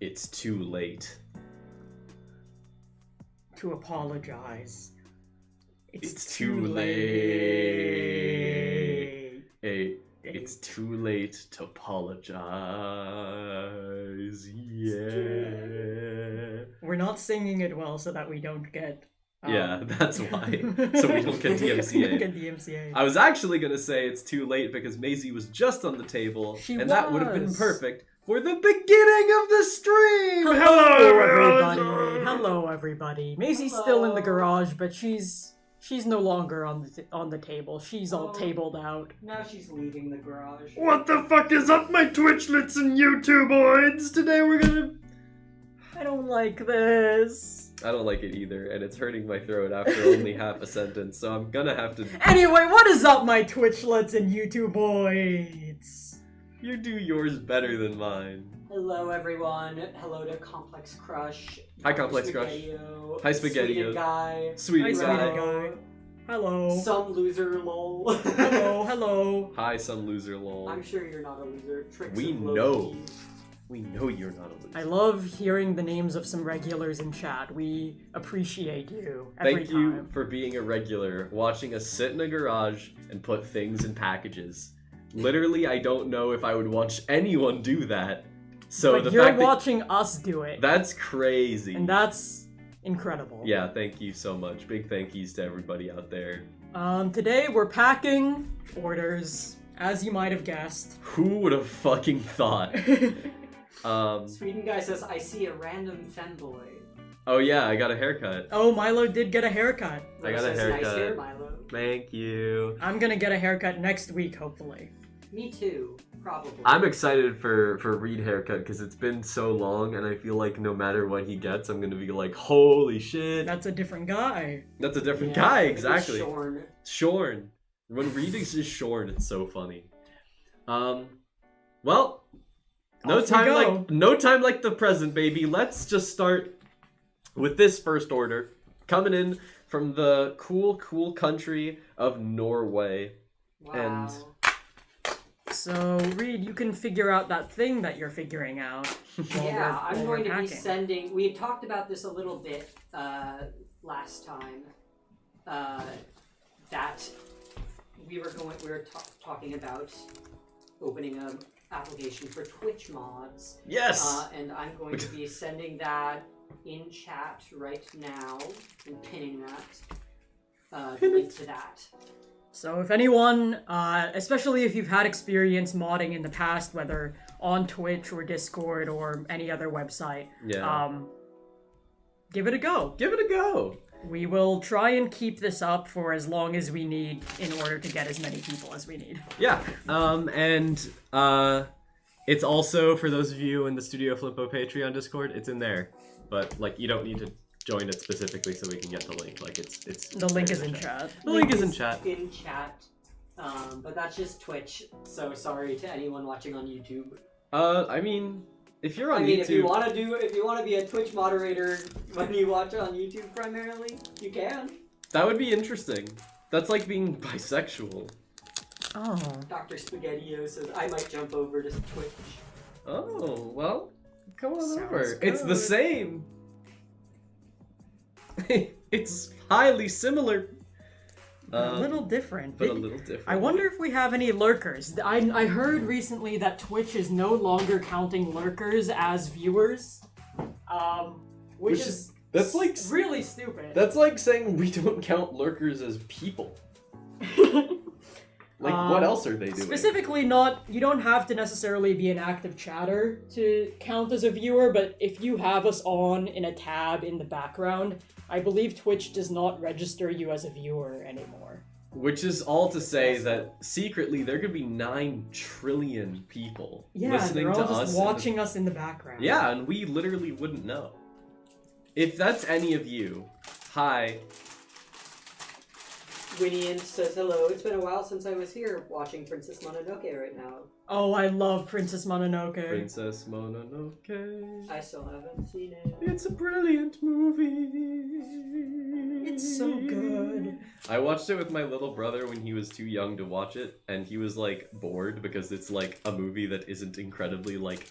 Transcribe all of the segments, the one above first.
It's too late. To apologize. It's too late. It's too late to apologize. Yeah. We're not singing it well so that we don't get... Yeah, that's why. So we don't get DMCA. We don't get DMCA. I was actually going to say it's too late because Maisie was just on the table. That would have been perfect for the beginning of the stream! Hello everybody! Hello, everybody. Maisie's still in the garage, but she's no longer on the table. She's all tabled out. Now she's leaving the garage. What the fuck is up, my Twitchlets and YouTubeoids? Today we're gonna... I don't like this. I don't like it either, and it's hurting my throat after only half a sentence, so I'm gonna have to... Anyway, what is up, my Twitchlets and YouTubeoids? You do yours better than mine. Hello, everyone. Hello to Complex Crush. Hi, Complex Crush. Hi, Spaghetti. Sweet guy. Sweet guy. guy. Hello. Some loser, lol. Hello, hello. Hi, some loser, lol. I'm sure you're not a loser. Tricks We of low know. key. We know you're not a loser. I love hearing the names of some regulars in chat. We appreciate you every Thank time. you for being a regular, watching us sit in a garage and put things in packages. Literally, I don't know if I would watch anyone do that. So but the you're fact watching us do it. that's crazy. And that's incredible. Yeah, thank you so much. Big thank yous to everybody out there. Today we're packing orders, as you might have guessed. Who would have fucking thought? Sweden guy says, I see a random femboy. Oh yeah, I got a haircut. Oh, Milo did get a haircut. I got a Says, haircut. Nice hair, Milo. Thank you. I'm gonna get a haircut next week, hopefully. Me too, probably. I'm excited for Reed haircut because it's been so long, and I feel like no matter what he gets, I'm gonna be like, holy shit. That's a different guy. That's a different Yeah, guy, it was exactly. Shorn. Shorn. When Reed is just shorn, it's so funny. Well, no Off we time go. like the present, baby. Let's just start with this first order, coming in from the cool country of Norway. Wow. So, Reed, you can figure out that thing that you're figuring out. Yeah, I'm going to be packing. sending. We had talked about this a little bit last time. That we were talking about opening an application for Twitch mods. Yes. And I'm going to be sending that in chat right now and pinning that. The link to that. So if anyone, especially if you've had experience modding in the past, whether on Twitch or Discord or any other website, give it a go. Give it a go. We will try and keep this up for as long as we need in order to get as many people as we need. Yeah. It's also, for those of you in the Studio Flimpo Patreon Discord, it's in there. But, like, you don't need to join it specifically so we can get the link. Like, it's The link is in chat. The link is in chat. In chat. But that's just Twitch, so sorry to anyone watching on YouTube. I mean, if you're on YouTube... if you want to be a Twitch moderator when you watch on YouTube primarily, you can. That would be interesting. That's like being bisexual. Oh. Dr. Spaghettio says I might jump over to Twitch. Oh, well, come on Sounds over. good. It's the same. It's highly similar. A little different. But a little different. I wonder if we have any lurkers. I heard recently that Twitch is no longer counting lurkers as viewers, which is that's like really stupid. That's like saying we don't count lurkers as people. Like, what else are they doing? Specifically, you don't have to necessarily be an active chatter to count as a viewer, but if you have us on in a tab in the background, I believe Twitch does not register you as a viewer anymore. Which is all to say that secretly there could be 9 trillion people listening they're to all us. just watching us in the background. Yeah, and we literally wouldn't know. If that's any of you, hi. Winnie says hello. It's been a while since I was here watching Princess Mononoke right now. Oh, I love Princess Mononoke. Princess Mononoke. I still haven't seen it. It's a brilliant movie. It's so good. I watched it with my little brother when he was too young to watch it, and he was like bored because it's like a movie that isn't incredibly like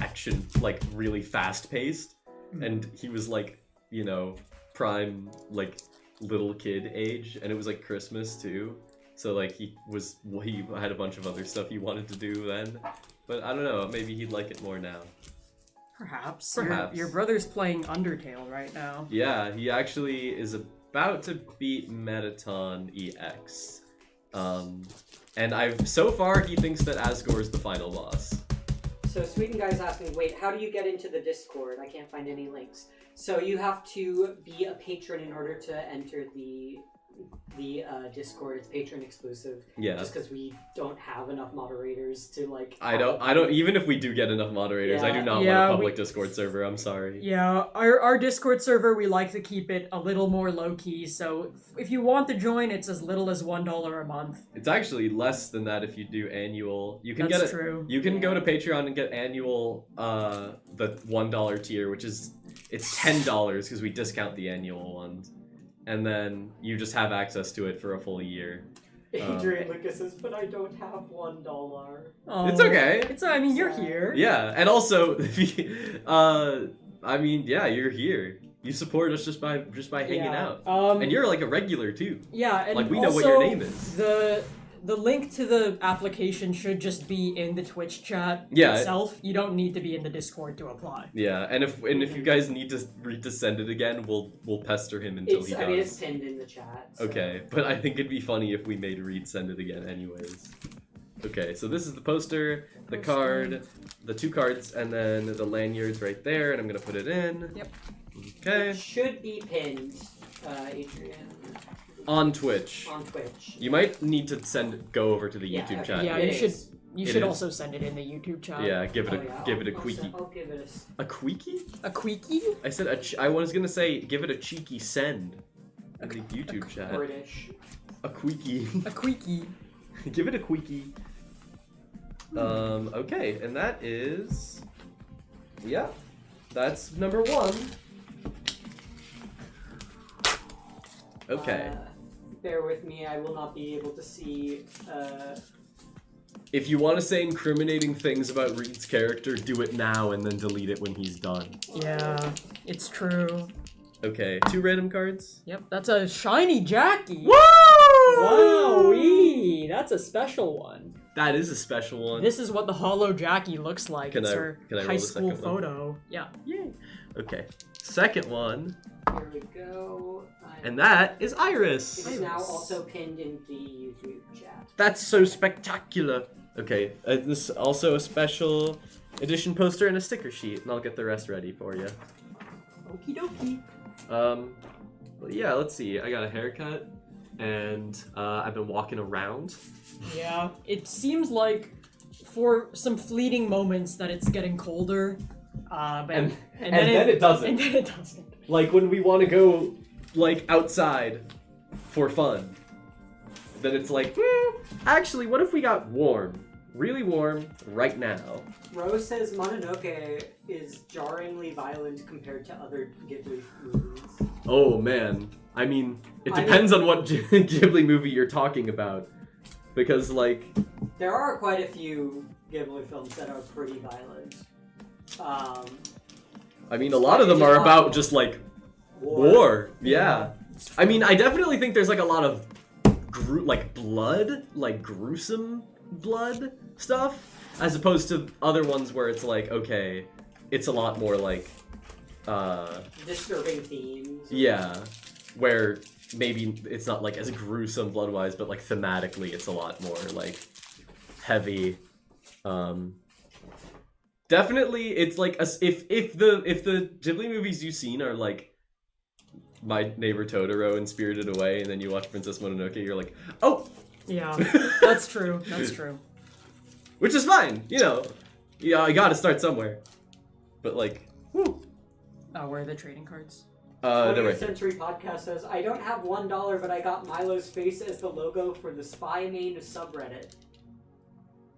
action, like really fast paced, and he was like, you know, prime like little kid age, and it was like Christmas too, so like he had a bunch of other stuff he wanted to do then, but I don't know, maybe he'd like it more now. Perhaps. Perhaps. Your brother's playing Undertale right now. Yeah, he actually is about to beat Metaton EX. And so far he thinks that Asgore is the final boss. So Sweden Guy's asking, wait, how do you get into the Discord? I can't find any links. So you have to be a patron in order to enter the Discord. It's patron exclusive. Yeah. Just because we don't have enough moderators to like. I don't. Even if we do get enough moderators, I do not want a public Discord server. I'm sorry. Yeah, our Discord server, we like to keep it a little more low key. So if you want to join, it's as little as $1 a month. It's actually less than that if you do annual. You can That's get it. true. You can go to Patreon and get annual, the $1 tier, which is it's $10 because we discount the annual ones. And then you just have access to it for a full year. Adrian Lucas says, but I don't have $1. Oh, It's okay. I mean, you're here. Yeah, and also, I mean, yeah, you're here. You support us just by hanging out, and you're like a regular too. Yeah, and like we know also, what your name is. The link to the application should just be in the Twitch chat Yeah, itself. You don't need to be in the Discord to apply. Yeah, and if you guys need to send it again, we'll pester him until he does. I mean, it's pinned in the chat. So. Okay, but I think it'd be funny if we made Reed send it again anyways. Okay, so this is the poster, the card, the 2 cards, and then the lanyards right there, and I'm gonna put it in. Yep. Okay. It should be pinned, Adrian. On Twitch. On Twitch. You might need to go over to the YouTube chat. Yeah, It you should also send it in the YouTube chat. Yeah, give it a queeky. I'll give it A queeky? A queeky? I said I was gonna say give it a cheeky send in the YouTube chat. British. A queeky. A queeky. Give it a queeky. Okay, and that is that's number 1. Okay. Bear with me, I will not be able to see. If you want to say incriminating things about Reed's character, do it now and then delete it when he's done. Yeah, it's true. Okay, 2 random cards. Yep, that's a shiny Jackie. Woo! Wowee! That's a special one. That is a special one. This is what the hollow Jackie looks like. Can it's I her roll high the school second one? photo. Yeah. Yay. Okay. Second one. Here we go. And that is It Iris. is now also pinned in the YouTube chat. That's so spectacular. Okay, this is also a special edition poster and a sticker sheet, and I'll get the rest ready for you. Okie dokie. But yeah, let's see. I got a haircut, and I've been walking around. Yeah, it seems like for some fleeting moments that it's getting colder. But And then it doesn't. And then it doesn't. Like when we want to go, like, outside for fun. Then it's like, actually, what if we got warm? Really warm right now. Rose says Mononoke is jarringly violent compared to other Ghibli movies. Oh, man. I mean, it depends on what Ghibli movie you're talking about. Because, like... There are quite a few Ghibli films that are pretty violent. I mean, a lot of them are about just, like, war. Yeah. I mean, I definitely think there's, like, a lot of, blood, like, gruesome blood stuff, as opposed to other ones where it's like, okay, it's a lot more, like, disturbing themes. Yeah. Where maybe it's not, like, as gruesome blood-wise, but, like, thematically it's a lot more, like, heavy. Definitely, it's like if the Ghibli movies you've seen are like My Neighbor Totoro and Spirited Away, and then you watch Princess Mononoke, you're like, oh, yeah, that's true. That's true. Which is fine, you know. Yeah, I gotta start somewhere. But like, whoo. Where are the trading cards? They're 20th right here. Century Podcast says, I don't have $1, but I got Milo's face as the logo for the Spy Main subreddit.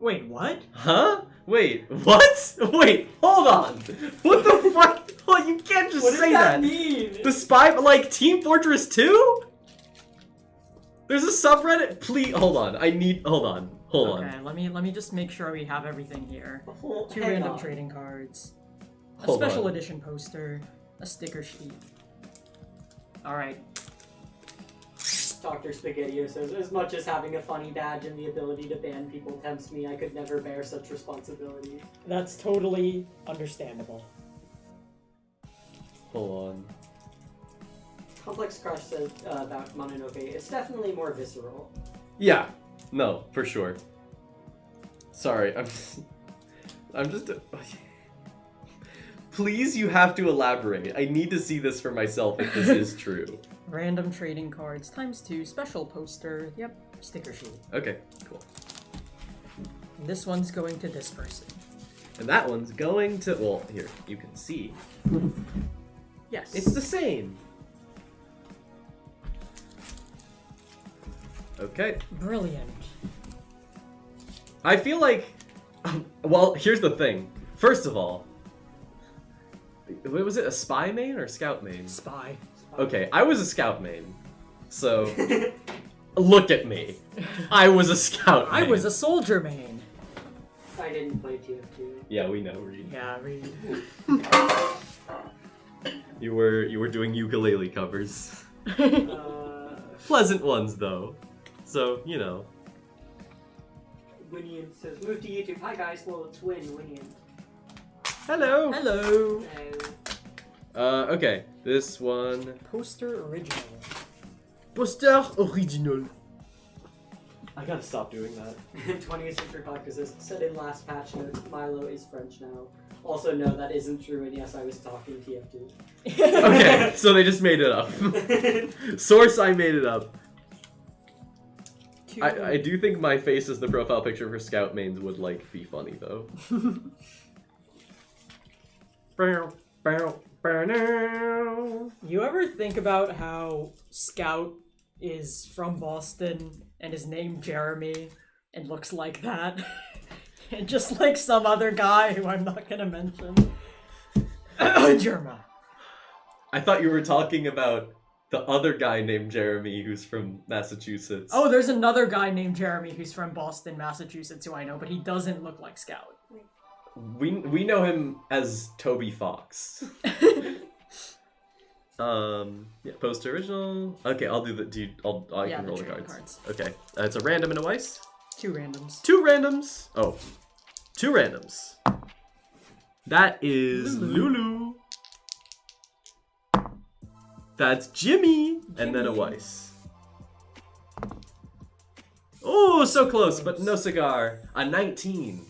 Wait, what? Huh? Wait, what? Wait, hold on. What the fuck? Well, you can't just What say does that that. mean? The spy, like Team Fortress 2? There's a subreddit. Please hold on. Hold on. Okay, let me just make sure we have everything here. Two Hang random on. trading cards, a Hold special on. edition poster, a sticker sheet. All right. Dr. Spaghettio says, as much as having a funny badge and the ability to ban people tempts me, I could never bear such responsibility. That's totally understandable. Hold on. Complex Crush says about Mononoke, it's definitely more visceral. Yeah. No, for sure. Sorry, I'm just. Please, you have to elaborate. I need to see this for myself if this is true. Random trading cards ×2, special poster. Yep, sticker sheet. Okay, cool. And this one's going to this person. And that one's going to. Well, here you can see. Yes. It's the same. Okay. Brilliant. I feel like. Well, here's the thing. First of all, was it a spy main or scout main? Spy. Okay, I was a scout main. So, look at me. I was a scout main. I was a soldier main. I didn't play TF2. Yeah, we know, Reed. Yeah, Reed. You were doing ukulele covers. Uh, Pleasant ones, though. So, you know. Winian says, move to YouTube. Hi guys, well it's Winian. Hello! Hello. Okay. This one. Poster original. Poster original. I gotta stop doing that. 20th Century Podcast says, said in last patch notes, Milo is French now. Also, no, that isn't true, and yes, I was talking TF2. Okay, so they just made it up. Source, I made it up. I do think my face as the profile picture for Scout mains would, like, be funny, though. You ever think about how Scout is from Boston and is named Jeremy and looks like that? And just like some other guy who I'm not gonna mention. Jerma. I thought you were talking about the other guy named Jeremy who's from Massachusetts. Oh, there's another guy named Jeremy who's from Boston, Massachusetts, who I know, but he doesn't look like Scout. We know him as Toby Fox. Yeah, post original. Okay, I'll do the dude. I Yeah, can the roll the trading cards. cards. Okay, it's a random and a Weiss. 2 randoms. 2 randoms. Oh, 2 randoms. That is Lulu. That's Jimmy, and then a Jimmy. Weiss. Oh, so close, but no cigar. A 19.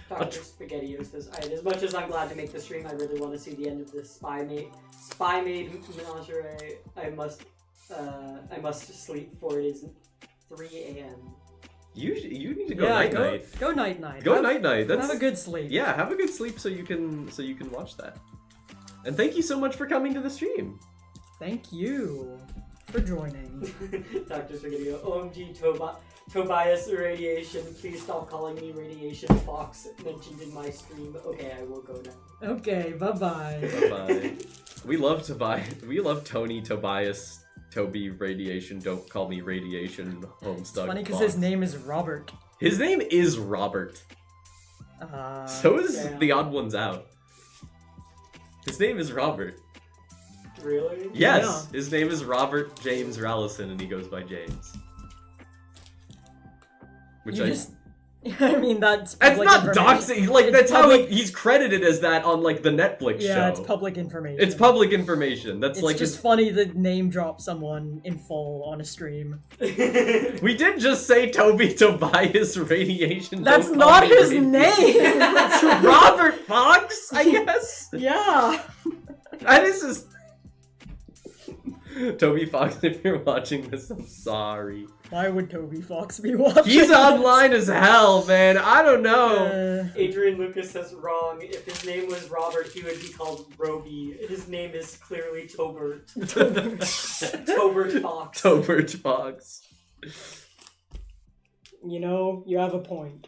Dr. Spaghettio says, as much as I'm glad to make the stream, I really want to see the end of this spy maid menagerie. I must sleep for it is 3 a.m. You need to go night night. Go night night. Go night night. That's Have a good sleep. Yeah, have a good sleep so you can watch that. And thank you so much for coming to the stream. Thank you for joining. Dr. Spaghettio, OMG Tobias Radiation, please stop calling me Radiation Fox mentioned in my stream. Okay, I will go now. Okay, bye-bye. Bye-bye. We love Tony, Tobias, Toby, Radiation, don't call me Radiation, Homestuck. Funny because Fox. his name is Robert. His name is Robert. So is damn. the odd ones out. His name is Robert. Really? Yes, Yeah. his name is Robert James Rallison, and he goes by James. Which You just... I mean, that's It's public not information. doxing. Like It's that's public- how he's credited as that on like the Netflix show. Yeah, it's public information. It's public information. That's It's like just funny to name drop someone in full on a stream. we did just say Toby Tobias Radiation. That's don't call not me his Radiation. name! It's Robert Fox, I guess. Yeah! That is just Toby Fox. If you're watching this, I'm sorry. Why would Toby Fox be watching He's this? online as hell, man. I don't know. Adrian Lucas says wrong. If his name was Robert, he would be called Roby. His name is clearly Tobert. Tobert Fox. Tobert Fox. You know, you have a point.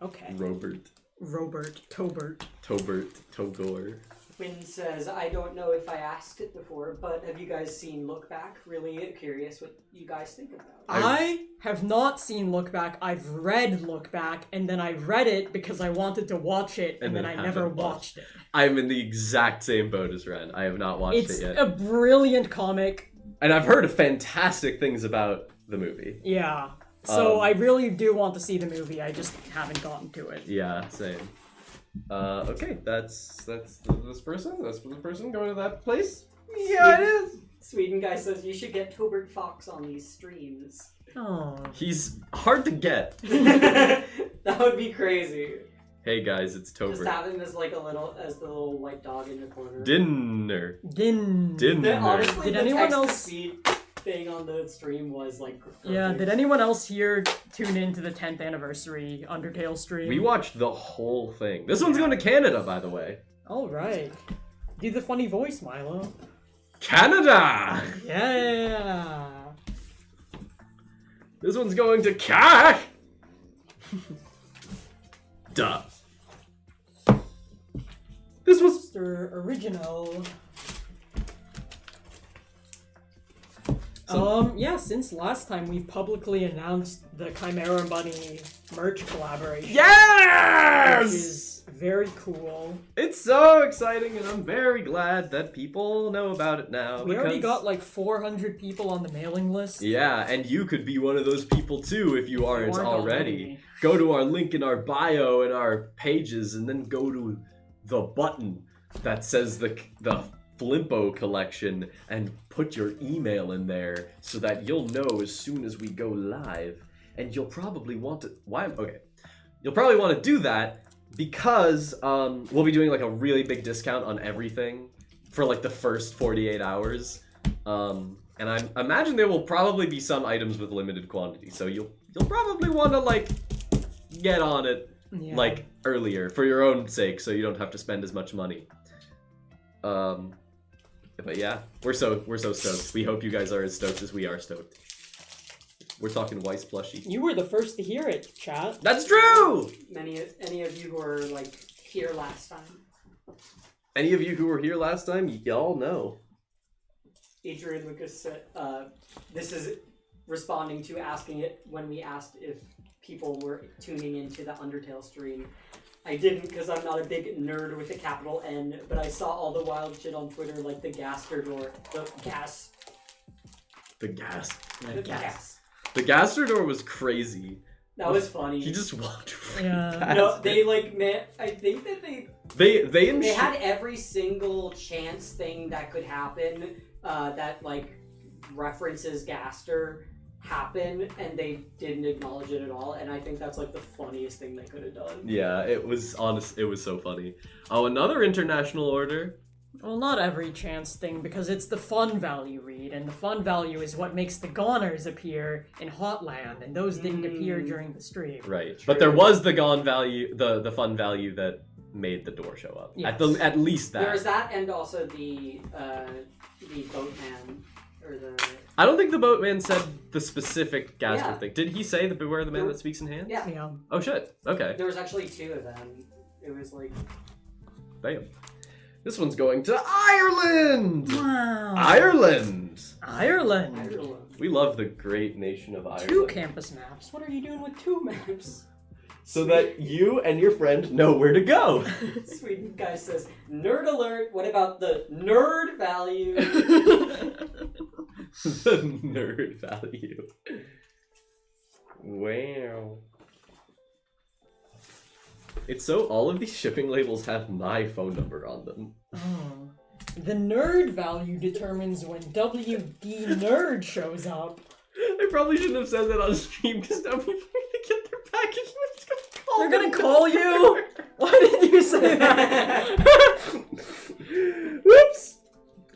Okay. Robert. Robert. Tobert. Tobert. Togor. Wynn says, I don't know if I asked it before, but have you guys seen Look Back? Really curious what you guys think about it. I have not seen Look Back. I've read Look Back, and then I read it because I wanted to watch it, and then I never haven't watched it. I'm in the exact same boat as Ren. I have not watched It's it yet. a brilliant comic. And I've heard fantastic things about the movie. Yeah. So Um, I really do want to see the movie. I just haven't gotten to it. Yeah, same. Okay, that's this person. That's the person going to that place. Yeah, it is. Sweden guy says you should get Tobert Fox on these streams. Oh. He's hard to get. That would be crazy. Hey guys, it's Just Tobert. have him as like as the little white dog in the corner. Dinner. The- honestly, Did the anyone else? text-to-speech thing on the stream was like. Yeah. perfect. Did anyone else here tune in to the 10th anniversary Undertale stream? We watched the whole thing. This one's going to Canada, by the way. All right. Do the funny voice, Milo. Canada! Yeah. This one's going to Cash! Duh. This was... Mr. Original. So- Yeah, since last time we've publicly announced the Chimera Bunny merch collaboration. Which Yes! is very cool. It's so exciting, and I'm very glad that people know about it now. We already because- got like 400 people on the mailing list. Yeah, and you could be one of those people too if you aren't aren't already. already. Go to our link in our bio and our pages, and then go to the button that says the Flimpo collection and put your email in there so that you'll know as soon as we go live. And you'll probably want to... You'll probably want to do that because we'll be doing like a really big discount on everything for like the first 48 hours. And I imagine there will probably be some items with limited quantity, so you'll probably want to like get on it Yeah. like earlier for your own sake, so you don't have to spend as much money. But yeah, we're so stoked. We hope you guys are as stoked as we are stoked. We're talking Weiss plushie. You were the first to hear it, chat. That's true. Any of you who were like here last time. Any of you who were here last time, y'all know. Adrian Lucas said, this is responding to asking it when we asked if people were tuning into the Undertale stream. I didn't because I'm not a big nerd with a capital N, but I saw all the wild shit on Twitter like the Gaster door, the gas. The gas. The gas. The Gaster door was crazy. That was funny. He just walked right Yeah. past No, it. they like man. I think that they They had every single chance thing that could happen that like references Gaster happen, and they didn't acknowledge it at all. And I think that's like the funniest thing they could have done. Yeah, it was honest. It was so funny. Oh, another international order. Well, not every chance thing, because it's the fun value read, and the fun value is what makes the goners appear in Hotland, and those didn't appear during the stream. Right, but there was the gone value, the fun value that made the door show up. Yes. At least that. There's that, and also the boatman or the I don't think the boatman said the specific Gaster Yeah. thing. Did he say the beware the man that speaks in hands? yeah. Yeah. Oh shit. Okay. There was actually two of them. It was like Damn. This one's going to Ireland. Wow. Ireland. Ireland. Ireland. We love the great nation of Ireland. 2 campus maps. What are you doing with 2 maps? So that you and your friend know where to go. Sweden guy says, nerd alert, what about the nerd value? The nerd value. Wow. It's so all of these shipping labels have my phone number on them. Oh. The nerd value determines when WD Nerd shows up. I probably shouldn't have said that on stream because now people are gonna get their package and they're just gonna call They're gonna me. call you? Why did you say that? Whoops!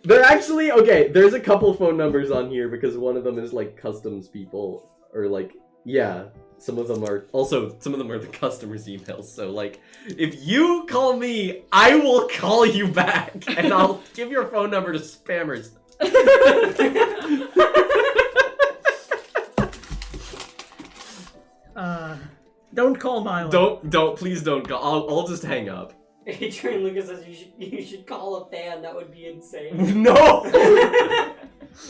They're actually, okay, there's a couple phone numbers on here because one of them is like customs people, or like, yeah, some of them are the customers' emails, so like, if you call me, I will call you back, and I'll give your phone number to spammers. Don't call Milo. Please don't call, I'll just hang up. Adrian Lucas says you should call a fan. That would be insane. No!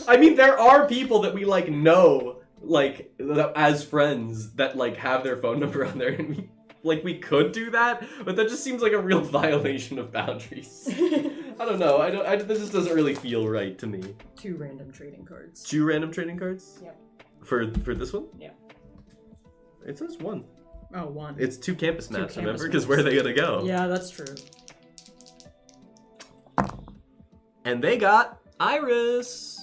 I mean, there are people that we, like, know, like, as friends that, like, have their phone number on there, and we could do that, but that just seems like a real violation of boundaries. I don't know. This just doesn't really feel right to me. 2 random trading cards. 2 random trading cards? Yep. For this one? Yeah. It says 1. Oh, 1. It's 2 campus Two maps, campus remember? Because maps. where are they gonna go? Yeah, that's true. And they got Iris.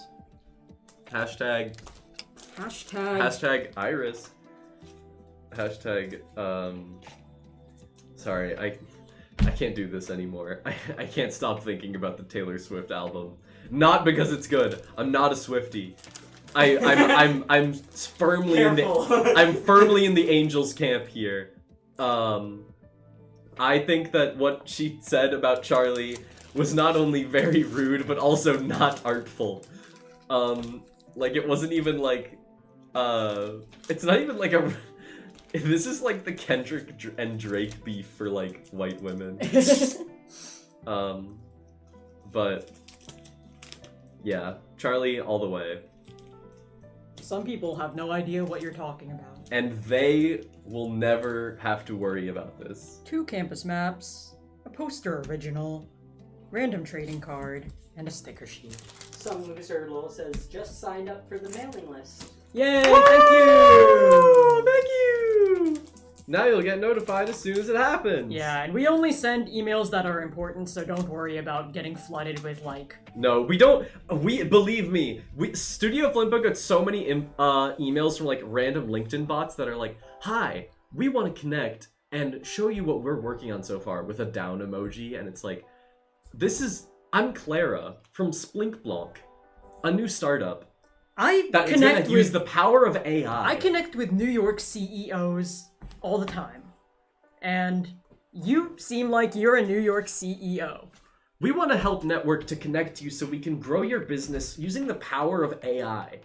Hashtag Iris. Hashtag, sorry, I can't do this anymore. I can't stop thinking about the Taylor Swift album. Not because it's good. I'm not a Swiftie. I'm firmly I'm firmly in the Angels camp here. I think that what she said about Charlie was not only very rude, but also not artful. Like, it wasn't even like, it's not even like a, this is like the Kendrick and Drake beef for, like, white women. But, yeah, Charlie all the way. Some people have no idea what you're talking about. And they will never have to worry about this. 2 campus maps, a poster original, random trading card, and a sticker sheet. Some loser lol says just signed up for the mailing list. Yay! Thank you! Thank you! Now you'll get notified as soon as it happens. Yeah, and we only send emails that are important, so don't worry about getting flooded with, like... No, we don't. Believe me, Studio Flimpo got so many emails from, like, random LinkedIn bots that are like, hi, we want to connect and show you what we're working on so far, with a down emoji, and it's like, I'm Clara from Splinkblonk, a new startup that is going to use the power of AI. I connect with New York CEOs all the time, and you seem like you're a New York CEO. We want to help network to connect you so we can grow your business using the power of AI.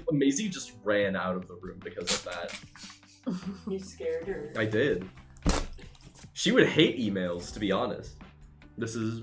Maisie just ran out of the room because of that. You scared her. I did. She would hate emails, to be honest. This is...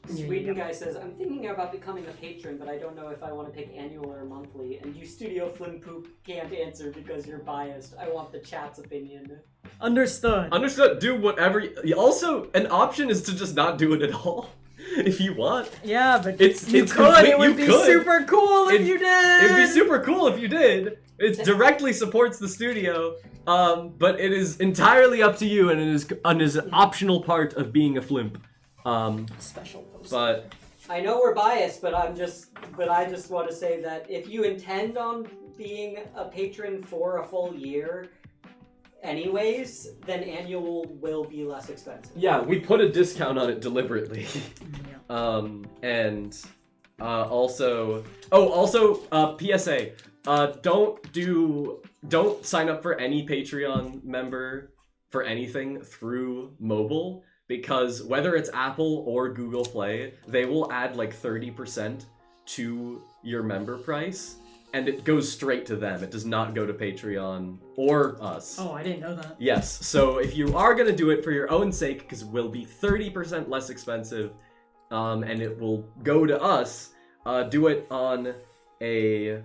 Sweden guy says, I'm thinking about becoming a patron, but I don't know if I want to pick annual or monthly. And you Studio Flimpoop can't answer because you're biased. I want the chat's opinion. Understood. Understood. Do whatever... Also, an option is to just not do it at all. If you want. Yeah, but it's it would be super cool if you did! It'd be super cool if you did. It directly supports the studio, but it is entirely up to you, and it is an optional part of being a Flimp. Special post. But I know we're biased, but I just want to say that if you intend on being a patron for a full year, anyways, then annual will be less expensive. yeah, we put a discount on it deliberately. Yeah. And also PSA. Don't sign up for any Patreon member for anything through mobile, because whether it's Apple or Google Play, they will add like 30% to your member price, and it goes straight to them. It does not go to Patreon or us. Oh, I didn't know that. Yes, so if you are gonna do it for your own sake, because it will be 30% less expensive, and it will go to us, do it on a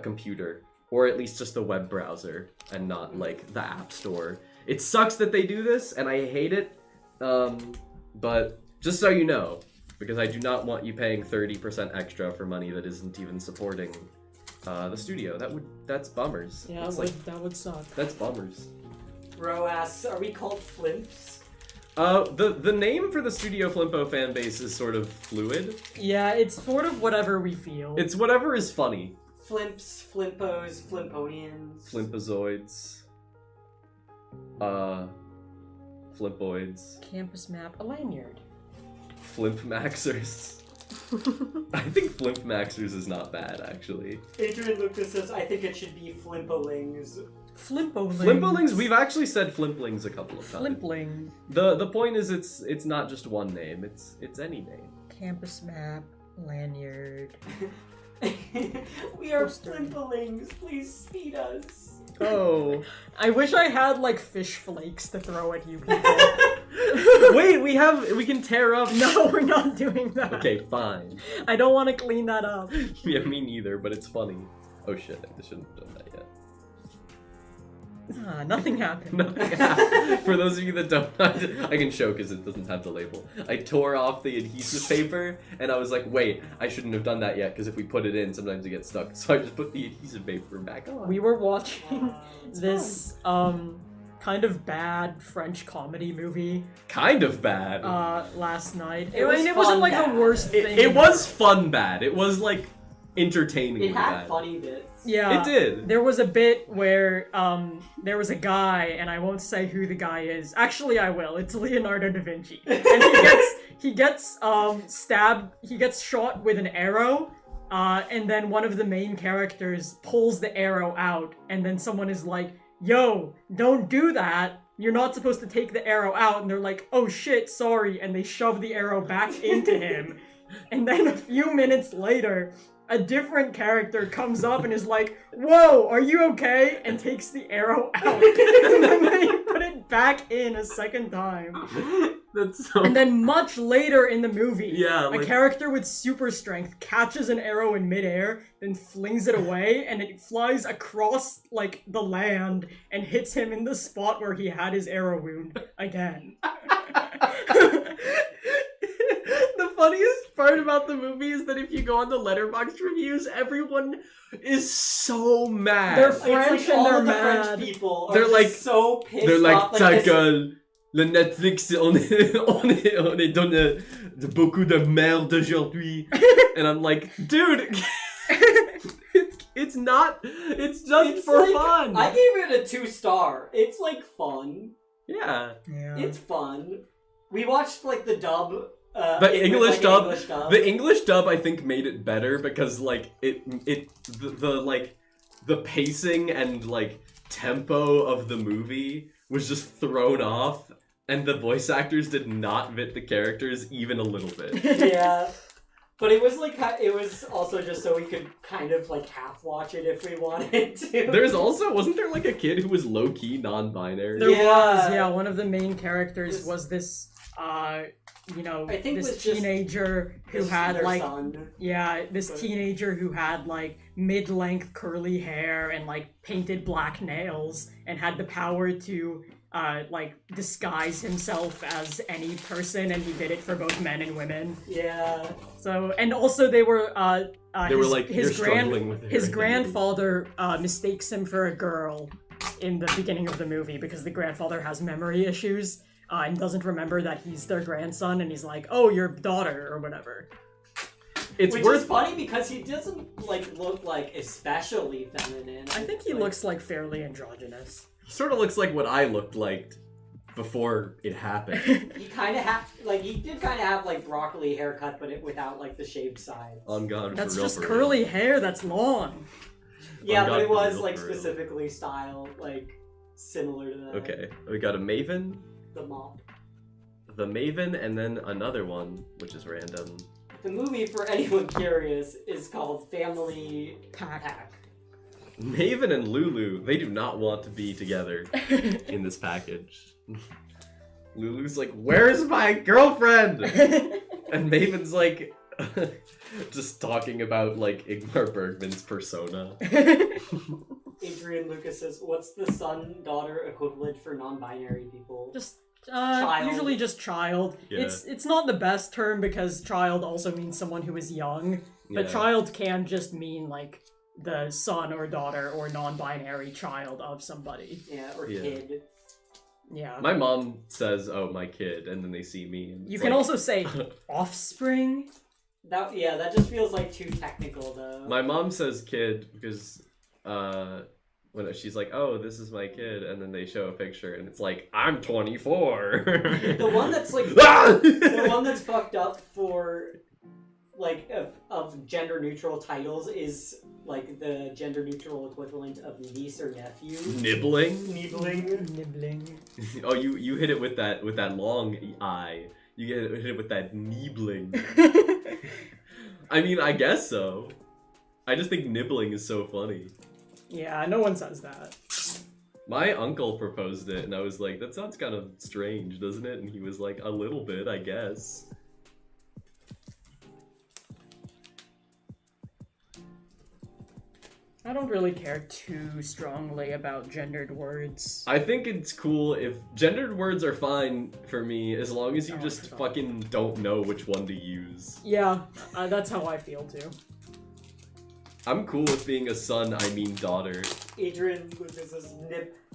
computer, or at least just a web browser, and not like the App Store. It sucks that they do this, and I hate it, but just so you know, because I do not want you paying 30% extra for money that isn't even supporting the studio. That's bummers. Yeah, that would suck. That's bummers. Bro asks, are we called Flimps? The name for the Studio Flimpo fan base is sort of fluid. Yeah, it's sort of whatever we feel. It's whatever is funny. Flimps, Flimpos, Flimponians. Flimpozoids. Flimpoids. Campus map, a lanyard. Flimpmaxers. I think Flimpmaxers is not bad, actually. Adrian Lucas says, I think it should be Flimpoliings. Flimpoliings. Flimpoliings, we've actually said Flimplings a couple of times. Flimpling. The point is it's not just one name, it's any name. Campus map, lanyard. We are Flimpolings. Please speed us. Oh. I wish I had like fish flakes to throw at you people. Wait, we can tear up. No, we're not doing that. Okay, fine. I don't want to clean that up. Yeah, me neither, but it's funny. Oh shit, I shouldn't have done that yet. Nothing happened. Nothing happened. For those of you that don't, I can show because it doesn't have the label. I tore off the adhesive paper, and I was like, wait, I shouldn't have done that yet, because if we put it in, sometimes it gets stuck. So I just put the adhesive paper back on. We were watching It's this kind of bad French comedy movie Kind of bad. last night. It I mean, was it wasn't fun like bad. the worst thing. It was fun bad. It was like entertaining. It had bad. funny bits. Yeah, It did. There was a bit where there was a guy, and I won't say who the guy is. Actually, I will. It's Leonardo da Vinci, and he gets stabbed. He gets shot with an arrow, and then one of the main characters pulls the arrow out, and then someone is like, "Yo, don't do that. You're not supposed to take the arrow out." And they're like, "Oh shit, sorry," and they shove the arrow back into him. And then a few minutes later, a different character comes up and is like, "Whoa, are you okay?" and takes the arrow out. And then they put it back in a second time. That's so. And then much later in the movie, Yeah, a character with super strength catches an arrow in midair, then flings it away, and it flies across, like, the land and hits him in the spot where he had his arrow wound again. The funniest part about the movie is that if you go on the Letterboxd reviews, everyone is so mad. They're It's French like all and they're of the mad. French people are They're just like- so pissed They're like, off. ta this- gueule, le Netflix, on est donne beaucoup de merde aujourd'hui. And I'm like, dude, it's not, it's just It's for like- fun. I gave it a 2-star. It's like fun. Yeah. Yeah. It's fun. We watched like the dub. The English dub, English dub. the English dub, I think made it better because like the pacing and like tempo of the movie was just thrown off, and the voice actors did not fit the characters even a little bit. Yeah. But it was like it was also just so we could kind of like half watch it if we wanted to. There's also wasn't there like a kid who was low key non-binary? There Yeah. was, yeah, one of the main characters This- was this, I think this was just teenager who This is had their like, son. yeah, this But- teenager who had like mid-length curly hair and like painted black nails and had the power to like disguise himself as any person, and he did it for both men and women. Yeah. So, and also they were They were like, "You're struggling with his identity." grandfather mistakes him for a girl in the beginning of the movie because the grandfather has memory issues and doesn't remember that he's their grandson, and he's like, "Oh, your daughter," or whatever. It's Which worth is funny because he doesn't like look like especially feminine. I think he Like, looks like fairly androgynous. He sort of looks like what I looked like before it happened. He kind of he did kind of have like broccoli haircut, but without like the shaved sides. On God, That's for real, just for real. curly hair that's long. Yeah, On but God, it for was real, like for real. specifically styled like similar to that. Okay, we got a Maven, The mop. the Maven, and then another one, which is random. The movie, for anyone curious, is called Family Pack. Pack. Maven and Lulu, they do not want to be together in this package. Lulu's like, "Where's my girlfriend?" And Maven's like, just talking about like Ingmar Bergman's persona. Adrian Lucas says, "What's the son-daughter equivalent for non-binary people?" Just Child. usually just child. Yeah. It's not the best term because child also means someone who is young, but Yeah. child can just mean like the son or daughter or non-binary child of somebody. Yeah, or Yeah. kid. Yeah. My mom says, "Oh, my kid," and then they see me. And You it's can like- also say offspring. That just feels like too technical though. My mom says "kid" because when she's like, "Oh, this is my kid," and then they show a picture, and it's like, "I'm 24." The one that's like Ah! the one that's fucked up for like of gender neutral titles is like the gender neutral equivalent of niece or nephew. Nibbling. Nibbling. Nibbling. Oh, you hit it with that long eye. You hit it with that nibbling. I mean, I guess so. I just think nibbling is so funny. Yeah, no one says that. My uncle proposed it, and I was like, that sounds kind of strange, doesn't it? And he was like, a little bit, I guess. I don't really care too strongly about gendered words. I think it's cool if gendered words are fine for me as long as you just it's fine. fucking don't know which one to use. Yeah, that's how I feel too. I'm cool with being a son, I mean daughter. Adrian Lucas says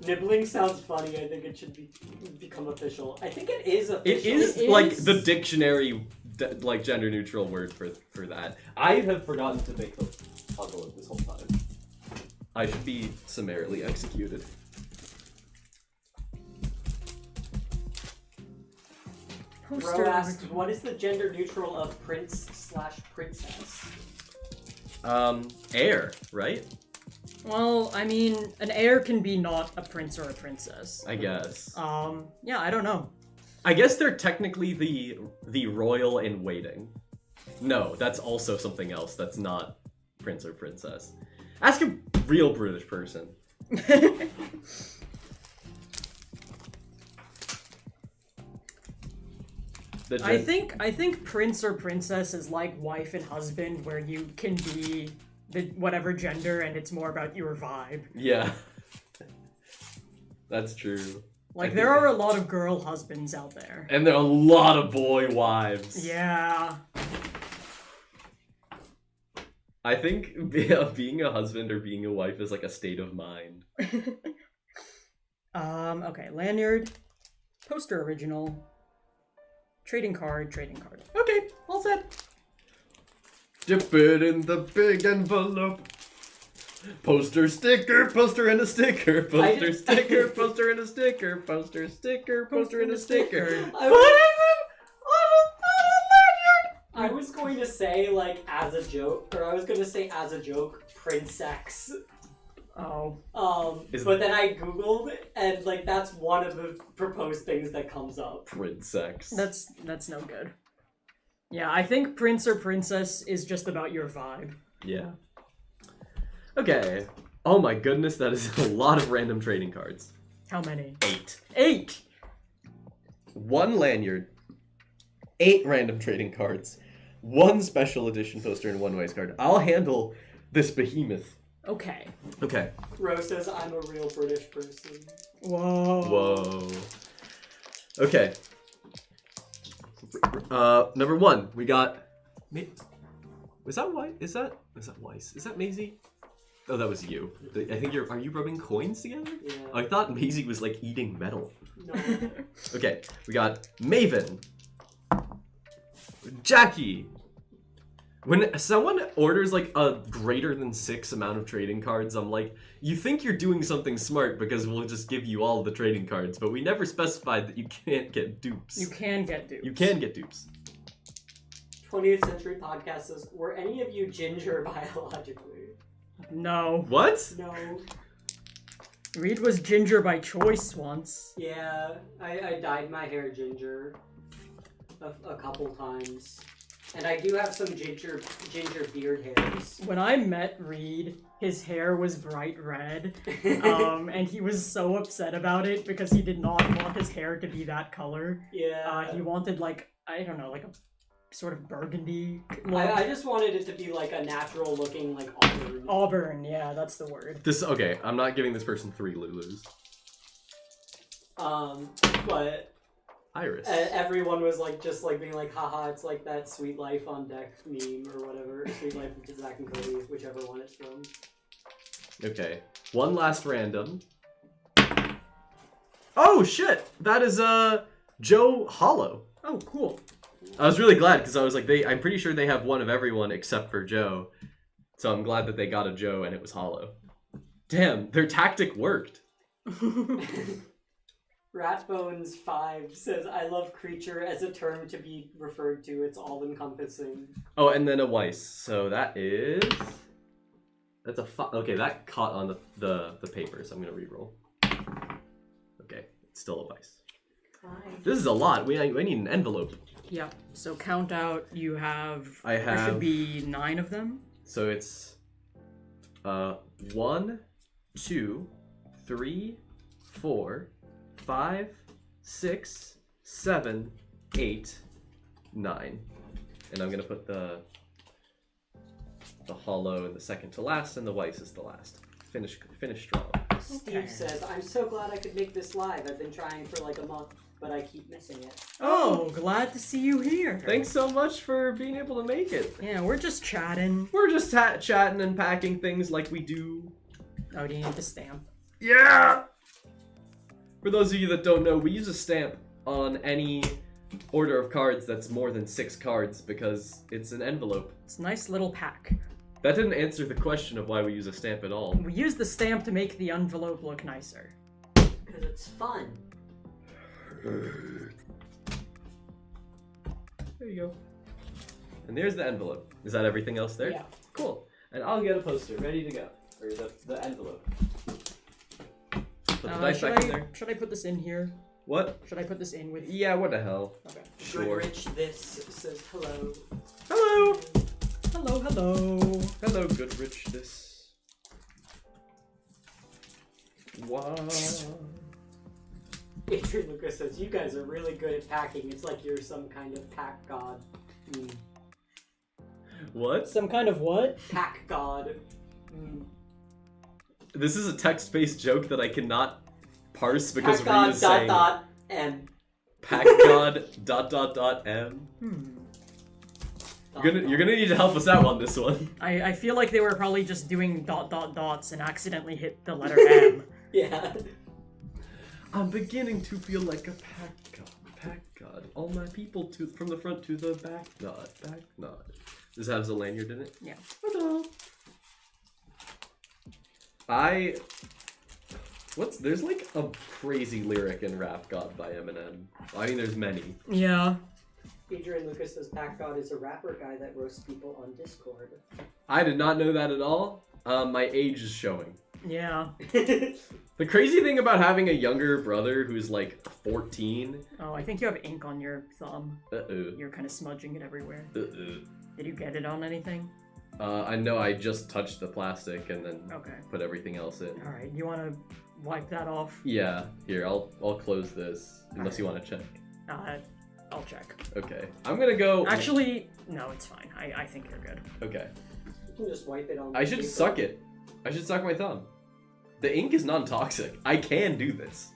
nibbling sounds funny. I think it should become official. I think it is official. It is like the dictionary, like gender neutral word for that. I have forgotten to make the toggle it this whole time. I should be summarily executed. Bro asks, what is the gender neutral of prince/princess? Heir, right? Well, I mean, an heir can be not a prince or a princess. I guess. Yeah, I don't know. I guess they're technically the royal in waiting. No, that's also something else. That's not prince or princess. Ask a real British person. I think prince or princess is like wife and husband, where you can be the whatever gender and it's more about your vibe. Yeah. That's true. Like, there are a lot of girl husbands out there. And there are a lot of boy wives. Yeah. I think being a husband or being a wife is like a state of mind. Okay, lanyard, poster original, trading card. Okay, all set. Dip it in the big envelope. Poster sticker, poster and a sticker, poster sticker, poster and a sticker, poster sticker, poster and a sticker. I was going to say, like, as a joke, Prince X. Oh. But then I googled, and, like, that's one of the proposed things that comes up. Prince X. That's no good. Yeah, I think prince or princess is just about your vibe. Yeah. Okay. Oh my goodness, that is a lot of random trading cards. How many? 8. 8! 1 lanyard. 8 random trading cards. 1 special edition poster and 1 waste card. I'll handle this behemoth. Okay. Okay. Rose says, I'm a real British person. Whoa. Whoa. Okay. Number 1, we got... Was that Weiss? Is that Weiss? Is that Maisie? Oh, that was you. I think are you rubbing coins together? Yeah. I thought Maisie was like eating metal. No. Okay, we got Maven. Jackie. When someone orders like a greater than 6 amount of trading cards, I'm like, you think you're doing something smart because we'll just give you all the trading cards, but we never specified that you can't get dupes. You can get dupes. You can get dupes. 20th Century Podcast says, were any of you ginger biologically? No. What? No. Reed was ginger by choice once. Yeah, I dyed my hair ginger a couple times. And I do have some ginger beard hairs. When I met Reed, his hair was bright red, and he was so upset about it because he did not want his hair to be that color. Yeah. He wanted, like, I don't know, like a sort of burgundy look. I just wanted it to be like a natural looking, like, auburn. Auburn, yeah, that's the word. Okay, I'm not giving this person 3 Lulus. But... Iris. Everyone was like, just like being like, haha, it's like that Sweet Life on Deck meme or whatever. Sweet Life of Zach and Cody, whichever one it's from. Okay. 1 last random. Oh shit! That is Joe Hollow. Oh, cool. I was really glad because I was like, I'm pretty sure they have one of everyone except for Joe. So I'm glad that they got a Joe and it was Hollow. Damn, their tactic worked. Ratbones5 says, I love creature as a term to be referred to. It's all-encompassing. Oh, and then a Weiss. So that is... That's a... Okay, that caught on the paper, so I'm going to reroll. Okay, it's still a Weiss. This is a lot. We need an envelope. Yep. So count out. You have... I There have... should be 9 of them. So it's 1, 2, 3, 4, 5, 6, 7, 8, 9. And I'm gonna put the hollow in the second to last, and the Weiss is the last. Finish strong. Steve says, I'm so glad I could make this live. I've been trying for like a month, but I keep missing it. Oh, glad to see you here. Thanks so much for being able to make it. Yeah, we're just chatting. We're just chatting and packing things like we do. Oh, do you need the stamp? Yeah! For those of you that don't know, we use a stamp on any order of cards that's more than 6 cards because it's an envelope. It's a nice little pack. That didn't answer the question of why we use a stamp at all. We use the stamp to make the envelope look nicer. Because it's fun. There you go. And there's the envelope. Is that everything else there? Yeah. Cool. And I'll get a poster ready to go. Or the envelope. Put the dice back in there. Should I put this in here? What? Should I put this in with... Yeah, what the hell? Okay. Sure. Goodrich this says hello. Hello! Hello, hello. Hello, Goodrich this. Wow. Adrian Lucas says, you guys are really good at packing. It's like you're some kind of pack god. What? Some kind of what? Pack god. This is a text-based joke that I cannot parse because Pack god Reed is saying M. Pack god ... M. You're gonna need to help us out on this one. I feel like they were probably just doing ... dots and accidentally hit the letter M. Yeah. I'm beginning to feel like a pack god. Pack god. All my people from the front to the back nod. Back nod. This has a lanyard in it? Yeah. Hello. There's like a crazy lyric in Rap God by Eminem. I mean, there's many. Yeah. Adrian Lucas says Pack God is a rapper guy that roasts people on Discord. I did not know that at all. My age is showing. Yeah. The crazy thing about having a younger brother who's like 14. Oh, I think you have ink on your thumb. Uh-oh. You're kind of smudging it everywhere. Uh-oh. Did you get it on anything? I know I just touched the plastic and then Okay. put everything else in. Alright, you want to wipe that off? Yeah, here, I'll close this, unless you want to check. I'll check. Okay, I'm gonna go... Actually, no, it's fine. I think you're good. Okay. You can just wipe it on I should paper. suck it. I should suck my thumb. The ink is non-toxic. I can do this.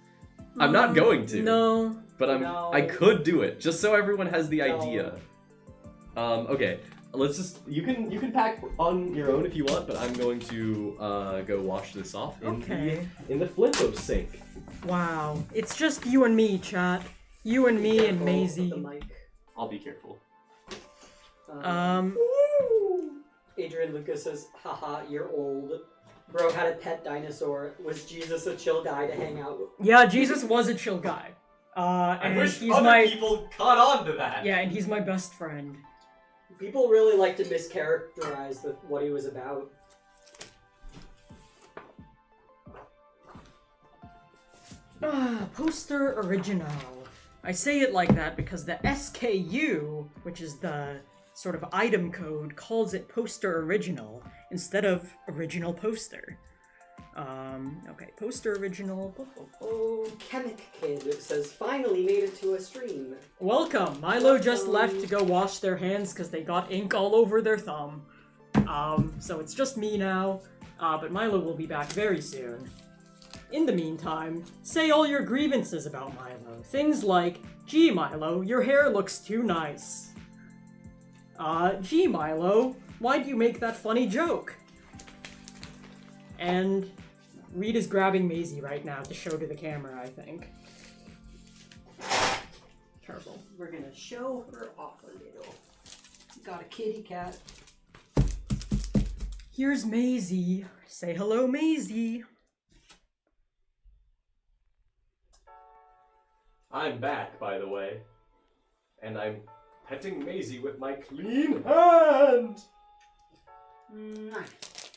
I'm not going to. No. But No. I could do it, just so everyone has the No. idea. Okay. Let's just you can pack on your own if you want, but I'm going to go wash this off in the Flimpo sink. Wow. It's just you and me, chat. You and me and Maisie. The mic. I'll be careful. Adrian Lucas says, haha, you're old. Bro had a pet dinosaur. Was Jesus a chill guy to hang out with? Yeah, Jesus was a chill guy. And he's people caught on to that. Yeah, and he's my best friend. People really like to mischaracterize what he was about. Poster original. I say it like that because the SKU, which is the sort of item code, calls it poster original instead of original poster. Okay, poster original. Oh, Chemic Kid says, finally made it to a stream. Welcome! Milo just left to go wash their hands because they got ink all over their thumb. So it's just me now, but Milo will be back very soon. In the meantime, say all your grievances about Milo. Things like, gee Milo, your hair looks too nice. Gee Milo, why'd you make that funny joke? And Reed is grabbing Maisie right now to show to the camera, I think. Careful. We're gonna show her off a little. Got a kitty cat. Here's Maisie. Say hello, Maisie. I'm back, by the way. And I'm petting Maisie with my clean hand! Nice.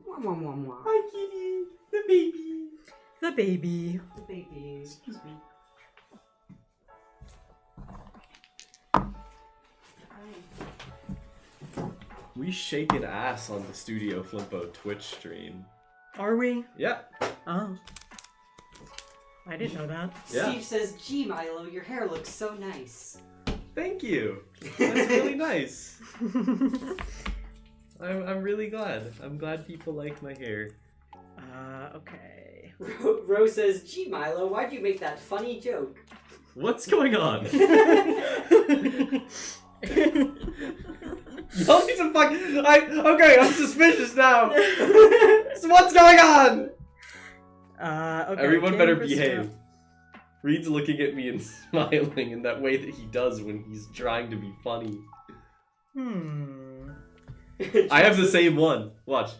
Mwah, mwah, mwah, mwah. Hi, kitty! The baby! The baby. The baby. Excuse me. We shaking ass on the Studio Flimpo Twitch stream. Are we? Yeah. Oh. I didn't know that. Yeah. Steve says, "Gee, Milo, your hair looks so nice." Thank you. That's really nice. I'm really glad. I'm glad people like my hair. Okay. Rose says, "Gee, Milo, why'd you make that funny joke?" What's going on? Y'all need to fuck. Okay, I'm suspicious now. So what's going on? Okay. Everyone better Canvas behave. map. Reed's looking at me and smiling in that way that he does when he's trying to be funny. I have the same one. Watch.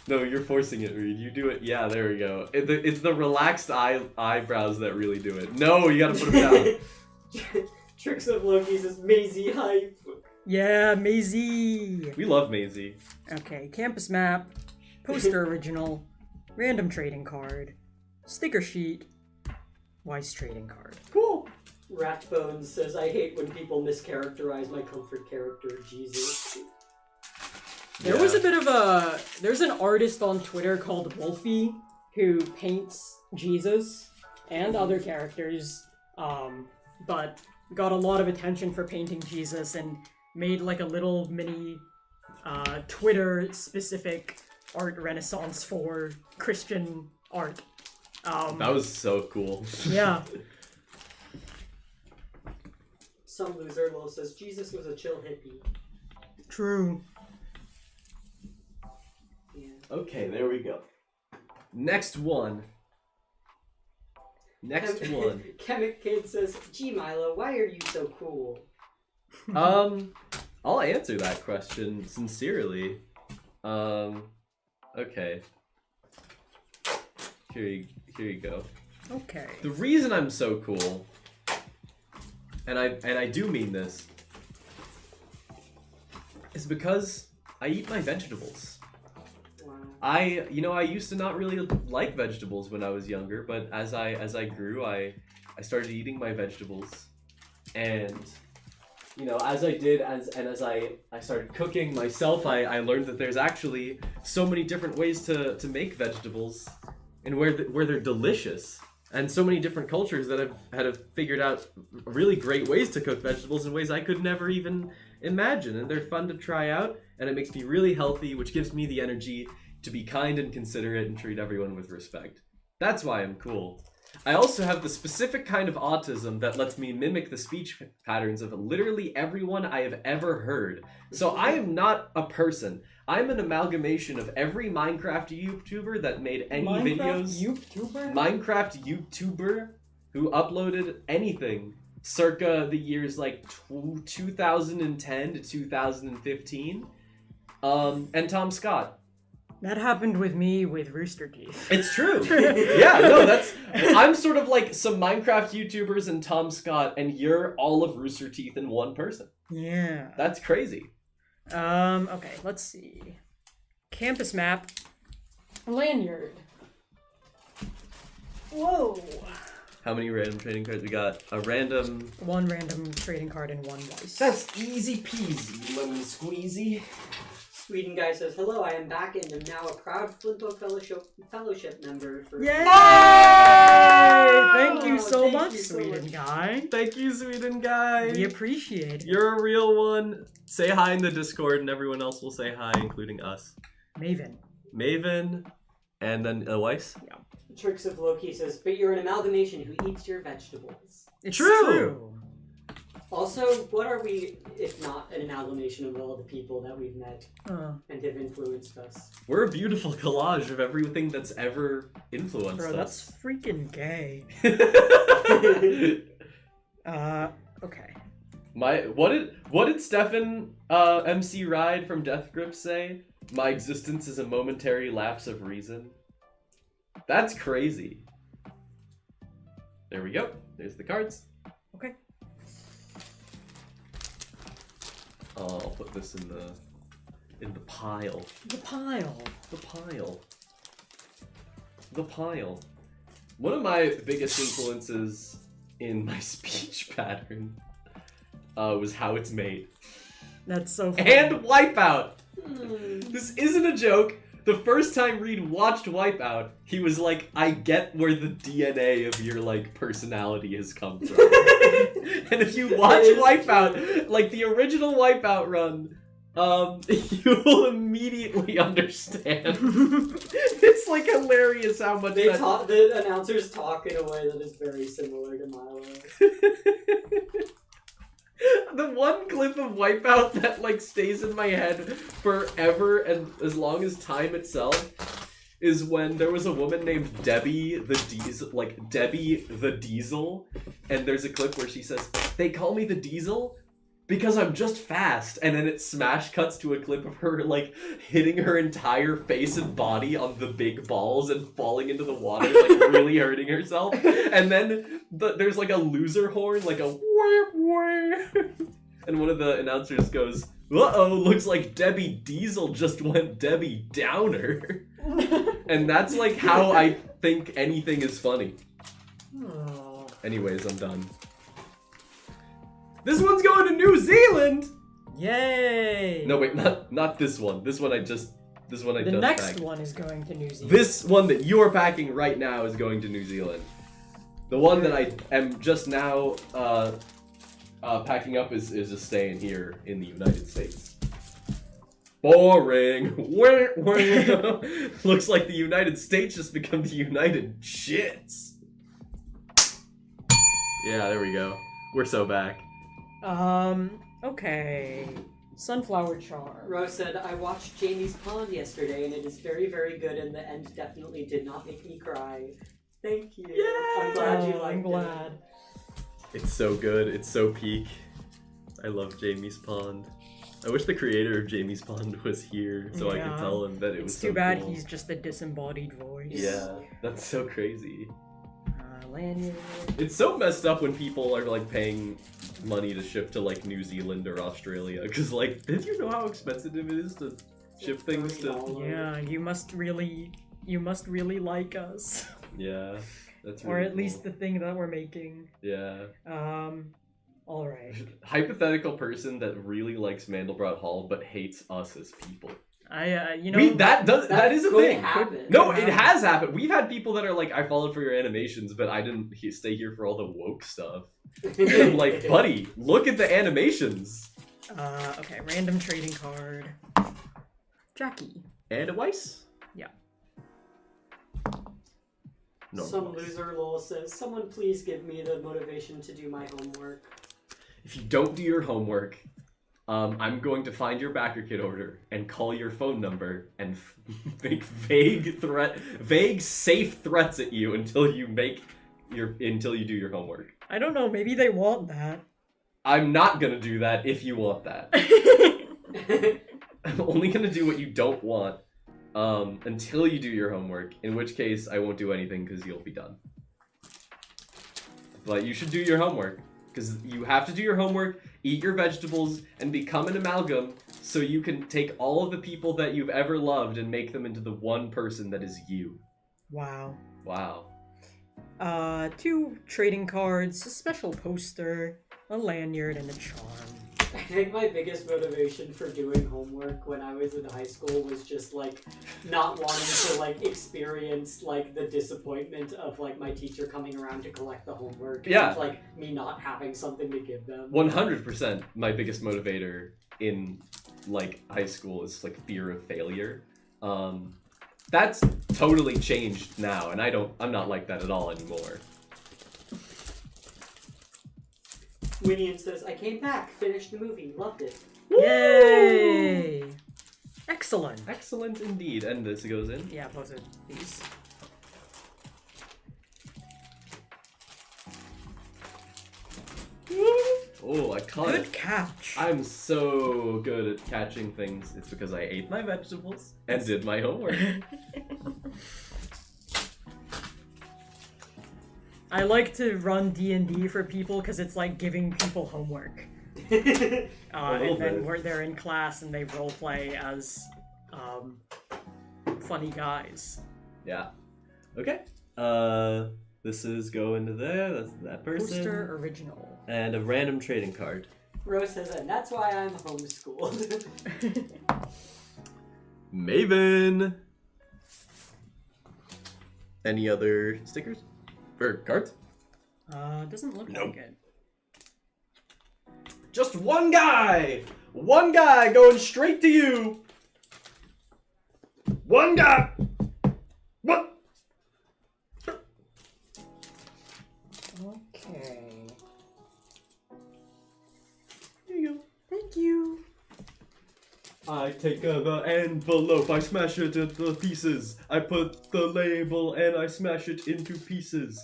No, you're forcing it, Reed. You do it. Yeah, there we go. It's the relaxed eyebrows that really do it. No, you gotta put them down. Tricks of Loki says, "Maisie hype." Yeah, Maisie. We love Maisie. Okay, campus map, poster original, random trading card, sticker sheet, Weiss trading card. Cool. Ratbones says, "I hate when people mischaracterize my comfort character, Jesus." There was a bit of there's an artist on Twitter called Wolfie who paints Jesus and other characters, but got a lot of attention for painting Jesus and made like a little mini Twitter-specific art renaissance for Christian art. That was so cool. Yeah. Some loser Lil says, "Jesus was a chill hippie." True. Yeah. Okay, there we go. Next one. Chemic Kid says, "Gee, Milo, why are you so cool?" I'll answer that question sincerely. Okay. Here you go. Okay. The reason I'm so cool, and I do mean this, is because I eat my vegetables. Wow. I used to not really like vegetables when I was younger, but as I grew, I started eating my vegetables, and as I did, as I started cooking myself, I learned that there's actually so many different ways to make vegetables, and where they're delicious, and so many different cultures that have figured out really great ways to cook vegetables in ways I could never even imagine, and they're fun to try out, and it makes me really healthy, which gives me the energy to be kind and considerate and treat everyone with respect. That's why I'm cool. I also have the specific kind of autism that lets me mimic the speech patterns of literally everyone I have ever heard. So I am not a person. I'm an amalgamation of every Minecraft YouTuber that made any videos. Minecraft YouTuber who uploaded anything circa the years like 2010 to 2015. And Tom Scott. That happened with me with Rooster Teeth. It's true. Yeah, no, I'm sort of like some Minecraft YouTubers and Tom Scott, and you're all of Rooster Teeth in one person. Yeah. That's crazy. Okay, let's see. Campus map. Lanyard. Whoa. How many random trading cards we got? One random trading card and one Weiss. That's easy peasy, lemon squeezy. Sweden guy says, "Hello, I am back and am now a proud Flimpo Fellowship member." Yay! Thank you so much, Sweden guy. Thank you, Sweden guy. We appreciate it. You're a real one. Say hi in the Discord, and everyone else will say hi, including us. Maven, and then Weiss. Yeah. Tricks of Loki says, "But you're an amalgamation who eats your vegetables." It's true. Also, what are we if not an amalgamation of all the people that we've met and have influenced us? We're a beautiful collage of everything that's ever influenced Bro, us. that's freaking gay. Okay. What did Stefan MC Ride from Death Grip say? My existence is a momentary lapse of reason. That's crazy. There we go. There's the cards. Okay. I'll put this in the pile. The pile. The pile. One of my biggest influences in my speech pattern was how it's made. That's so funny. And Wipeout! This isn't a joke. The first time Reed watched Wipeout, he was like, I get where the DNA of your, like, personality has come from. And if you watch Wipeout, like the original Wipeout run, you will immediately understand. It's like hilarious how much the announcers talk in a way that is very similar to Milo. The one clip of Wipeout that like stays in my head forever and as long as time itself is when there was a woman named Debbie the Diesel, and there's a clip where she says, "They call me the Diesel because I'm just fast," and then it smash cuts to a clip of her like hitting her entire face and body on the big balls and falling into the water, like really hurting herself. And then there's like a loser horn, like a wah, wah. And one of the announcers goes, "Uh-oh, looks like Debbie Diesel just went Debbie Downer." And that's like how I think anything is funny. Oh. Anyways, I'm done. This one's going to New Zealand! Yay! No, wait, not this one. This one I just The next packed. one is going to New Zealand. This one that you're packing right now is going to New Zealand. The one that I am just now packing up is just staying here in the United States. Boring. Looks like the United States just become the United Shits. Yeah, there we go. We're so back. Okay. Sunflower charm. Rose said, I watched Jamie's Pond yesterday and it is very, very good and the end definitely did not make me cry. Thank you. Yeah! I'm glad you liked I'm glad. it. It's so good. It's so peak. I love Jamie's Pond. I wish the creator of Jamie's Pond was here so I could tell him that it was so too bad cool. he's just a disembodied voice. Yeah, that's so crazy. Lanyard. It's so messed up when people are like paying money to ship to like New Zealand or Australia, because like, did you know how expensive it is to ship things to? Yeah, you must really like us. Yeah, that's Or really at least cool. the thing that we're making. Yeah. All right. Hypothetical person that really likes Mandelbrot Hall but hates us as people. That is a could thing. happen. No, it has happened. We've had people that are like, I followed for your animations, but I didn't stay here for all the woke stuff. And I'm like, buddy, look at the animations. Okay, random trading card. Jackie. And a Weiss? Yeah. No. Some loser lol says, someone please give me the motivation to do my homework. If you don't do your homework, I'm going to find your backer kit order and call your phone number and make vague safe threats at you until you do your homework. I don't know, maybe they want that. I'm not gonna do that if you want that. I'm only gonna do what you don't want until you do your homework, in which case I won't do anything because you'll be done. But you should do your homework, because you have to do your homework, eat your vegetables, and become an amalgam so you can take all of the people that you've ever loved and make them into the one person that is you. Wow. Wow. 2 trading cards, a special poster, a lanyard, and a charm. I think my biggest motivation for doing homework when I was in high school was just like not wanting to like experience like the disappointment of like my teacher coming around to collect the homework. Yeah. And, like me not having something to give them. 100% my biggest motivator in like high school is like fear of failure. That's totally changed now, and I'm not like that at all anymore. Winian says, I came back, finished the movie, loved it. Yay! Excellent. Excellent indeed. And this goes in. Yeah, both of these. Oh, I caught Good it. catch. I'm so good at catching things. It's because I ate my vegetables and did my homework. I like to run D&D for people because it's like giving people homework. And then they're in class and they roleplay as funny guys. Yeah. Okay. This is going to there. That's that person. Poster original. And a random trading card. Rose says, and that's why I'm homeschooled. Maven. Any other stickers or cards? Doesn't look Nope. like it. Just one guy! One guy going straight to you! One guy! What? Okay. Here you go. Thank you. I take the envelope, I smash it into pieces. I put the label and I smash it into pieces.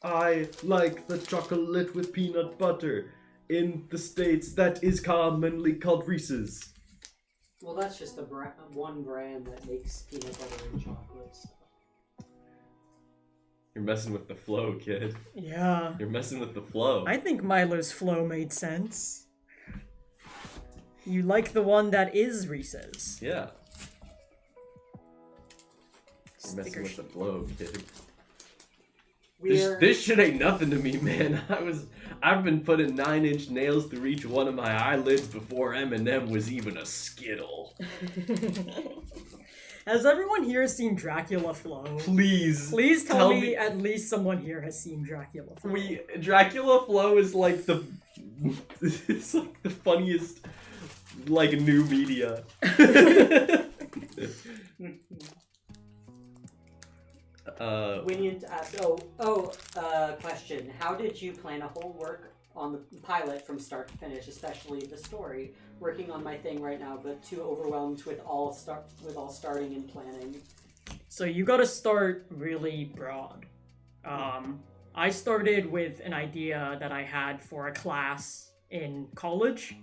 I like the chocolate with peanut butter. In the States, that is commonly called Reese's. Well, that's just one brand that makes peanut butter and chocolates. You're messing with the flow, kid. Yeah. You're messing with the flow. I think Milo's flow made sense. You like the one that is Reese's. Yeah. You're messing Sticker with the sheet. flow, kid. We're This shit ain't nothing to me, man. I've been putting 9-inch nails through each one of my eyelids before M&M was even a Skittle. Has everyone here seen Dracula Flow? Please. Please tell me me at least someone here has seen Dracula Flow. Dracula Flow is like it's like the funniest like new media. we need to ask. Question. How did you plan a whole work on the pilot from start to finish, especially the story? Working on my thing right now, but too overwhelmed with all starting and planning. So you gotta start really broad. I started with an idea that I had for a class in college.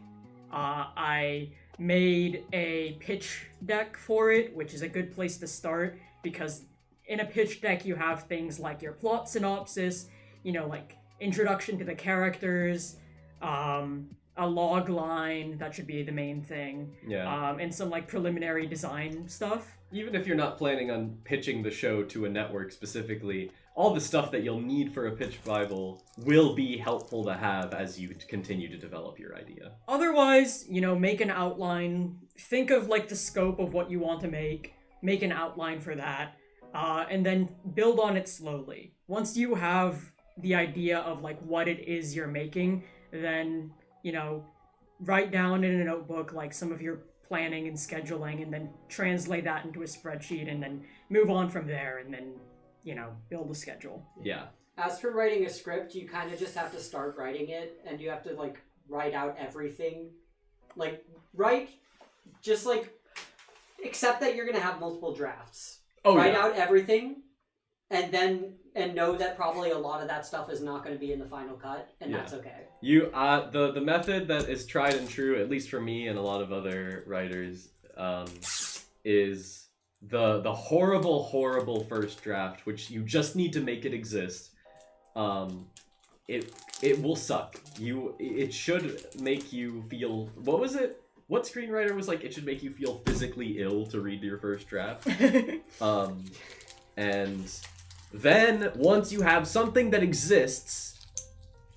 I made a pitch deck for it, which is a good place to start because in a pitch deck you have things like your plot synopsis, like introduction to the characters, a log line, that should be the main thing, Yeah. and some like preliminary design stuff. Even if you're not planning on pitching the show to a network specifically, all the stuff that you'll need for a pitch Bible will be helpful to have as you continue to develop your idea. Otherwise, make an outline, think of like the scope of what you want to make an outline for that, and then build on it slowly. Once you have the idea of like what it is you're making, then, write down in a notebook like some of your planning and scheduling, and then translate that into a spreadsheet, and then move on from there, and then, build a schedule. Yeah. As for writing a script, you kind of just have to start writing it, and you have to like write out everything. Except that you're gonna have multiple drafts. Oh, write yeah. out everything, and know that probably a lot of that stuff is not going to be in the final cut, and Yeah. that's okay. You the method that is tried and true, at least for me and a lot of other writers, is the horrible first draft, which you just need to make it exist. It will suck. It should make you feel, what was it? What screenwriter was like, it should make you feel physically ill to read your first draft? And then once you have something that exists,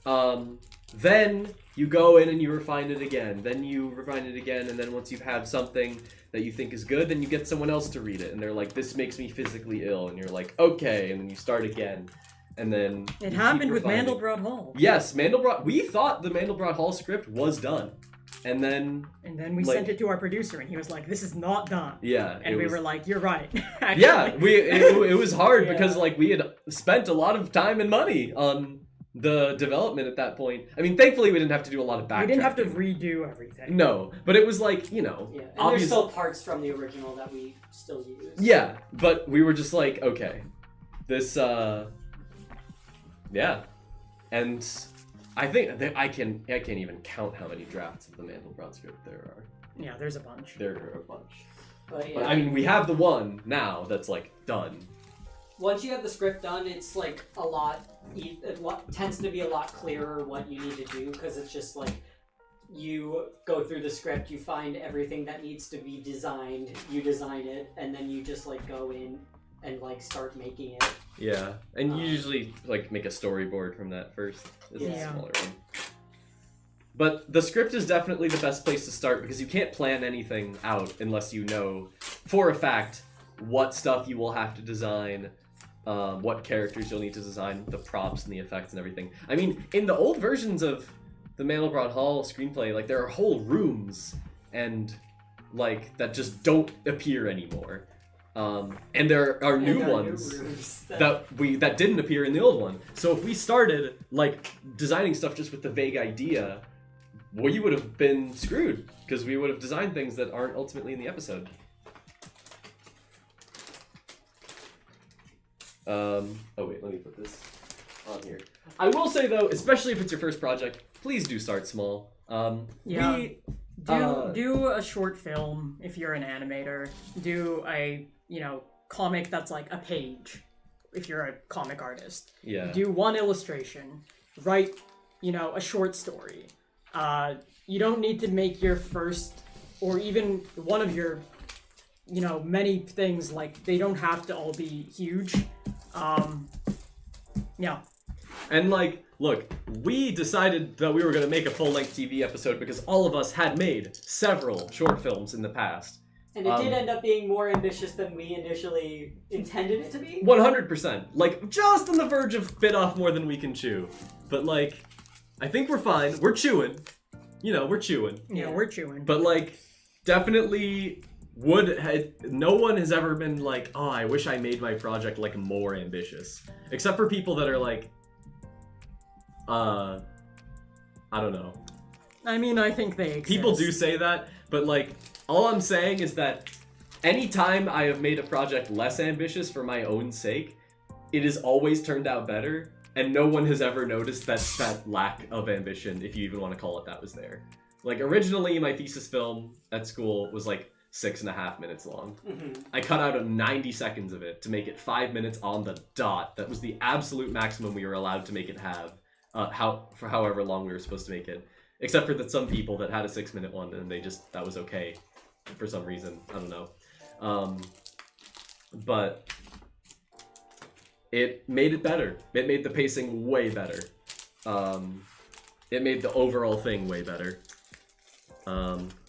then you go in and you refine it again. Then you refine it again, and then once you have something that you think is good, then you get someone else to read it, and they're like, "This makes me physically ill," and you're like, "Okay," and then you start again, and then It you happened keep with refining. Mandelbrot Hall. Yes, Mandelbrot. We thought the Mandelbrot Hall script was done, and then And then we Like- sent it to our producer, and he was like, "This is not done." yeah, And it we was- were like, "You're right." Actually. yeah, it was hard Yeah. because like we had spent a lot of time and money on the development at that point. I mean, thankfully we didn't have to do a lot of backtracking. We didn't have to redo everything. No, but it was like, Yeah, and there's obvious- still parts from the original that we still use. Yeah, but we were just like, okay, this, yeah, and I think that I can't even count how many drafts of the Mandelbrot script there are. Yeah, there's a bunch. There are a bunch. But yeah, But I mean, we have the one now that's like done. once you have the script done, it's like it tends to be a lot clearer what you need to do, because it's just like you go through the script, you find everything that needs to be designed, you design it, and then you just like go in and like start making it. Yeah, and you usually like make a storyboard from that first. This is a Yeah. smaller one. But the script is definitely the best place to start because you can't plan anything out unless you know for a fact what stuff you will have to design, what characters you'll need to design, the props and the effects and everything. I mean, in the old versions of the Mandelbrot Hall screenplay, like there are whole rooms and like that just don't appear anymore. And there are new ones that didn't appear in the old one. So if we started like designing stuff just with the vague idea, we would have been screwed because we would have designed things that aren't ultimately in the episode. Oh wait, let me put this on here. I will say though, especially if it's your first project, please do start small. Do a short film if you're an animator. Do a comic that's like a page if you're a comic artist. Yeah. Do one illustration. Write a short story. You don't need to make your first or even one of your many things, like they don't have to all be huge. Yeah. And like, look, we decided that we were going to make a full-length TV episode because all of us had made several short films in the past. And it did end up being more ambitious than we initially intended it to be. 100%. Like, just on the verge of bit off more than we can chew. But like, I think we're fine. We're chewing. We're chewing. Yeah, we're chewing. But like, definitely no one has ever been like, oh, I wish I made my project like more ambitious. Except for people that are like, I don't know. I mean, I think they exist. People do say that, but like, all I'm saying is that anytime I have made a project less ambitious for my own sake, it has always turned out better, and no one has ever noticed that lack of ambition, if you even want to call it that, was there. Like, originally, my thesis film at school was like 6.5 minutes long. Mm-hmm. I cut out 90 seconds of it to make it 5 minutes on the dot. That was the absolute maximum we were allowed to make it have, for however long we were supposed to make it. Except for that some people that had a 6-minute one, and that was okay for some reason. I don't know. But it made it better. It made the pacing way better. It made the overall thing way better.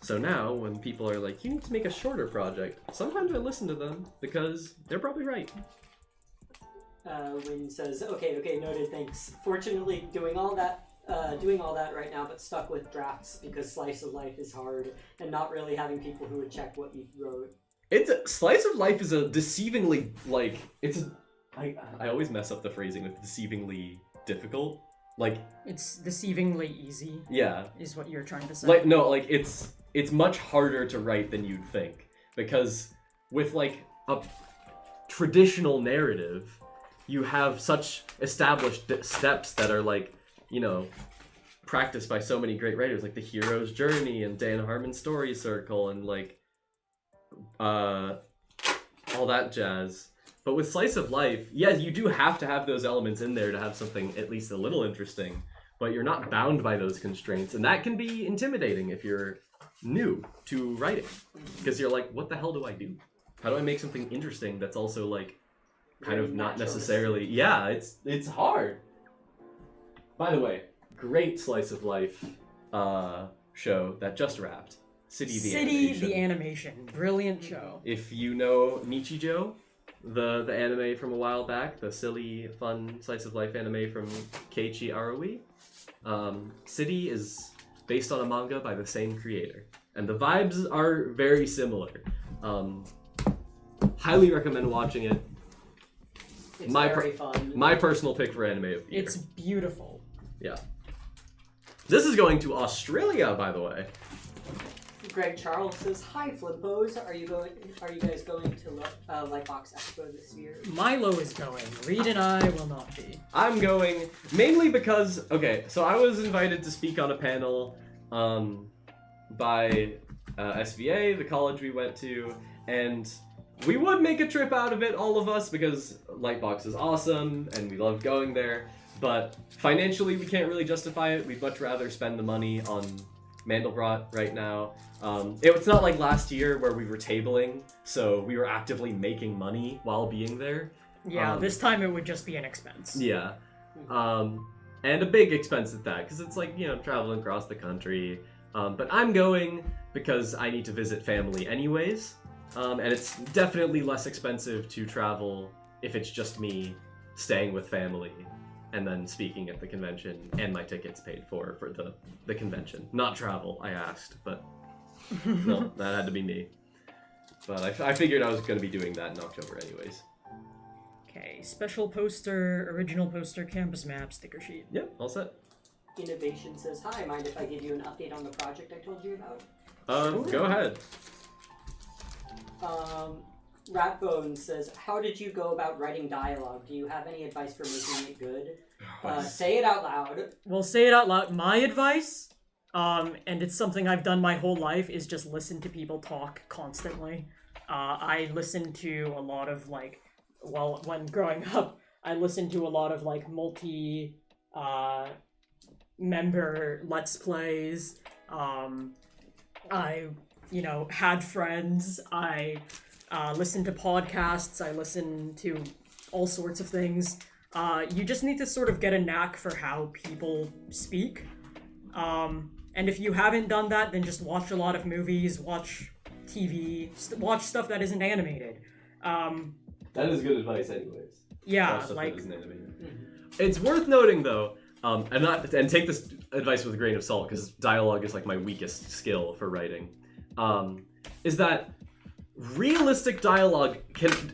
So now, when people are like, you need to make a shorter project, sometimes I listen to them, because they're probably right. Wynn says, okay, noted, thanks. Fortunately, doing all that right now, but stuck with drafts because Slice of Life is hard, and not really having people who would check what you wrote. Slice of Life is a deceivingly, like, I always mess up the phrasing with deceivingly difficult. Like, it's deceivingly easy. Yeah. Is what you're trying to say. Like, no, like, it's much harder to write than you'd think. Because with, like, a traditional narrative, you have such established steps that are, like, practiced by so many great writers, like The Hero's Journey and Dan Harmon's Story Circle and, like, all that jazz. But with Slice of Life, yeah, you do have to have those elements in there to have something at least a little interesting, but you're not bound by those constraints, and that can be intimidating if you're new to writing, because you're like, what the hell do I do? How do I make something interesting that's also, like, kind of not necessarily... Yeah, it's hard. By the way, great Slice of Life show that just wrapped. City the Animation. Brilliant show. If you know Nichijou, the anime from a while back, the silly, fun Slice of Life anime from Keiichi Aroi, City is based on a manga by the same creator. And the vibes are very similar. Highly recommend watching it. It's very fun. My personal pick for anime of the year. It's beautiful. Yeah. This is going to Australia, by the way. Greg Charles says, "Hi, Flimpos. Are you guys going to Lightbox Expo this year?" Milo is going. Reed and I will not be. I'm going mainly because so I was invited to speak on a panel by SVA, the college we went to, and we would make a trip out of it, all of us, because Lightbox is awesome and we love going there. But financially, we can't really justify it. We'd much rather spend the money on Mandelbrot right now. It's not like last year where we were tabling, so we were actively making money while being there. Yeah, this time it would just be an expense. Yeah. and a big expense at that, because it's like, traveling across the country. But I'm going because I need to visit family anyways, and it's definitely less expensive to travel if it's just me staying with family and then speaking at the convention and my tickets paid for the convention. Not travel, I asked, but no, that had to be me. But I figured I was going to be doing that in October anyways. Okay, special poster, original poster, campus map, sticker sheet. Yep, all set. Innovation says, hi, mind if I give you an update on the project I told you about? Go ahead. Ratbone says, how did you go about writing dialogue? Do you have any advice for making it good? Say it out loud. Well, say it out loud. My advice, and it's something I've done my whole life, is just listen to people talk constantly. I listened to a lot of, when growing up, I listened to a lot of, member Let's Plays. I, had friends. I listened to podcasts. I listened to all sorts of things. You just need to sort of get a knack for how people speak. And if you haven't done that, then just watch a lot of movies, watch TV, watch stuff that isn't animated. That is good advice anyways. Yeah, Watch stuff that isn't animated. It's worth noting though, and take this advice with a grain of salt, because dialogue is my weakest skill for writing, is that realistic dialogue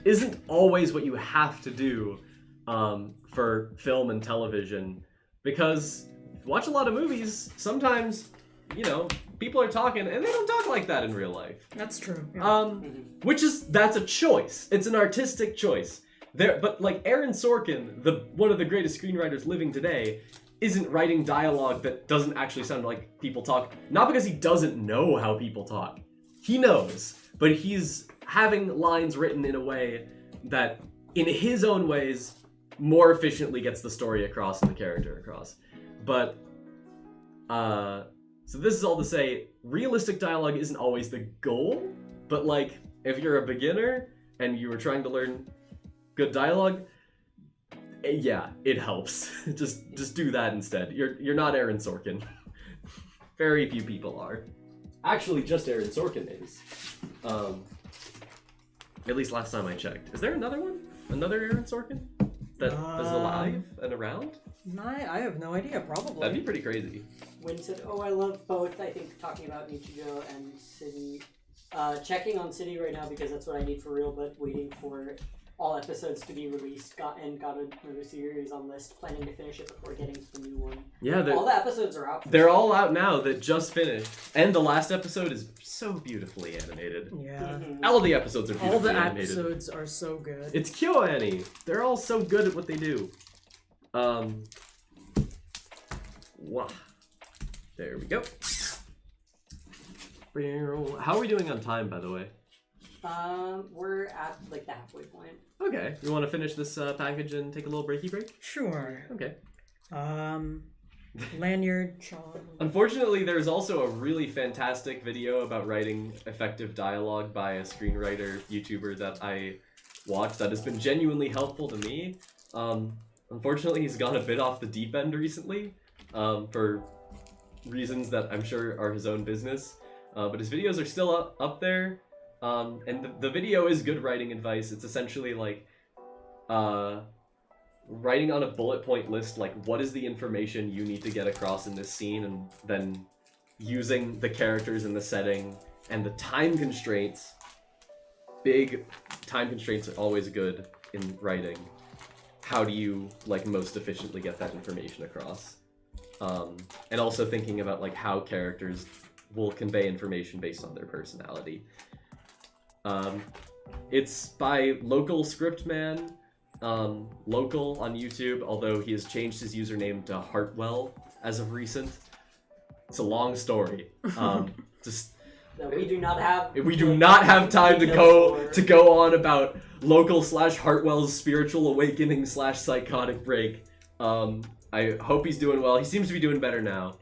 isn't always what you have to do for film and television, because if you watch a lot of movies, sometimes, people are talking and they don't talk like that in real life. That's true. Yeah. That's a choice. It's an artistic choice. But Aaron Sorkin, one of the greatest screenwriters living today, isn't writing dialogue that doesn't actually sound like people talk. Not because he doesn't know how people talk. He knows, but he's having lines written in a way that, in his own ways, more efficiently gets the story across and the character across. But, so this is all to say, realistic dialogue isn't always the goal, but if you're a beginner and you were trying to learn good dialogue, yeah, it helps. just do that instead. You're not Aaron Sorkin. Very few people are. Actually, just Aaron Sorkin is. At least last time I checked. Is there another one? Another Aaron Sorkin that is alive and around? I have no idea. Probably. That'd be pretty crazy. Wynn said, oh, I love both. I think talking about Nichijou and City. Checking on City right now because that's what I need for real, but waiting for all episodes to be released. Got another series on list, planning to finish it before getting to the new one. Yeah, all the episodes are out. They're all out now that just finished. And the last episode is so beautifully animated. Yeah. Mm-hmm. All the episodes are beautifully animated. All the episodes are so good. It's KyoAni. They're all so good at what they do. Wow. There we go. How are we doing on time, by the way? We're at the halfway point. Okay. You want to finish this package and take a little breaky break? Sure. Okay. Lanyard, Sean. Unfortunately, there's also a really fantastic video about writing effective dialogue by a screenwriter YouTuber that I watched that has been genuinely helpful to me. Unfortunately, he's gone a bit off the deep end recently, for reasons that I'm sure are his own business. But his videos are still up there. And the video is good writing advice. It's essentially writing on a bullet point list, what is the information you need to get across in this scene, and then using the characters and the setting and the time constraints. Big time constraints are always good in writing. How do you most efficiently get that information across? And also thinking about how characters will convey information based on their personality. It's by Local Scriptman, Local on YouTube, although he has changed his username to Hartwell as of recent. It's a long story. We do not have. We do not have time to go on about Local/Hartwell's spiritual awakening / psychotic break. I hope he's doing well. He seems to be doing better now.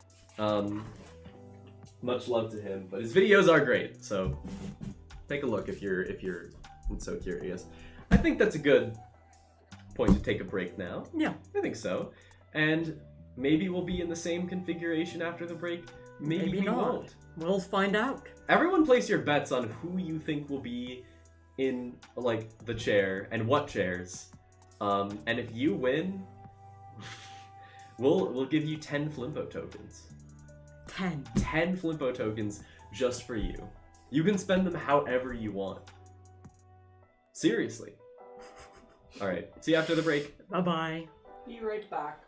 Much love to him, but his videos are great. So take a look if you're so curious. I think that's a good point to take a break now. Yeah, I think so. And maybe we'll be in the same configuration after the break. Maybe we not. won't. We'll find out. Everyone place your bets on who you think will be in, like, the chair and what chairs. And if you win, we'll give you 10 Flimpo tokens. 10. 10 Flimpo tokens just for you. You can spend them however you want. Seriously. Alright, see you after the break. Bye-bye. Be right back.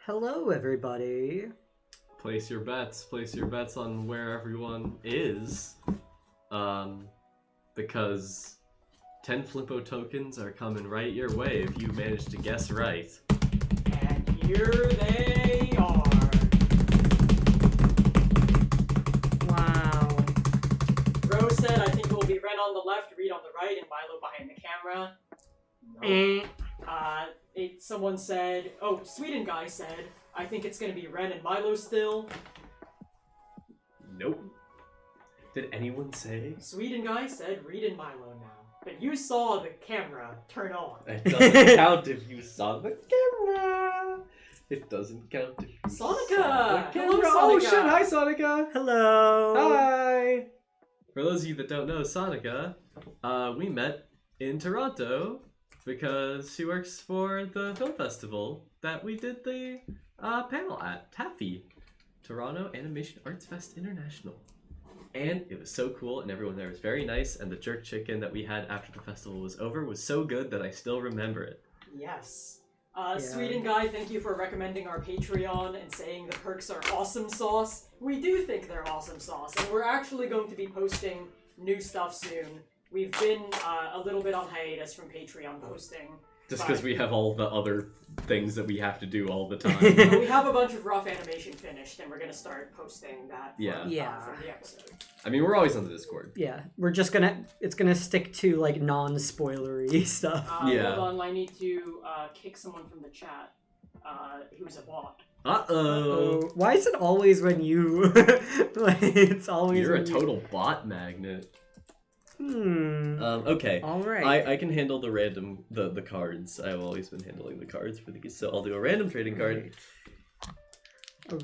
Hello, everybody. Place your bets. Place your bets on where everyone is. Because 10 Flimpo tokens are coming right your way if you manage to guess right. And here they are. Wow. Rose said, I think it will be Ren on the left, Reed on the right, and Milo behind the camera. Nope. Someone said, Sweden guy said, I think it's gonna be Ren and Milo still. Nope. Did anyone say? Sweden guy said Reed and Milo now. But you saw the camera turn on. It doesn't count if you saw the camera. It doesn't count if you saw the Sonica! camera. Hello, Oh Sonica! shit, hi Sonica! Hello. Hi! For those of you that don't know Sonica, we met in Toronto because she works for the film festival that we did the panel at, Taffy. Toronto Animation Arts Fest International. And it was so cool, and everyone there was very nice, and the jerk chicken that we had after the festival was over was so good that I still remember it. Yes. Sweden guy, thank you for recommending our Patreon and saying the perks are awesome sauce. We do think they're awesome sauce, and we're actually going to be posting new stuff soon. We've been a little bit on hiatus from Patreon posting. Just because we have all the other things that we have to do all the time. But we have a bunch of rough animation finished, and we're going to start posting that from the episode. I mean, we're always on the Discord. Yeah, we're just it's gonna stick to like non-spoilery stuff. Hold on, I need to kick someone from the chat who's a bot. Uh-oh. Why is it always when you... like, it's always You're a when total bot magnet. Okay. Alright. I can handle the random, the cards. I've always been handling the cards for these, so I'll do a random trading card.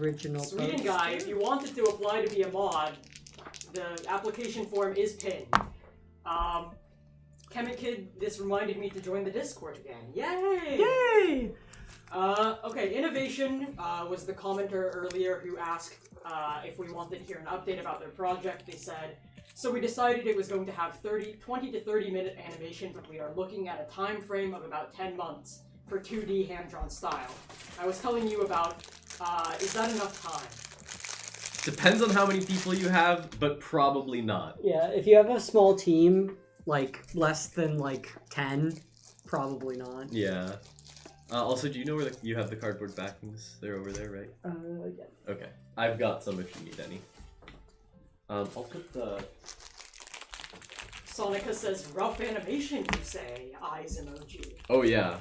Original Sweden guy, if you wanted to apply to be a mod, the application form is pinned. Chemikid, this reminded me to join the Discord again. Yay! Yay! Okay, Innovation was the commenter earlier who asked if we wanted to hear an update about their project. They said, so we decided it was going to have 20 to 30 minute animation, but we are looking at a time frame of about 10 months for 2D hand-drawn style. I was telling you about, is that enough time? Depends on how many people you have, but probably not. Yeah, if you have a small team, like less than like 10, probably not. Yeah. Also, do you know where you have the cardboard backings? They're over there, right? Yeah. Okay. I've got some if you need any. I'll put the... Sonica says, rough animation, you say? Eyes emoji. Oh, yeah.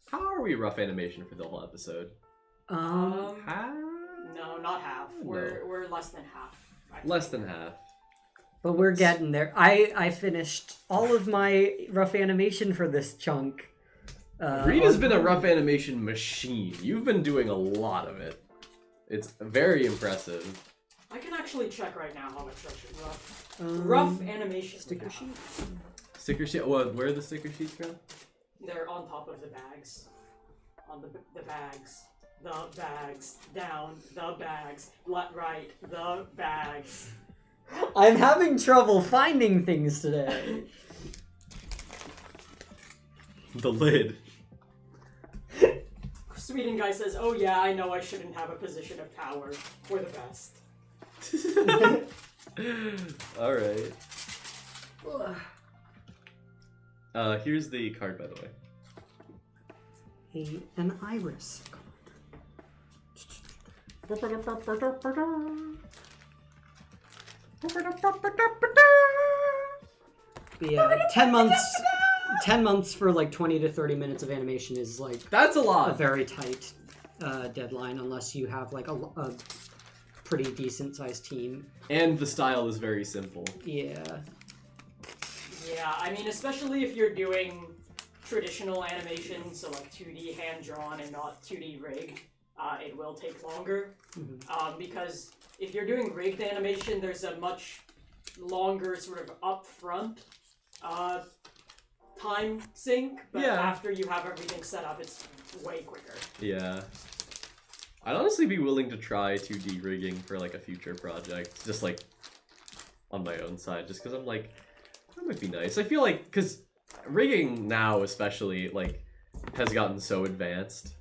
How are we rough animation for the whole episode? Half? No, not half. We're less than half. Less than half. But we're getting there. I finished all of my rough animation for this chunk. Rita's been a rough animation machine. You've been doing a lot of it. It's very impressive. I can actually check right now how much rough animation. Sticker sheet? Sticker sheet? Where are the sticker sheets from? They're on top of the bags. On the bags. The bags. Down. The bags. Left, right. The bags. I'm having trouble finding things today. The lid. Sweden guy says, oh yeah, I know I shouldn't have a position of power. We're the best. Alright. Here's the card, by the way. An iris. Yeah, 10 months. 10 months for like 20 to 30 minutes of animation is like that's a lot. A very tight deadline unless you have like a pretty decent sized team. And the style is very simple. Yeah. Yeah, I mean, especially if you're doing traditional animation, so like 2D hand drawn and not 2D rigged, it will take longer. Mm-hmm. Because if you're doing rigged animation, there's a much longer sort of upfront time sink, but after you have everything set up, it's way quicker. Yeah. I'd honestly be willing to try 2D rigging for like a future project, just like on my own side, just because I'm like, that might be nice. I feel like, because rigging now especially, like, has gotten so advanced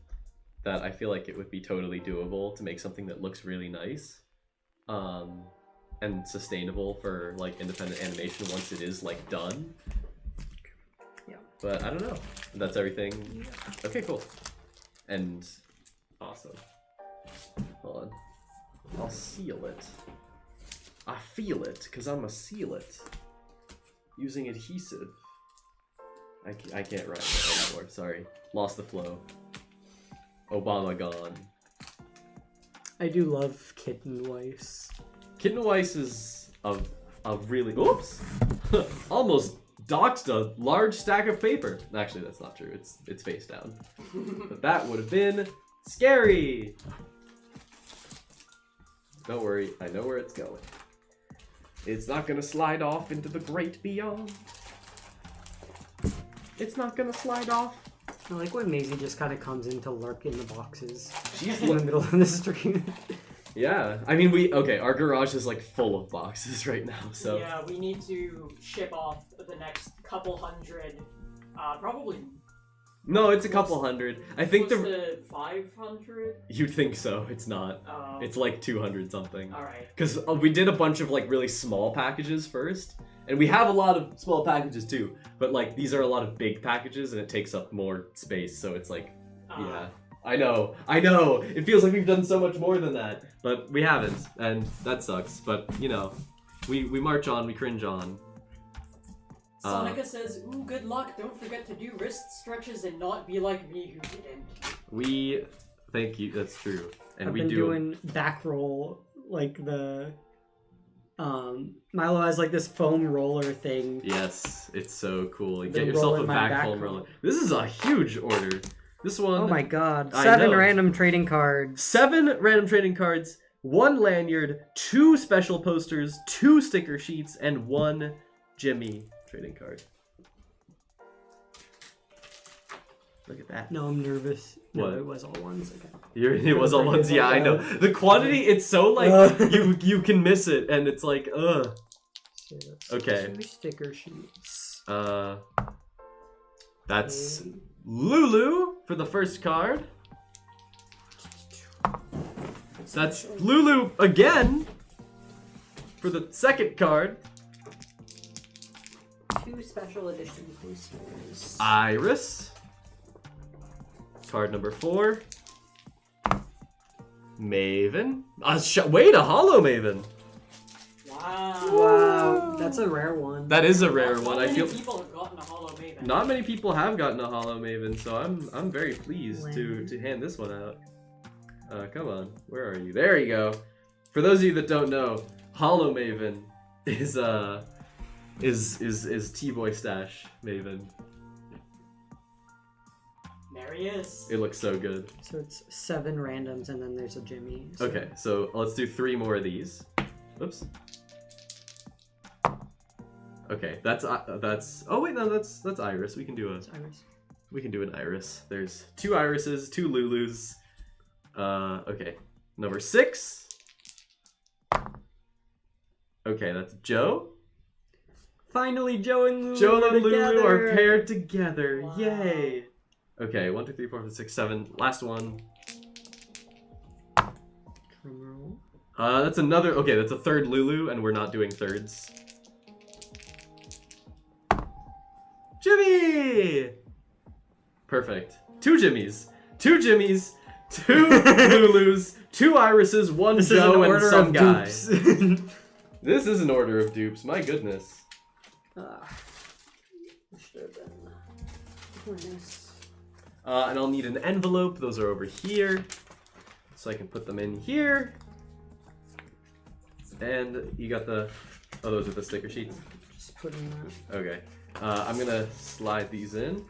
that I feel like it would be totally doable to make something that looks really nice, and sustainable for like independent animation once it is like done. Yeah. But I don't know. That's everything. Okay, cool. And awesome. Hold on. I'll seal it. I feel it, because I'm a seal it. Using adhesive. I can't write that anymore, sorry. Lost the flow. Obama gone. I do love kitten Weiss. Kitten Weiss is a really... Oops! Almost docked a large stack of paper. Actually, that's not true. It's face down. But that would have been scary! Don't worry, I know where it's going. It's not gonna slide off into the great beyond. It's not gonna slide off. I like when Maisie just kind of comes in to lurk in the boxes. She's in the middle of the stream. Yeah, I mean, our garage is like full of boxes right now, so. Yeah, we need to ship off the next couple hundred, probably. No, it's a couple hundred. I think the 500. You'd think so. It's not. Oh. It's like 200 something. All right. Because we did a bunch of like really small packages first, and we have a lot of small packages too. But like these are a lot of big packages, and it takes up more space. So it's like, yeah. I know. It feels like we've done so much more than that, but we haven't, and that sucks. But you know, we march on, we cringe on. Sonica says, "Ooh, good luck. Don't forget to do wrist stretches and not be like me who didn't." Thank you. That's true, and I've we been do doing back roll like the. Milo has like this foam roller thing. Yes, it's so cool. You Been get yourself a rolling my back back foam roll. roller. This is a huge order. This one. Oh my god! I 7 know. random trading cards. 7 random trading cards, 1 lanyard, 2 special posters, 2 sticker sheets, and 1 Jimmy trading card. Look at that. No, I'm nervous. No, What? it was all ones. Okay. It was all ones. Yeah, I know. The quantity, it's so like you can miss it, and it's like ugh. So that's Okay. 2 sticker sheets. That's Okay. Lulu for the first card. That's Lulu again for the second card. 2 special edition posters. Iris. Card number 4. Maven. Wait, a hollow Maven. Wow. Wow, that's a rare one. That is a rare Not one. I many feel people have gotten a hollow Maven. not many people have gotten a hollow Maven, so I'm very pleased to hand this one out. Come on, where are you? There you go. For those of you that don't know, hollow Maven is T-Boy Stash Maven. There he is. It looks so good. So it's 7 randoms and then there's a Jimmy. So Okay, so let's do 3 more of these. Oops. Okay, that's oh wait, no, that's Iris. We can do it's Iris. an Iris. There's 2 Irises, 2 Lulus. Okay. Number 6. Okay, that's Joe. Finally, Joe and Lulu Joe are and Lulu together. are paired together. Wow. Yay. Okay, 1, 2, 3, 4, 5, 6, 7. Last one. Drumroll. That's another. Okay, that's a 3rd Lulu, and we're not doing 3rds. Jimmy! Perfect. 2 Jimmys. 2 Jimmys. 2 Lulus. 2 Irises. 1 This is an Joe, and order some of guy. dupes. This is an order of dupes. My goodness. Should have been minus. And I'll need an envelope. Those are over here. So I can put them in here. And you got the... Oh, those are the sticker sheets. Just putting that. Okay. I'm gonna slide these in.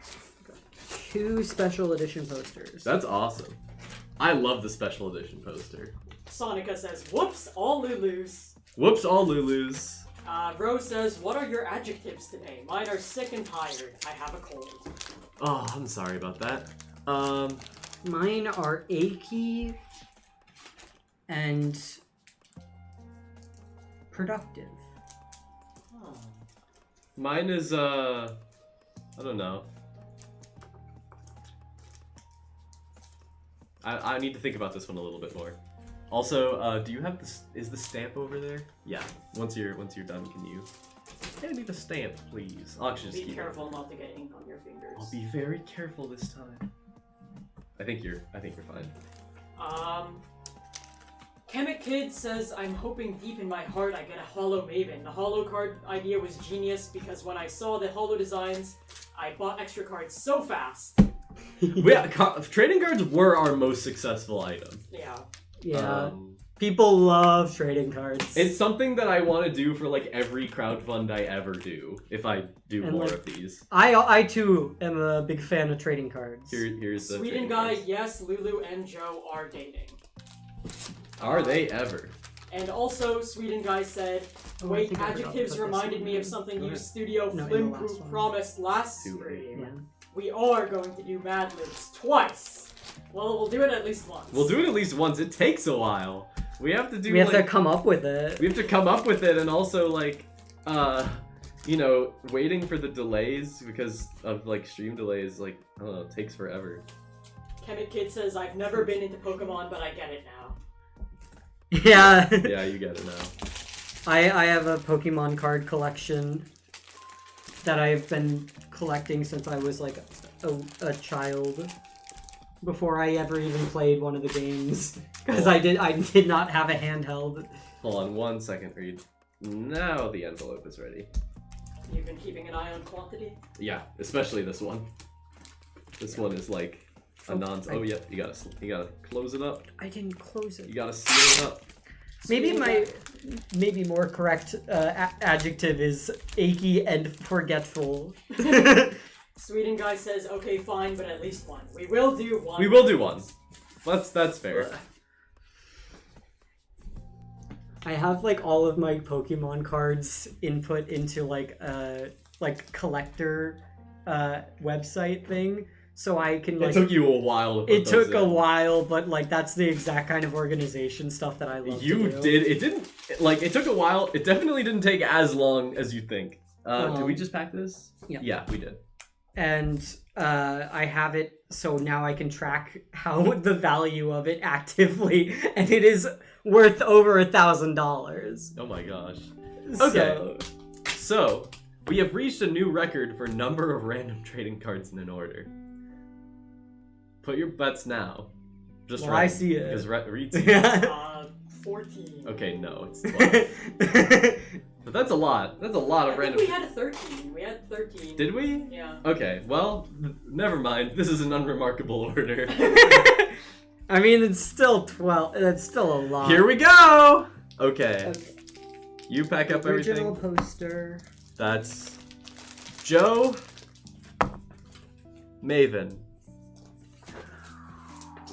2 special edition posters. That's awesome. I love the special edition poster. Sonica says, "Whoops, all Lulus." Whoops, all Lulus. Rose says, "What are your adjectives today? Mine are sick and tired. I have a cold." Oh, I'm sorry about that. Mine are achy and productive. Mine is, I don't know. I need to think about this one a little bit more. Also, do you have this? Is the stamp over there? Yeah. Once you're done, can you? I need a stamp, please. I'll actually just Be keep careful not to get ink on your fingers. I'll be very careful this time. I think you're fine. Chemic Kid says, I'm hoping deep in my heart I get a Holo Maven. The Holo card idea was genius because when I saw the Holo designs, I bought extra cards so fast. Trading cards were our most successful item. Yeah. Yeah. People love trading cards. It's something that I want to do for like every crowdfund I ever do. If I do more of these. I too am a big fan of trading cards. Here's the Sweden guy, yes, Lulu and Joe are dating. Are they ever? And also, Sweden guy said, wait, think I forgot to adjectives put this reminded in. me of something Go you ahead. Studio No, in the last Flimporders one. promised last Too late. stream. Yeah. We are going to do Mad Libs twice. Well, we'll do it at least once. We'll do it at least once. It takes a while. We have to do. We have like, to come up with it. We have to come up with it, and also like, you know, waiting for the delays because of like stream delays. Like, I don't know, it takes forever. Chemic Kid says, I've never been into Pokemon, but I get it now. Yeah. Yeah, you get it now. I have a Pokemon card collection that I've been collecting since I was like a child. Before I ever even played one of the games, because I did not have a handheld. Hold on 1 second, Reed. Now the envelope is ready. You've been keeping an eye on quantity? Yeah, especially this one. This one is like a non. Oh, yep. You gotta close it up. I didn't close it. You gotta seal it up. Maybe more correct adjective is achy and forgetful. Sweden guy says, okay, fine, but at least one. We will do one. We will do one. That's fair. I have like all of my Pokemon cards input into like a collector website thing, so I can like. It took you a while to put It those took a in. while, but like that's the exact kind of organization stuff that I love. You to do. did. It didn't. Like, it took a while. It definitely didn't take as long as you think. Did we just pack this? Yeah. Yeah, we did. And I have it so now I can track how the value of it actively, and it is worth over $1,000. Oh my gosh. Okay. So, we have reached a new record for number of random trading cards in an order. Put your bets now. Just Well, I see it. Because Reed sees it. 14. Okay, no, it's 12. But that's a lot. That's a lot of I random. think we had 13. We had 13. Did we? Yeah. Okay, well, never mind. This is an unremarkable order. I mean, it's still 12. That's still a lot. Here we go! Okay. You pack up Original everything. poster. That's Joe, Maven.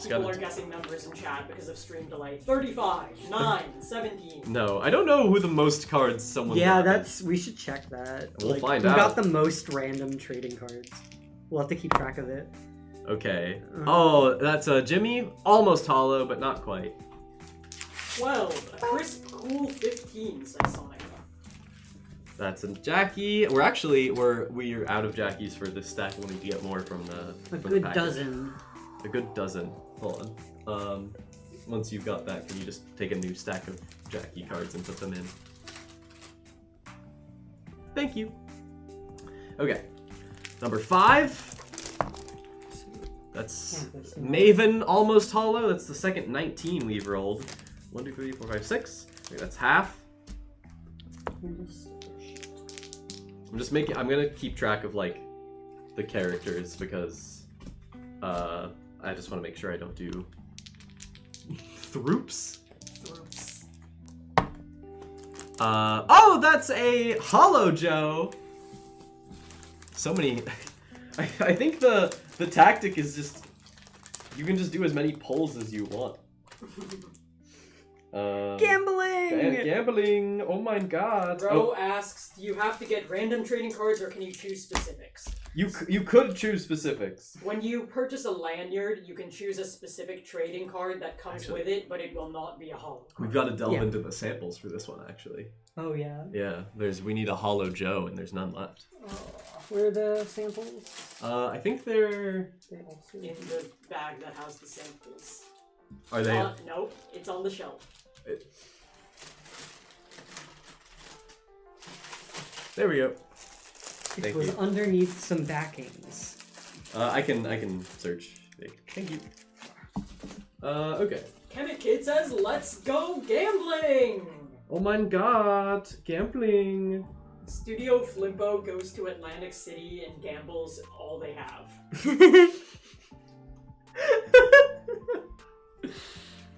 People are guessing numbers in chat because of stream delay. 35, 9, 17. No, I don't know who the most cards someone Yeah, got. we should check that. We'll find who out. got the most random trading cards? We'll have to keep track of it. Okay. Oh, that's Jimmy. Almost hollow, but not quite. 12. A crisp, cool 15, says Sonic. That's a Jackie. We're out of Jackies for this stack. We'll need to get more from the. A from the good package. dozen. A good dozen. Hold on. Once you've got that, can you just take a new stack of Jackie cards and put them in? Thank you. Okay. Number 5. That's Maven Almost Hollow. That's the second 19 we've rolled. 1, 2, 3, 4, 5, 6. Okay, that's half. I'm gonna keep track of like the characters because I just want to make sure I don't do Throops. Oh, that's a Hollow Joe. So many. I think the tactic is just you can just do as many pulls as you want. Gambling! Gambling! Oh my god! Ro asks, do you have to get random trading cards or can you choose specifics? You could choose specifics. When you purchase a lanyard, you can choose a specific trading card that comes with it, but it will not be a hollow card. We've got to delve Yeah. into the samples for this one, actually. Oh, yeah. Yeah, we need a Hollow Joe, and there's none left. Where are the samples? I think they're... In the bag that has the samples. Are they... Nope, it's on the shelf. There we go. It Thank was you. underneath some backings. I can search. Thank you. Okay. Kemet Kid says, let's go gambling! Oh my god, gambling. Studio Flimpo goes to Atlantic City and gambles all they have.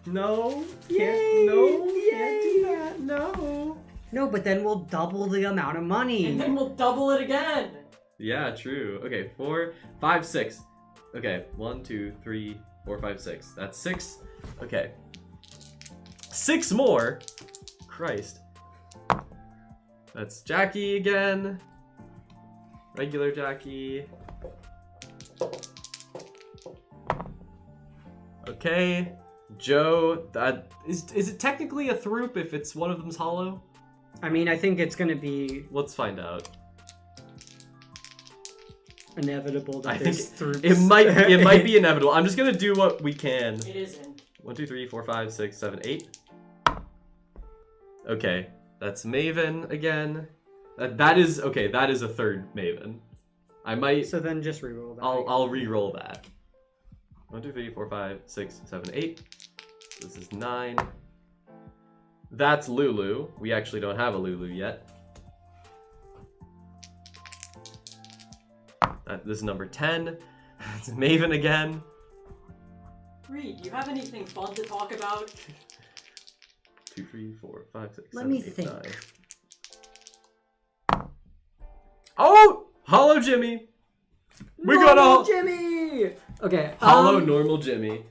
No, Yay! can't do Yay! that. No. No, but then we'll double the amount of money. And then we'll double it again! Yeah, true. Okay, 4, 5, 6. Okay, 1, 2, 3, 4, 5, 6. That's 6. Okay. 6 more. Christ. That's Jackie again. Regular Jackie. Okay. Joe, that is it technically a throop if it's one of them's hollow? I mean, I think it's gonna be Let's find out. inevitable that I there's think throughs. it might be inevitable. I'm just gonna do what we can. It isn't. 1, 2, 3, 4, 5, 6, 7, 8. Okay, that's Maven again. That is okay. That is a third Maven. I might. So then just reroll that. I'll re-roll that. 1, 2, 3, 4, 5, 6, 7, 8. This is 9. That's Lulu. We actually don't have a Lulu yet. This is number 10. It's Maven again. Reed, do you have anything fun to talk about? 2, 3, 4, 5, 6, Let 7, me 8, think. 9. Oh! Hollow Jimmy! We got Normal a Jimmy. Okay. hollow normal Jimmy.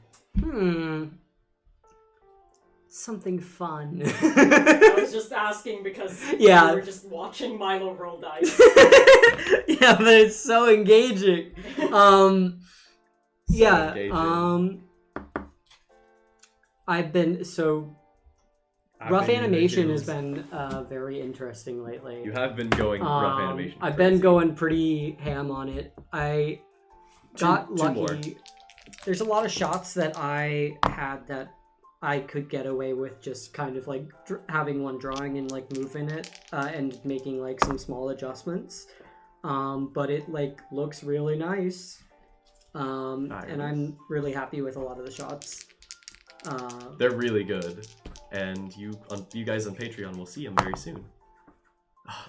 Something fun. I was just asking because Yeah. we were just watching Milo roll dice. Yeah, but it's so engaging. Yeah. engaging. I've been rough animation has been very interesting lately. You have been going rough animation. I've crazy. been going pretty ham on it. I got two lucky. more. There's a lot of shots that I had that I could get away with just kind of like having one drawing and like moving it and making like some small adjustments. But it like looks really nice. And I'm really happy with a lot of the shots. They're really good, and you guys on Patreon will see them very soon.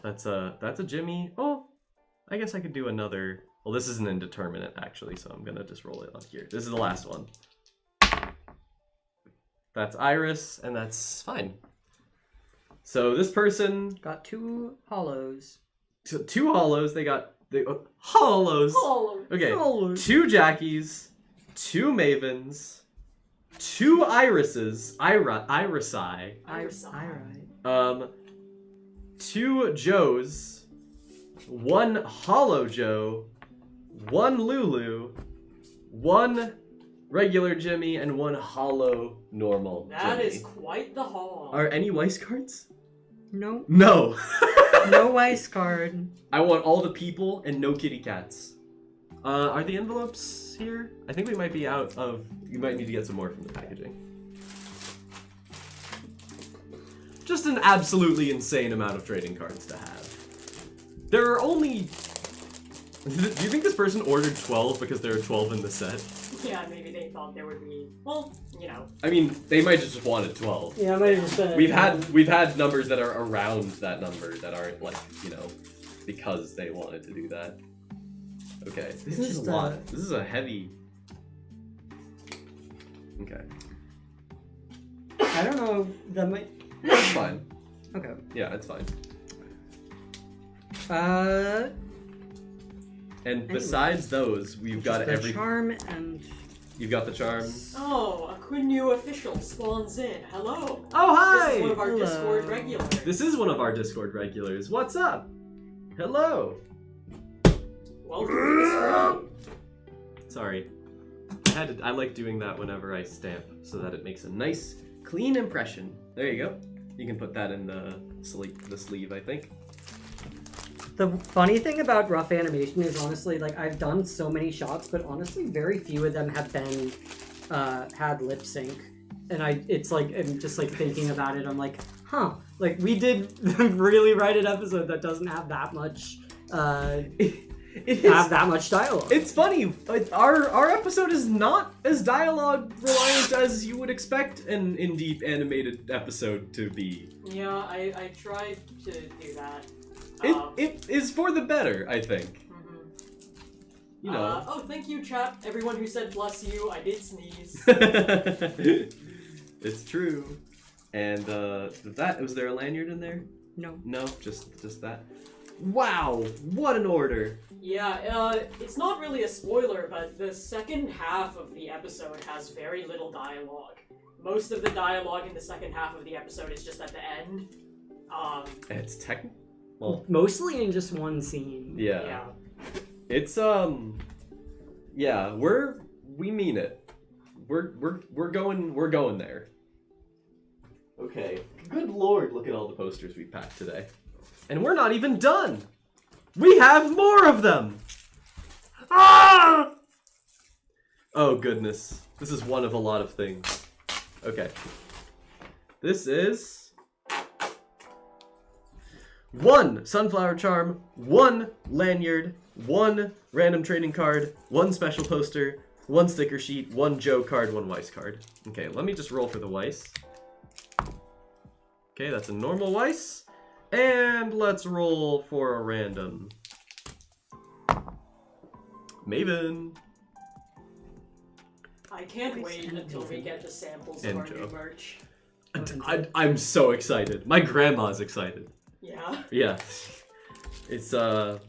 That's a Jimmy. Oh, I guess I could do another. Well, this is an indeterminate actually, so I'm gonna just roll it on here. This is the last one. That's Iris, and that's fine. So this person Got 2 hollows. two hollows. They hollows. Oh, Okay, Hollows. 2 Jackies, 2 Mavens, 2 Irises, Irisi, Alright. 2 Joes, 1 Hollow Joe, 1 Lulu, 1 regular Jimmy, and 1 hollow normal that Jimmy. is quite the haul. Are any Weiss cards? No. No. No Weiss card. I want all the people and no kitty cats. Are the envelopes here? I think we might be out of... You might need to get some more from the packaging. Just an absolutely insane amount of trading cards to have. There are only... Do you think this person ordered 12 because there are 12 in the set? Yeah, maybe they thought there would be, well, you know. I mean, they might have just wanted 12. Yeah, I might have said. We've had numbers that are around that number that aren't like, you know, because they wanted to do that. Okay, this is just a lot. This is a heavy. Okay, I don't know. That might. that's fine. Okay. Yeah, it's fine. And besides those, we've got the every. charm and. You've got the charm. Oh, a Quinu official spawns in. Hello. Oh hi! This is one of our Hello. Discord regulars. This is one of our Discord regulars. What's up? Hello. Welcome to the stream. Sorry. I like doing that whenever I stamp so that it makes a nice, clean impression. There you go. You can put that in the sleeve, I think. The funny thing about rough animation is honestly, like, I've done so many shots, but honestly, very few of them have been had lip sync. And it's like, I'm just like thinking about it. I'm like, huh? Like, we did really write an episode that doesn't have that much. Have that much dialogue. It's funny. Our episode is not as dialogue reliant as you would expect an indie animated episode to be. Yeah, I tried to do that. It is for the better, I think. Mhm. You know. Oh, thank you, chat. Everyone who said bless you. I did sneeze. It's true. And was there a lanyard in there? No. No, just that. Wow, what an order. Yeah, it's not really a spoiler, but the second half of the episode has very little dialogue. Most of the dialogue in the second half of the episode is just at the end. It's technical. Well, Mostly in just one scene. yeah. It's yeah, we mean it. We're going there. Okay. Good lord, look at all the posters we packed today. And we're not even done. We have more of them. Ah! Oh goodness. This is one of a lot of things. Okay. This is 1 sunflower charm, 1 lanyard, 1 random trading card, 1 special poster, 1 sticker sheet, 1 Joe card, 1 Weiss card. Okay, let me just roll for the Weiss. Okay, that's a normal Weiss. And let's roll for a random. Maven. I can't wait until we get the samples of our new merch. I'm so excited. My grandma's excited. Yeah. Yeah. It's y'all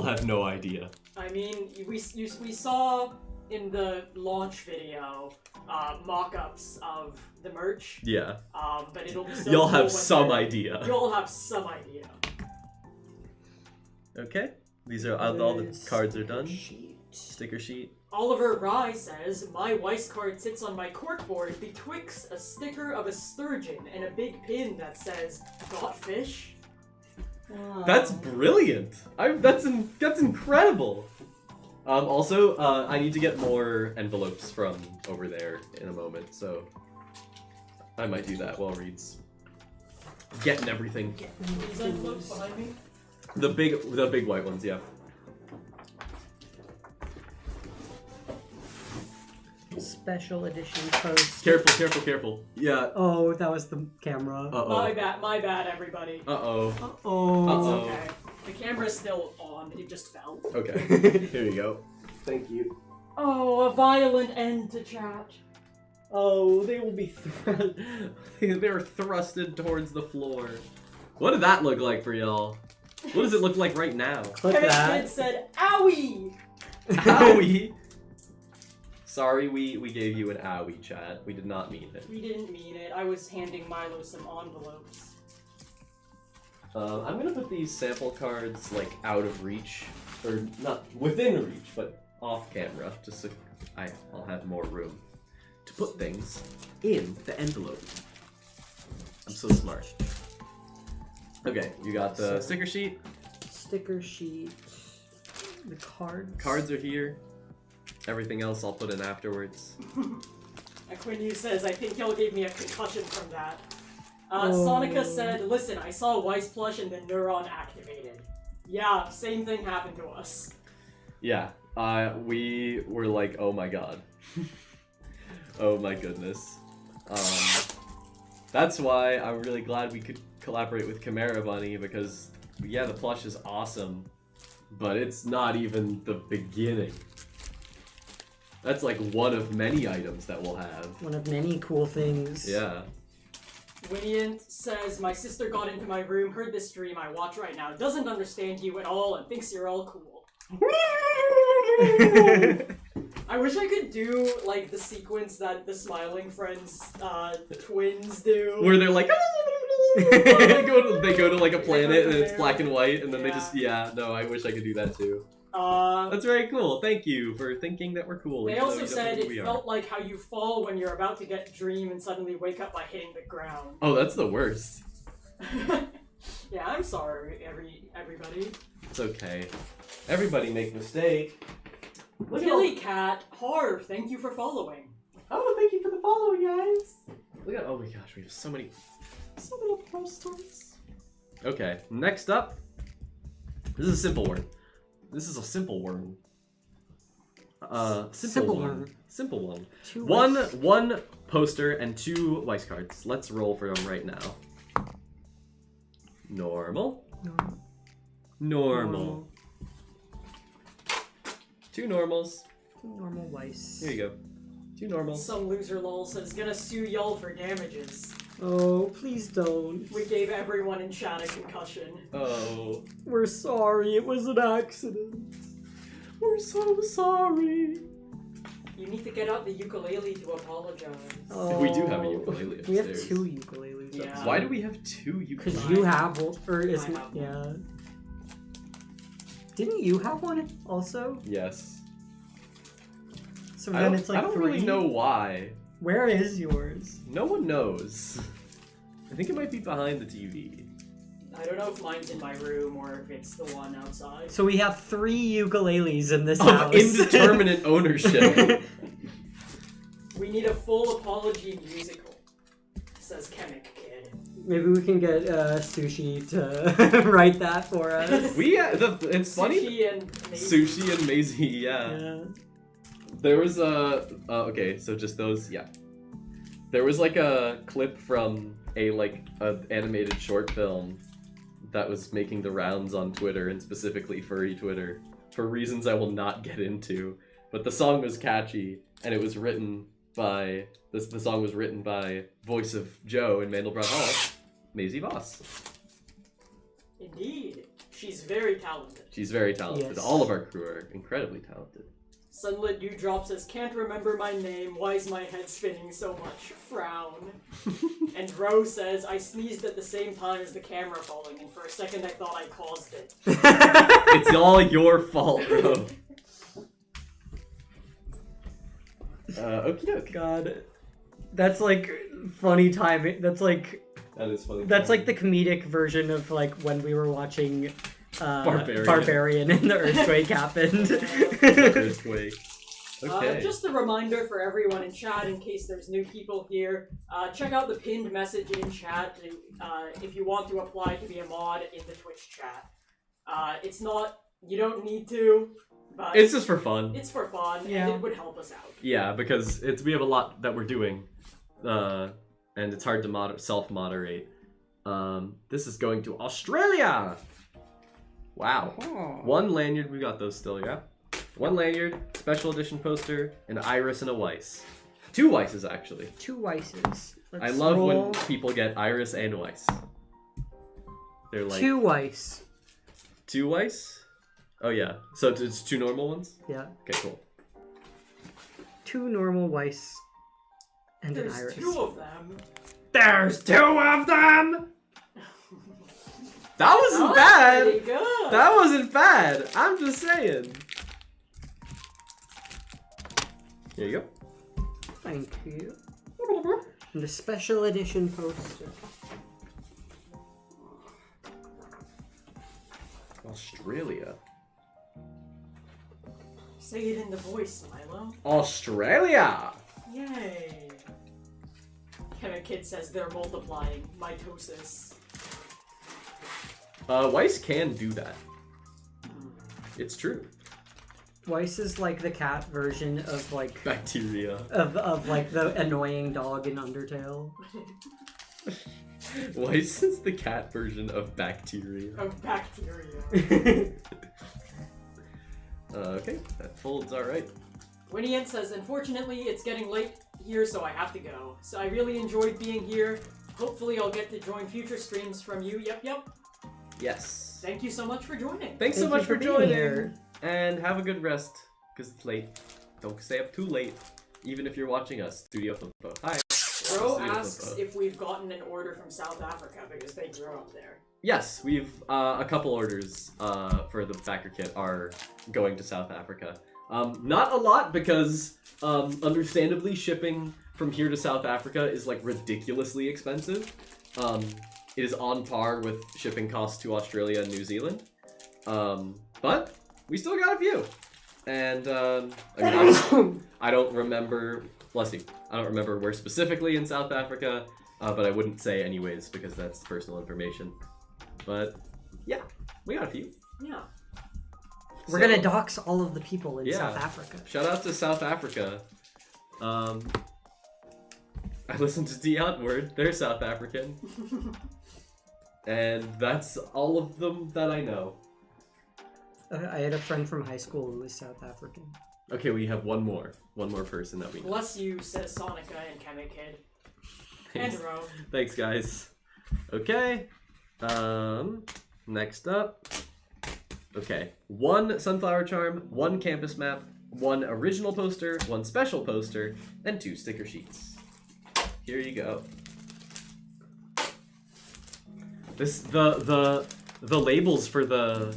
have no idea. I mean, we saw in the launch video mock-ups of the merch. Yeah. But it'll be so Y'all cool have when some idea. You'll have some idea. Okay. These are all the cards are done. Sticker sheet. Oliver Rye says, my Weiss card sits on my corkboard betwixt a sticker of a sturgeon and a big pin that says, got fish? That's brilliant. That's incredible. Also, I need to get more envelopes from over there in a moment, so I might do that while Reed's getting everything. These envelopes behind me? The big white ones, yeah. Special edition post. Careful. Yeah. Oh, that was the camera. My bad, everybody. Uh-oh. Oh. Okay. The camera's still on, it just fell. Okay. Here you go. Thank you. Oh, a violent end to chat. Oh, they will be they're thrusted towards the floor. What did that look like for y'all? What does it look like right now? Click that. Kid said, owie! Owie! Sorry, we gave you an owie, chat. We did not mean it. We didn't mean it. I was handing Milo some envelopes. I'm gonna put these sample cards like out of reach, or not within reach, but off camera, just so I'll have more room to put things in the envelope. I'm so smart. Okay, you got the sticker sheet. Sticker sheet. The cards. Cards are here. Everything else I'll put in afterwards. Aquinu says, I think y'all gave me a concussion from that. Sonica said, listen, I saw Weiss plush and the neuron activated. Yeah, same thing happened to us. Yeah, we were like, oh my god. Oh my goodness. That's why I'm really glad we could collaborate with Chimera Bunny, because, yeah, the plush is awesome, but it's not even the beginning. That's like one of many items that we'll have. One of many cool things. Yeah. Winniant says, my sister got into my room, heard this stream I watch right now, doesn't understand you at all, and thinks you're all cool. I wish I could do, like, the sequence that the Smiling Friends twins do. Where they're like, they go to like a planet and it's black and white, and then they just, I wish I could do that too. That's very cool. Thank you for thinking that we're cool. They also said it felt like how you fall when you're about to get dream and suddenly wake up by hitting the ground. Oh, that's the worst. Yeah, I'm sorry, everybody. It's okay. Everybody make mistake. Look at all... Tilly Cat, Harv, thank you for following. Oh, thank you for the follow, guys. Look at, oh my gosh, we have so many posters. Okay, next up. This is a simple one. This is a simple one. Simple one. Simple one. One poster and 2 Weiss cards. Let's roll for them right now. Normal. Normal. 2 normals. 2 normal Weiss. Here you go. 2 normals. Some loser lol says, gonna sue y'all for damages. Oh, please don't. We gave everyone in chat a concussion. Oh. We're sorry, it was an accident. We're so sorry. You need to get out the ukulele to apologize. Oh, We do have a ukulele upstairs. We have 2 ukuleles. Yeah. upstairs. Why do we have 2 ukuleles? Because you have one, or is I have one. yeah. Didn't you have one also? Yes. So I then don't, it's like I don't 3. really know why. Where is yours? No one knows. I think it might be behind the TV. I don't know if mine's in my room or if it's the one outside. So we have 3 ukuleles in this Of house. indeterminate ownership. We need a full apology musical, says Chemic Kid. Maybe we can get Sushi to write that for us. It's funny. Sushi and Maisie. Sushi and Maisie, yeah. There was a okay, so just those, yeah. There was like a clip from a animated short film that was making the rounds on Twitter, and specifically furry Twitter, for reasons I will not get into. But the song was catchy, and it was written by the song was written by voice of Joe in Mandelbrot Hall, Maisie Voss. Indeed. She's very talented. She's very talented. Yes. All of our crew are incredibly talented. Sunlit Dewdrop says, can't remember my name, why is my head spinning so much? Frown. And Rose says, I sneezed at the same time as the camera falling, and for a second I thought I caused it. It's all your fault, bro. Okie doke. God, that's like funny timing. That's like That is funny. that's like the comedic version of like when we were watching Barbarian. and the earthquake happened. Earthquake. Okay. Just a reminder for everyone in chat, in case there's new people here, check out the pinned message in chat if you want to apply to be a mod in the Twitch chat. It's not, you don't need to, but It's just for fun. it's for fun, Yeah. and it would help us out. Yeah, because we have a lot that we're doing, and it's hard to self-moderate. This is going to Australia! Wow. Oh. 1 lanyard, we got those still, yeah? 1 lanyard, special edition poster, an iris and a Weiss. 2 Weisses, actually. 2 Weisses. I love when people get iris and Weiss. They're like... 2 Weiss. 2 Weiss? Oh yeah, so it's 2 normal ones? Yeah. Okay, cool. 2 normal Weiss and There's an iris. 2 of them. There's 2 of them! That That wasn't was bad! pretty good. That wasn't bad! I'm just saying. Here you go. Thank you. And the special edition poster. Australia. Say it in the voice, Milo. Australia! Yay. Chemic Kid says they're multiplying. Mitosis. Weiss can do that. It's true. Weiss is like the cat version of like Bacteria. of like the annoying dog in Undertale. Weiss is the cat version of bacteria. Of bacteria. Okay, that folds alright. Winnie says, unfortunately, it's getting late here, so I have to go. So I really enjoyed being here. Hopefully I'll get to join future streams from you. Yep. Yes. Thank you so much for joining. Thanks so Thank much you for being joining. here. And have a good rest, because it's late. Don't stay up too late, even if you're watching us. Studio Flimpoders. Hi. Bro Studio asks Flimpoders. if we've gotten an order from South Africa because they grew up there. Yes, we've a couple orders for the backer kit are going to South Africa. Not a lot because understandably shipping from here to South Africa is like ridiculously expensive. it is on par with shipping costs to Australia and New Zealand. But we still got a few. And I don't remember, bless you, I don't remember where specifically in South Africa, but I wouldn't say anyways because that's personal information. But yeah, we got a few. Yeah. We're gonna dox all of the people in Yeah. South Africa. Shout out to South Africa. I listened to Dion Word, they're South African. And that's all of them that I know. I had a friend from high school who was South African. Okay, we have one more person that we know. Bless you, says Sonica and Chemic Kid. And Rome. Thanks, guys. Okay. Next up. Okay. 1 sunflower charm, 1 campus map, 1 original poster, 1 special poster, and 2 sticker sheets. Here you go. This the labels for the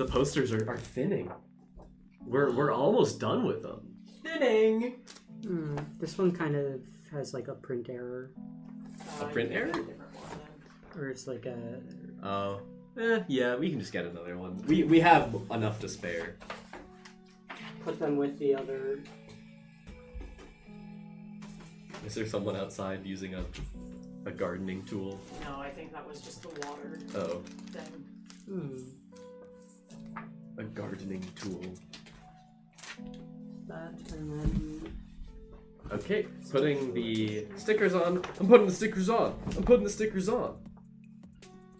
posters are thinning. We're almost done with them. Thinning. This one kind of has like a print error, A print you can error? get a different one then. or it's like a. Oh. Yeah, we can just get another one. We have enough to spare. Put them with the other. Is there someone outside using a gardening tool? No, I think that was just the water Oh, thing. a gardening tool. That and then. Okay, putting the stickers on. I'm putting the stickers on. I'm putting the stickers on.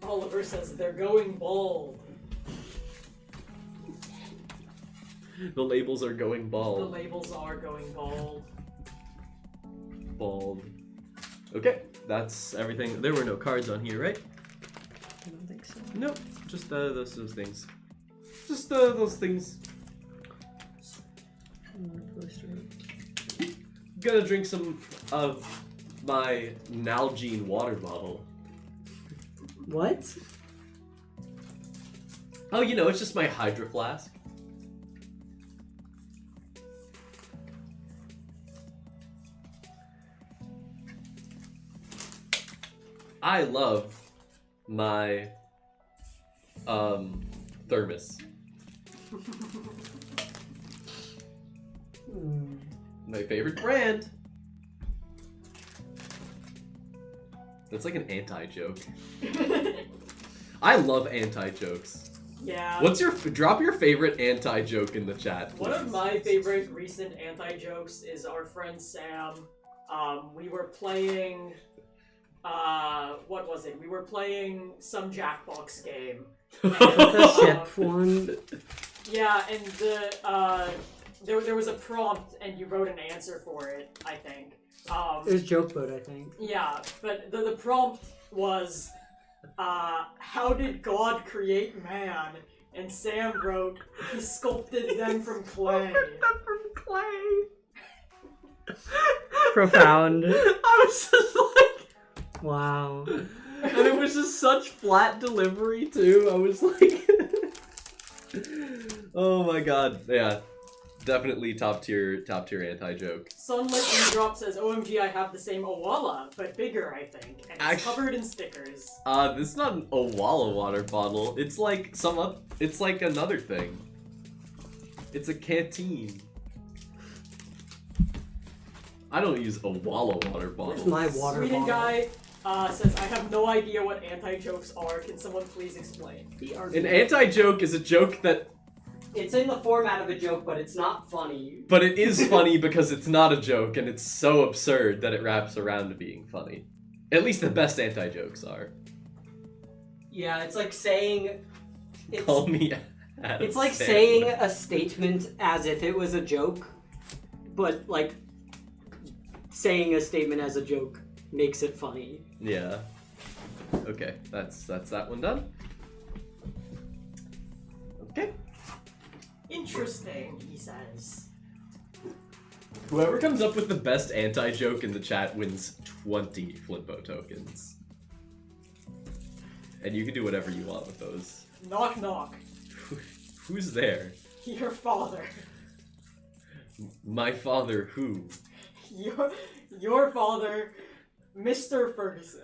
Oliver says they're going bald. The labels are going The bald. labels are going bald. Bald. Okay, that's everything. There were no cards on here, right? I don't think so. Nope, just those things. Just those things. Poster. Gonna drink some of my Nalgene water bottle. What? Oh, you know, it's just my Hydro Flask. I love my thermos. My favorite brand. That's like an anti-joke. I love anti-jokes. Yeah. What's your drop your favorite anti-joke in the chat, please. One of my favorite recent anti-jokes is our friend Sam. We were playing, what was it? We were playing some Jackbox game. The ship one. Yeah, and there was a prompt, and you wrote an answer for it, I think. It was Joke Boat, I think. Yeah, but the prompt was, how did God create man? And Sam wrote, he sculpted them from clay. Profound. I was just like, Wow. and it was just such flat delivery too. I was like, oh my god, yeah, definitely top tier anti-joke. Sunlit Drop says, OMG, I have the same Owala, but bigger, I think. And it's covered in stickers. This is not an Owala water bottle. It's like it's like another thing. It's a canteen. I don't use Owala water bottles. Where's my water Sweden bottle? guy says, I have no idea what anti-jokes are. Can someone please explain? An anti-joke is a joke that, It's in the format of a joke, but it's not funny. but it is funny because it's not a joke and it's so absurd that it wraps around to being funny. At least the best anti-jokes are. Yeah, it's like saying. Call me Adam It's like Sandler. saying a statement as if it was a joke, but like saying a statement as a joke makes it funny. Yeah. Okay, that's that one done. Okay. Interesting, he says. Whoever comes up with the best anti-joke in the chat wins 20 Flimpo tokens. And you can do whatever you want with those. Knock knock. Who's there? Your father. My father who? Your father, Mr. Ferguson.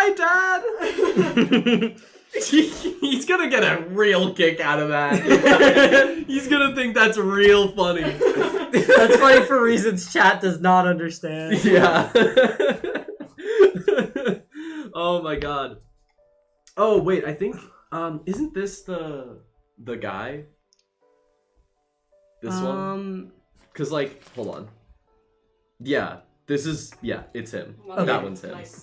Hi, Dad! He's gonna get a real kick out of that. He's gonna think that's real funny. That's funny for reasons chat does not understand. Yeah. Oh my god. Oh wait, I think isn't this the guy? This one? Cause like, hold on. Yeah, it's him. Okay. That one's him. Can I see?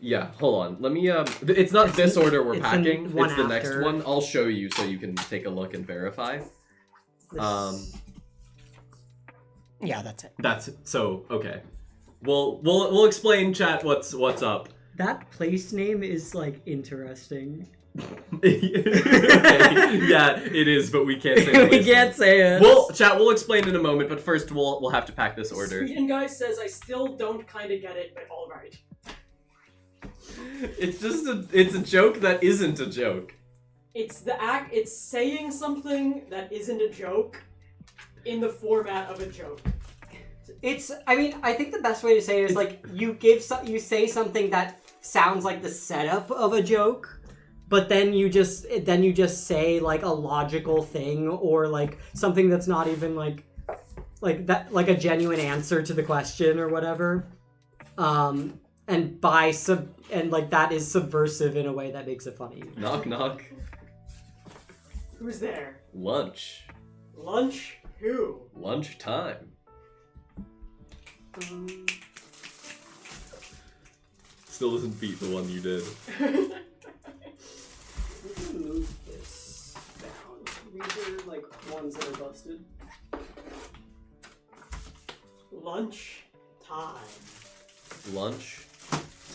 Yeah, hold on. Let me it's not this order we're it's packing. the one It's the next after. one. I'll show you so you can take a look and verify. Yeah, that's it. That's so okay. We'll explain, chat, what's up. That place name is like interesting. Okay, yeah, it is, but we can't say We can't say it. we'll explain in a moment, but first we'll have to pack this order. Sweden guy says I still don't kind of get it, but all right. It's just it's a joke that isn't a joke. It's It's saying something that isn't a joke in the format of a joke. I think the best way to say it is like you say something that sounds like the setup of a joke, but then you just say like a logical thing or like something that's not even like that, like a genuine answer to the question or whatever. And like that is subversive in a way that makes it funny. Knock knock. Who's there? Lunch. Lunch? Who? Lunch time. Still doesn't beat the one you did. Move this down. These are like ones that are busted. Lunch time. Lunch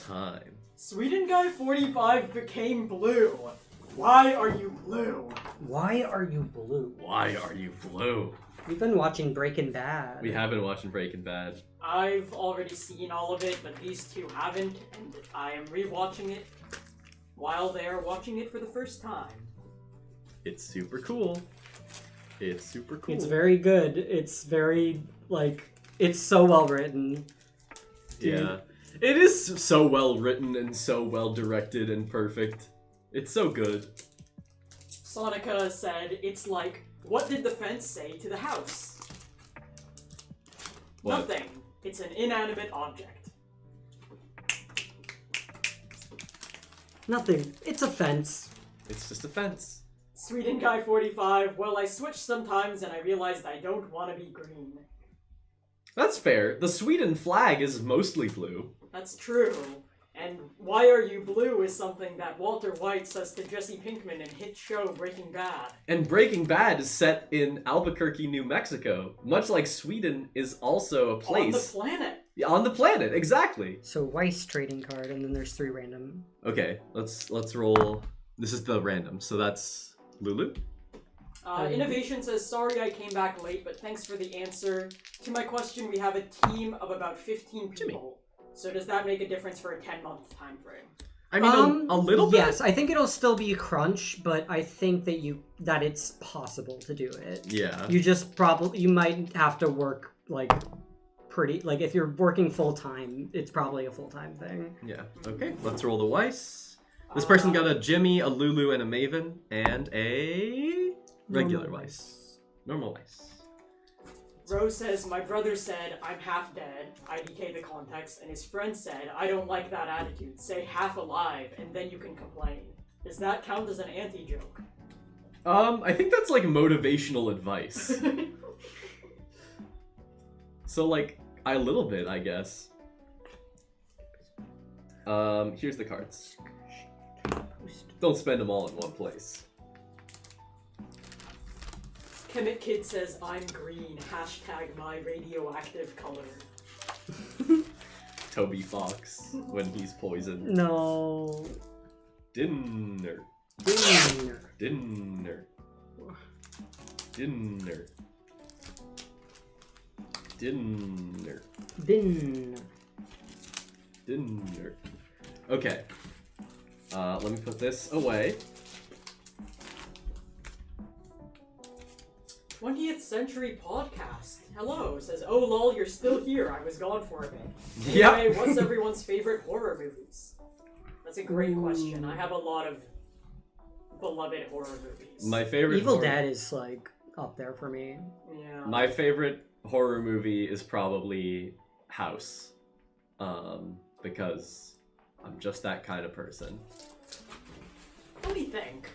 time. Sweden guy 45 became blue. Why are you blue? Why are you blue? Why are you blue? We've been watching Breaking Bad. We have been watching Breaking Bad. I've already seen all of it, but these two haven't, and I am rewatching it while they're watching it for the first time. It's super cool. It's super cool. It's very good. It's very it's so well written. Dude. Yeah. It is so well written and so well directed and perfect. It's so good. Sonica said, it's like, what did the fence say to the house? What? Nothing. It's an inanimate object. Nothing. It's a fence. It's just a fence. Sweden guy 45, well, I switch sometimes and I realized I don't want to be green. That's fair. The Sweden flag is mostly blue. That's true. And why are you blue is something that Walter White says to Jesse Pinkman in hit show Breaking Bad. And Breaking Bad is set in Albuquerque, New Mexico, much like Sweden is also a place. On the planet. Yeah, on the planet, exactly. So Weiss trading card, and then there's 3 random. Okay, let's roll. This is the random, so that's Lulu. Innovation says, sorry I came back late, but thanks for the answer. To my question, we have a team of about 15 people. So does that make a difference for a 10-month time frame? I mean, a little bit. Yes, I think it'll still be crunch, but I think that it's possible to do it. Yeah. You just you might have to work if you're working full time, it's probably a full time thing. Yeah. Okay, let's roll the Weiss. This person got a Jimmy, a Lulu, and a Maven, and a regular Weiss. Normal Weiss. Rose says, my brother said, I'm half dead, IDK the context, and his friend said, I don't like that attitude, say half alive, and then you can complain. Does that count as an anti-joke? I think that's like motivational advice. So like, a little bit, I guess. Here's the cards. Don't spend them all in one place. Kemet Kid says, I'm green, hashtag my radioactive color. Toby Fox, when he's poisoned. No. Dinner. Dinner. Dinner. Dinner. Dinner. Dinner. Dinner. Okay. Let me put this away. 20th Century Podcast. Hello, says, oh lol, you're still here. I was gone for a bit. Yep. Anyway, what's everyone's favorite horror movies? That's a great question. I have a lot of beloved horror movies. My favorite Evil horror- Dead is like up there for me. Yeah. My favorite horror movie is probably House. Because I'm just that kind of person. What do you think?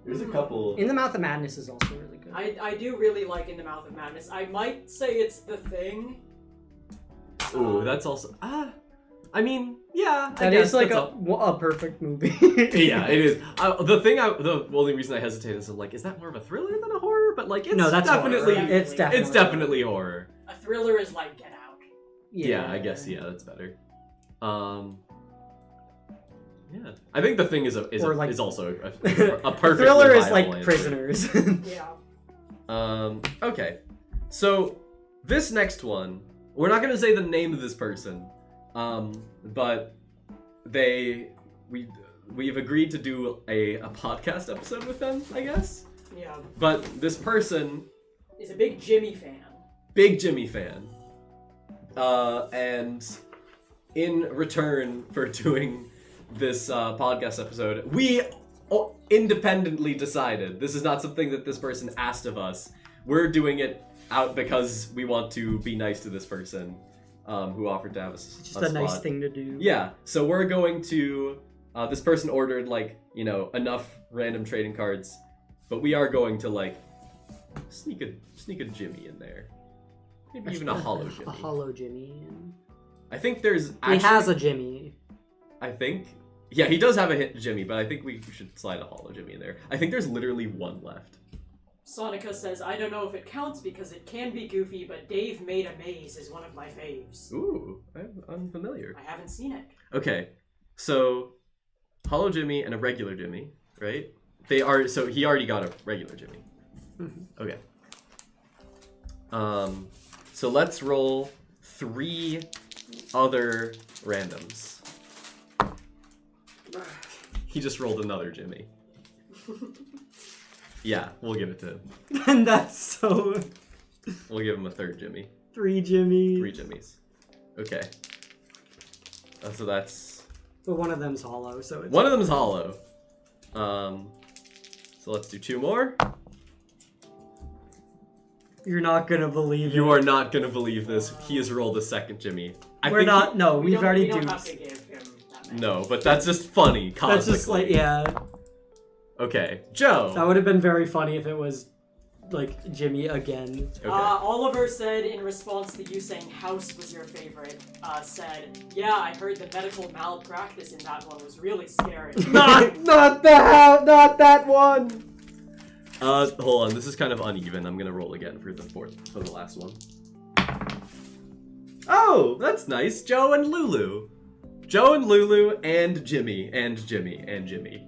There's a couple. In the Mouth of Madness is also really good. I do really like In the Mouth of Madness. I might say it's The Thing. Ooh, that's also. I mean, yeah. That I guess is like that's a perfect movie. Yeah, it is. The only reason I hesitate is I'm like, is that more of a thriller than a horror? But like, it's No, that's definitely, horror. It's definitely. it's definitely horror. A thriller is like Get Out. Yeah, I guess that's better. Yeah, I think The Thing is also a perfect Thriller is like Prisoners. Yeah. Okay, so this next one, we're not gonna say the name of this person, but we've agreed to do a podcast episode with them, I guess. Yeah. But this person, Is a big Jimmy fan. big Jimmy fan, and in return for doing this podcast episode, we independently decided, this is not something that this person asked of us, we're doing it out because we want to be nice to this person who offered to have us It's just a nice thing to do. Yeah, so we're going to this person ordered like, enough random trading cards, but we are going to like sneak a Jimmy in there, maybe even a hollow Jimmy. A hollow Jimmy. I think there's He has a Jimmy. I think. Yeah, he does have a hit Jimmy, but I think we should slide a hollow Jimmy in there. I think there's literally one left. Sonica says, I don't know if it counts because it can be goofy, but Dave Made a Maze is one of my faves. Ooh, I'm unfamiliar. I haven't seen it. Okay, so hollow Jimmy and a regular Jimmy, right? They are, so he already got a regular Jimmy. Mm-hmm. Okay. So let's roll 3 other randoms. He just rolled another Jimmy. Yeah, we'll give it to him. And that's so... We'll give him a third Jimmy. 3 Jimmys. 3 Jimmys. Okay. So that's... But one of them's hollow, so it's... One of them's hollow. So let's do 2 more. You're not gonna believe it. You are not gonna believe this. He has rolled a second Jimmy. We've already we don't duped. have to give him that many. No, but that's just funny. That's just like, yeah. Okay, Joe. That would have been very funny if it was, like, Jimmy again. Okay. Oliver said in response to you saying House was your favorite, said, yeah, I heard the medical malpractice in that one was really scary. not that one. Hold on. This is kind of uneven. I'm gonna roll again for the last one. Oh, that's nice. Joe and Lulu. Joe and Lulu and Jimmy and Jimmy and Jimmy.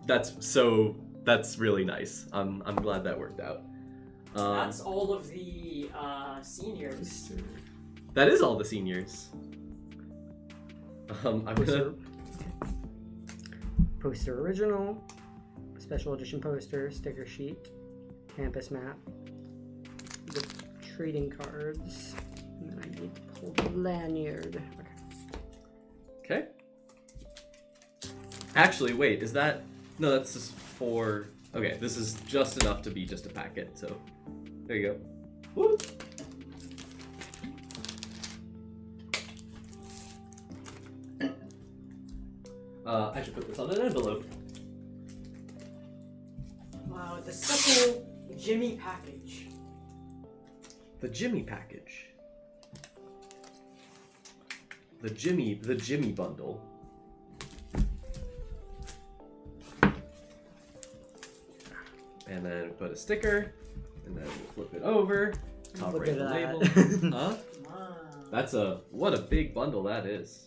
That's really nice. I'm glad that worked out. That's all of the seniors. That is all the seniors. I'm gonna... Poster original, special edition poster, sticker sheet, campus map, the trading cards, and then I need to pull the lanyard. Okay. Actually, wait, is that... No, that's just 4... Okay, this is just enough to be just a packet, so... There you go. Woo! I should put this on an envelope. Wow, the special Jimmy package. The Jimmy package. The Jimmy bundle. And then put a sticker, and then we'll flip it over. Top Look right at the that. label. Huh? Wow. What a big bundle that is.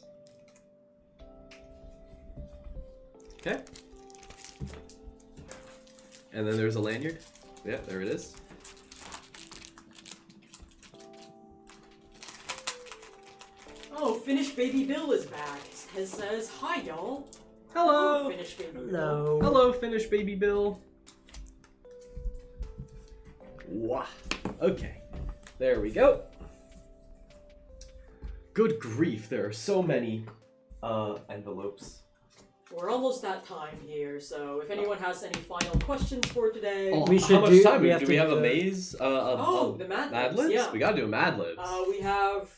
Okay. And then there's a lanyard. Yeah, there it is. Oh, Finnish Baby Bill is back. It says, hi, y'all. Hello! Finnish Baby Bill. Hello. Hello, Finnish Baby Bill. Wow. Okay. There we go. Good grief, there are so many envelopes. We're almost at time here, so if anyone has any final questions for today... Oh, We should how much do- time we do have we to have? do A the- maze? the Mad Mad Libs, Libs? yeah. We gotta do a Mad Libs. We have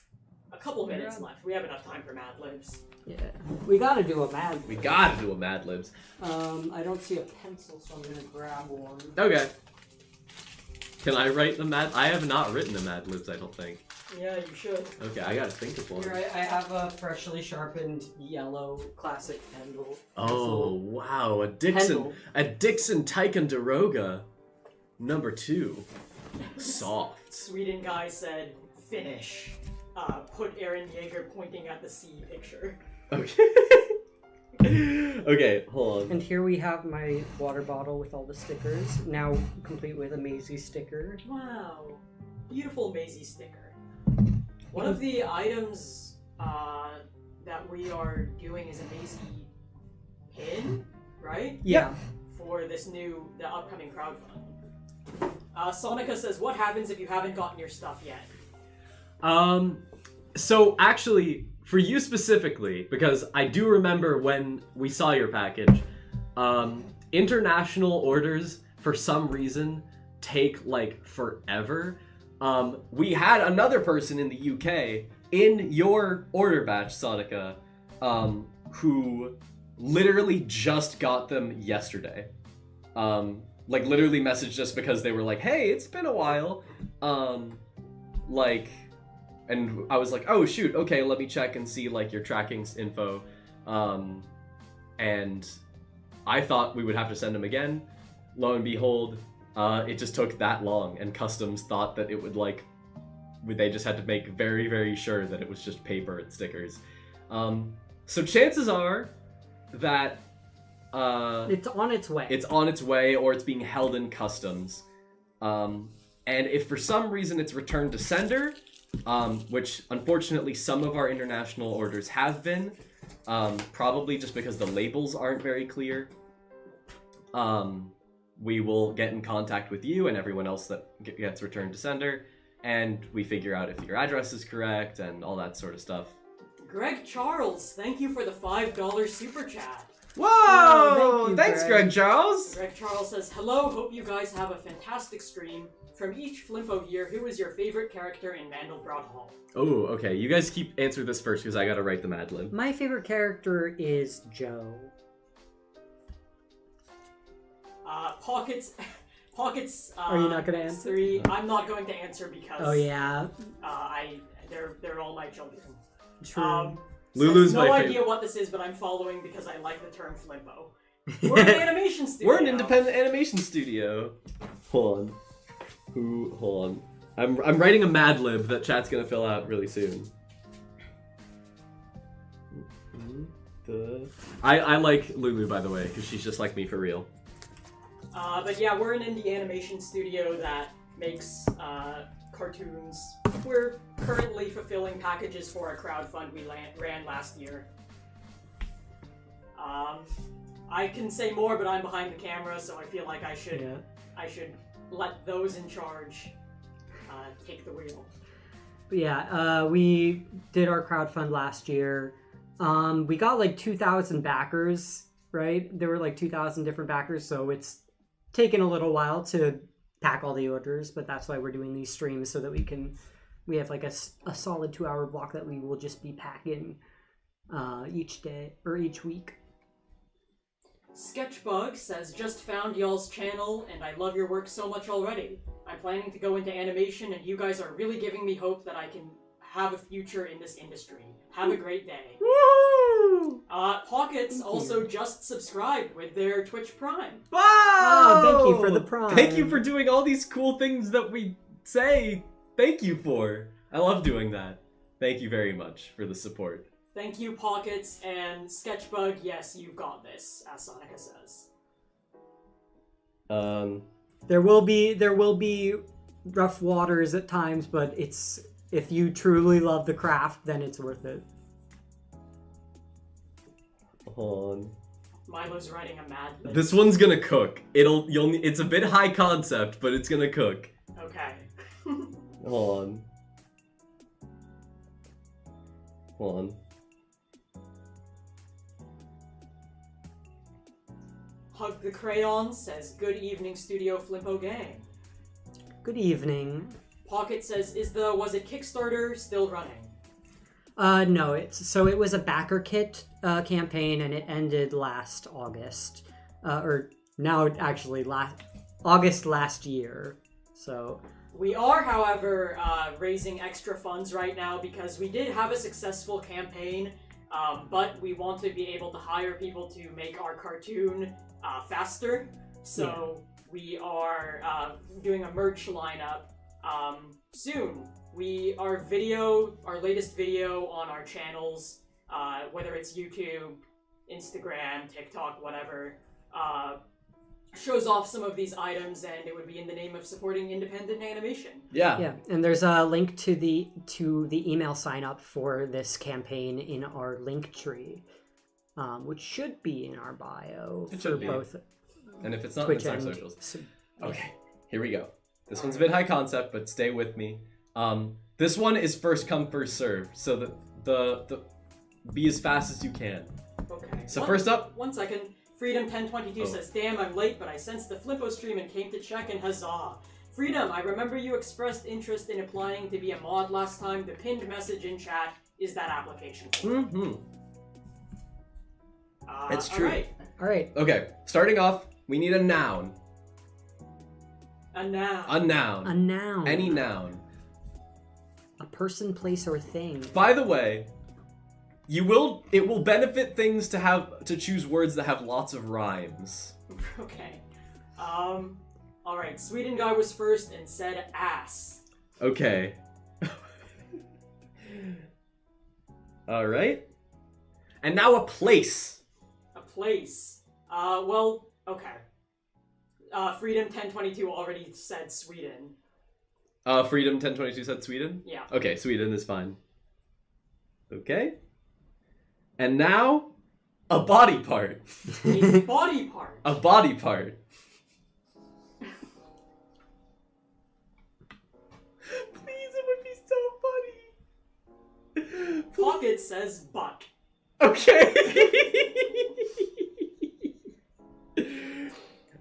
a couple minutes left. We have enough time for Mad Libs. Yeah. We gotta do a Mad. We gotta do a Mad Libs. I don't see a pencil, so I'm gonna grab one. Okay. Can I write the Mad... I have not written a Mad Libs, I don't think. Yeah, you should. Okay, I gotta think of one. Here, I have a freshly sharpened yellow classic pencil. Oh, wow. Pendle. A Dixon Ticonderoga. Number 2. Soft. Sweden guy said, finish. Put Aaron Yeager pointing at the sea picture. Okay. Okay, hold on. And here we have my water bottle with all the stickers, now complete with a Maisie sticker. Wow. Beautiful Maisie sticker. One of the items that we are doing is a Maisie pin, right? Yeah. For the upcoming crowdfund. Sonica says, what happens if you haven't gotten your stuff yet? So actually, for you specifically, because I do remember when we saw your package, international orders, for some reason, take, like, forever. We had another person in the UK, in your order batch, Sonica, who literally just got them yesterday. Like, literally messaged us because they were like, hey, it's been a while. And I was like, oh, shoot, okay, let me check and see, like, your tracking info. And I thought we would have to send them again. Lo and behold, it just took that long, and Customs thought that it would, like, they just had to make very, very sure that it was just paper and stickers. So chances are that It's on its way. it's on its way, or it's being held in Customs. And if for some reason it's returned to sender, which unfortunately some of our international orders have been, probably just because the labels aren't very clear, we will get in contact with you and everyone else that gets returned to sender, and we figure out if your address is correct and all that sort of stuff. Greg Charles, thank you for the $5 super chat. Whoa! Oh, thank you, Thanks, Greg. Greg Charles! Greg Charles says, hello, hope you guys have a fantastic stream. From each Flimpo year, who is your favorite character in Mandelbrot Hall? Oh, okay. You guys keep answer this first because I gotta write the Mad Lib. My favorite character is Joe. Pockets. Are you not gonna answer? 3. I'm not going to answer because. Oh yeah, they're all my children. true. Lulu's says, my no favorite. idea what this is, but I'm following because I like the term Flimpo. We're an animation studio. We're an independent animation studio. Hold on. I'm writing a Mad Lib that chat's gonna fill out really soon. I like Lulu, by the way, because she's just like me for real. But yeah, we're an indie animation studio that makes cartoons. We're currently fulfilling packages for a crowdfund we ran last year. I can say more, but I'm behind the camera, so I feel like I should let those in charge take the wheel. But yeah, we did our crowdfund last year. We got like 2,000 backers, right? There were like 2,000 different backers, so it's taken a little while to pack all the orders, but that's why we're doing these streams so that we have like a solid 2-hour block that we will just be packing each day or each week. Sketchbug says, just found y'all's channel and I love your work so much already. I'm planning to go into animation and you guys are really giving me hope that I can have a future in this industry. Have a great day. Woo! Pockets also just subscribed with their Twitch Prime. Wow! Oh, thank you for the Prime. Thank you for doing all these cool things that we say thank you for. I love doing that. Thank you very much for the support. Thank you, Pockets, and Sketchbug, yes, you've got this, as Sonica says. There will be rough waters at times, but it's if you truly love the craft, then it's worth it. Hold on. Milo's writing a Mad Lib. This one's gonna cook. It's a bit high concept, but it's gonna cook. Okay. Hold on. Hold on. Hug the Crayon says, good evening, Studio Flimpo Gang. Good evening. Pocket says, was it Kickstarter still running? No, it was a backer kit campaign, and it ended last August, or now actually August last year. So We are, however, raising extra funds right now because we did have a successful campaign, but we want to be able to hire people to make our cartoon faster. So we are doing a merch lineup soon. Our latest video on our channels, whether it's YouTube, Instagram, TikTok, whatever, shows off some of these items, and it would be in the name of supporting independent animation. yeah, and there's a link to the email sign up for this campaign in our link tree, which should be in our bio for both. And if it's not, Twitch it's our and socials. Okay, here we go. This one's a bit high concept, but stay with me. This one is first come, first serve, so the be as fast as you can. Okay. So first up, 1 second. Freedom1022 says, damn, I'm late, but I sensed the Flimpo stream and came to check, and huzzah. Freedom, I remember you expressed interest in applying to be a mod last time. The pinned message in chat is that application form. Mm-hmm. It's true. All right. Okay, starting off, we need a noun. A noun. A noun. A noun. Any noun. A person, place, or thing. By the way, it will benefit things to choose words that have lots of rhymes. Okay. Alright, Sweden guy was first and said ass. Okay. Alright. And now a place. A place. Okay. Freedom1022 already said Sweden. Freedom1022 said Sweden? Yeah. Okay, Sweden is fine. Okay. And now, a body part. A body part. A body part. Please, it would be so funny. Pocket says butt. Okay.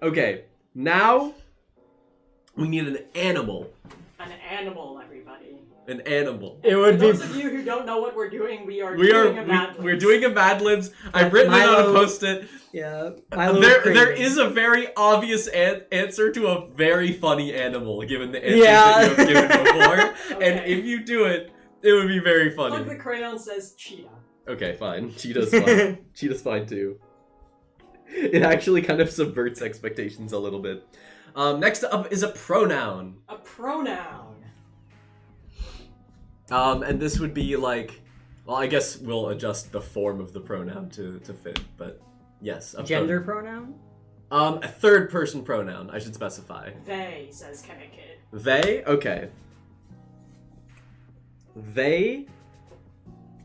Okay, now we need an animal. An animal, everybody. An animal. It For would be. those of you who don't know what we're doing, we're doing a Mad Libs. We're doing a Mad Libs. I've written it on a post-it. Yeah. There is a very obvious answer to a very funny animal, given the answers Yeah. that you have given before. Okay. And if you do it, it would be very Plug funny. the Crayon says cheetah. Okay, fine. Cheetah's fine. Cheetah's fine too. It actually kind of subverts expectations a little bit. Next up is a pronoun. A pronoun. And this would be like, well, I guess we'll adjust the form of the pronoun to fit, but yes. A Gender pronoun? a third person pronoun, I should specify. They, says Chemic Kid. They? Okay. They,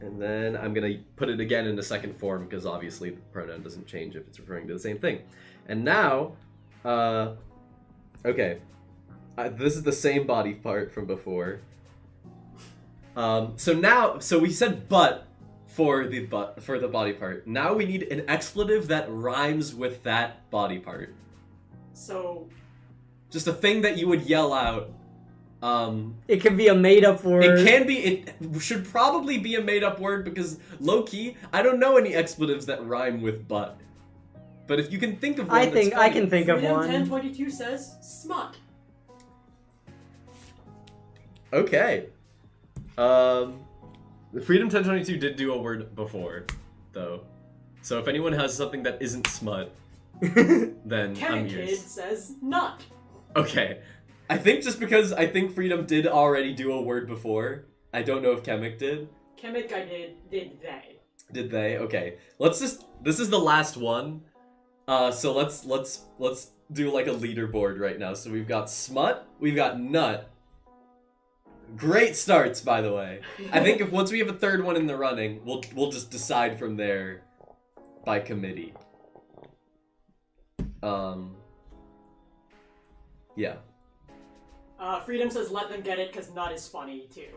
and then I'm gonna put it again in the second form because obviously the pronoun doesn't change if it's referring to the same thing. And now, okay. This is the same body part from before. So we said butt for the body part. Now we need an expletive that rhymes with that body part. So, Just a thing that you would yell out. It can be a made-up word. It should probably be a made-up word because low-key, I don't know any expletives that rhyme with butt. But if you can think of one, I that's funny. can think of one. Freedom1022 says smut. Okay. Freedom1022 did do a word before, though. So if anyone has something that isn't smut, then I'm Chemic Kid yours. says nut. Okay. I think just because I think Freedom did already do a word before. I don't know if Chemic did. Chemic I did they. Did they? Okay. This is the last one. So let's do like a leaderboard right now. So we've got smut, we've got nut. Great starts, by the way. I think if once we have a third one in the running, we'll just decide from there by committee. Yeah. Freedom says let them get it because nut is funny too.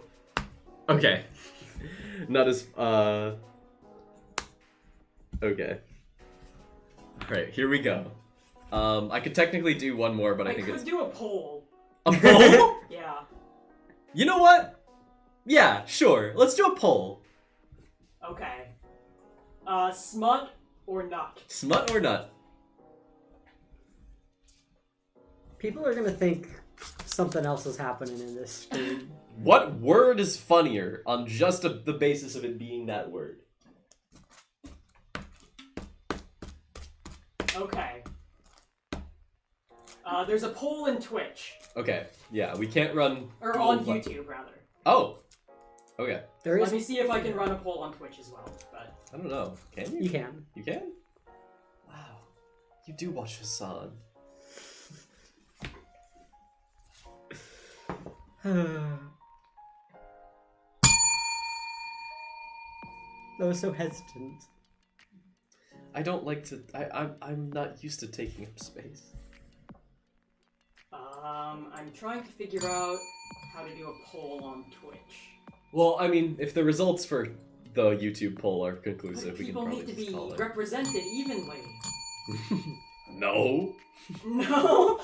Okay. Not as okay. Alright, here we go. I could technically do one more, but I think could it's do a poll. a poll? Yeah. You know what? Yeah, sure. Let's do a poll. Okay. Smut or nut? Smut or nut? People are gonna think something else is happening in this stream. What word is funnier on just the basis of it being that word? Okay. There's a poll in Twitch. Okay, yeah, we can't run... Or dual on pla- YouTube, rather. Oh! Okay. There Let is. me see if I can run a poll on Twitch as well. But I don't know. Can you? You can. You can? Wow. You do watch Hassan. That was so hesitant. I don't like to... I'm not used to taking up space. I'm trying to figure out how to do a poll on Twitch. Well, I mean, if the results for the YouTube poll are But conclusive, we can people probably need to just be call it. represented evenly. No! No.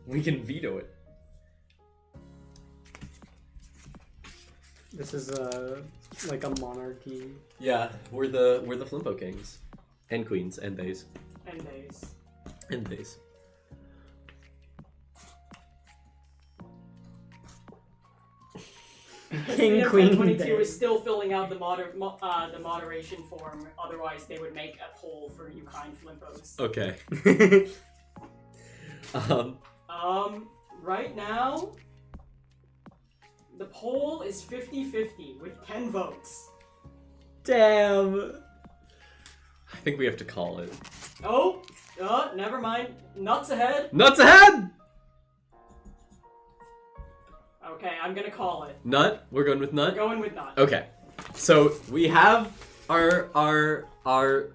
We can veto it. This is like a monarchy. Yeah, we're the Flimpo Kings. And Queens, and Bays. And days. And Bays. King, queen, 22 day. is still filling out the moderation form. Otherwise, they would make a poll for you kind Flimpos. Okay. Right now, the poll is 50-50 with 10 votes. Damn. I think we have to call it. Oh, never mind. Nuts ahead. Nuts ahead! Okay, I'm gonna call it. Nut? We're going with We're nut? going with nut. Okay. So we have our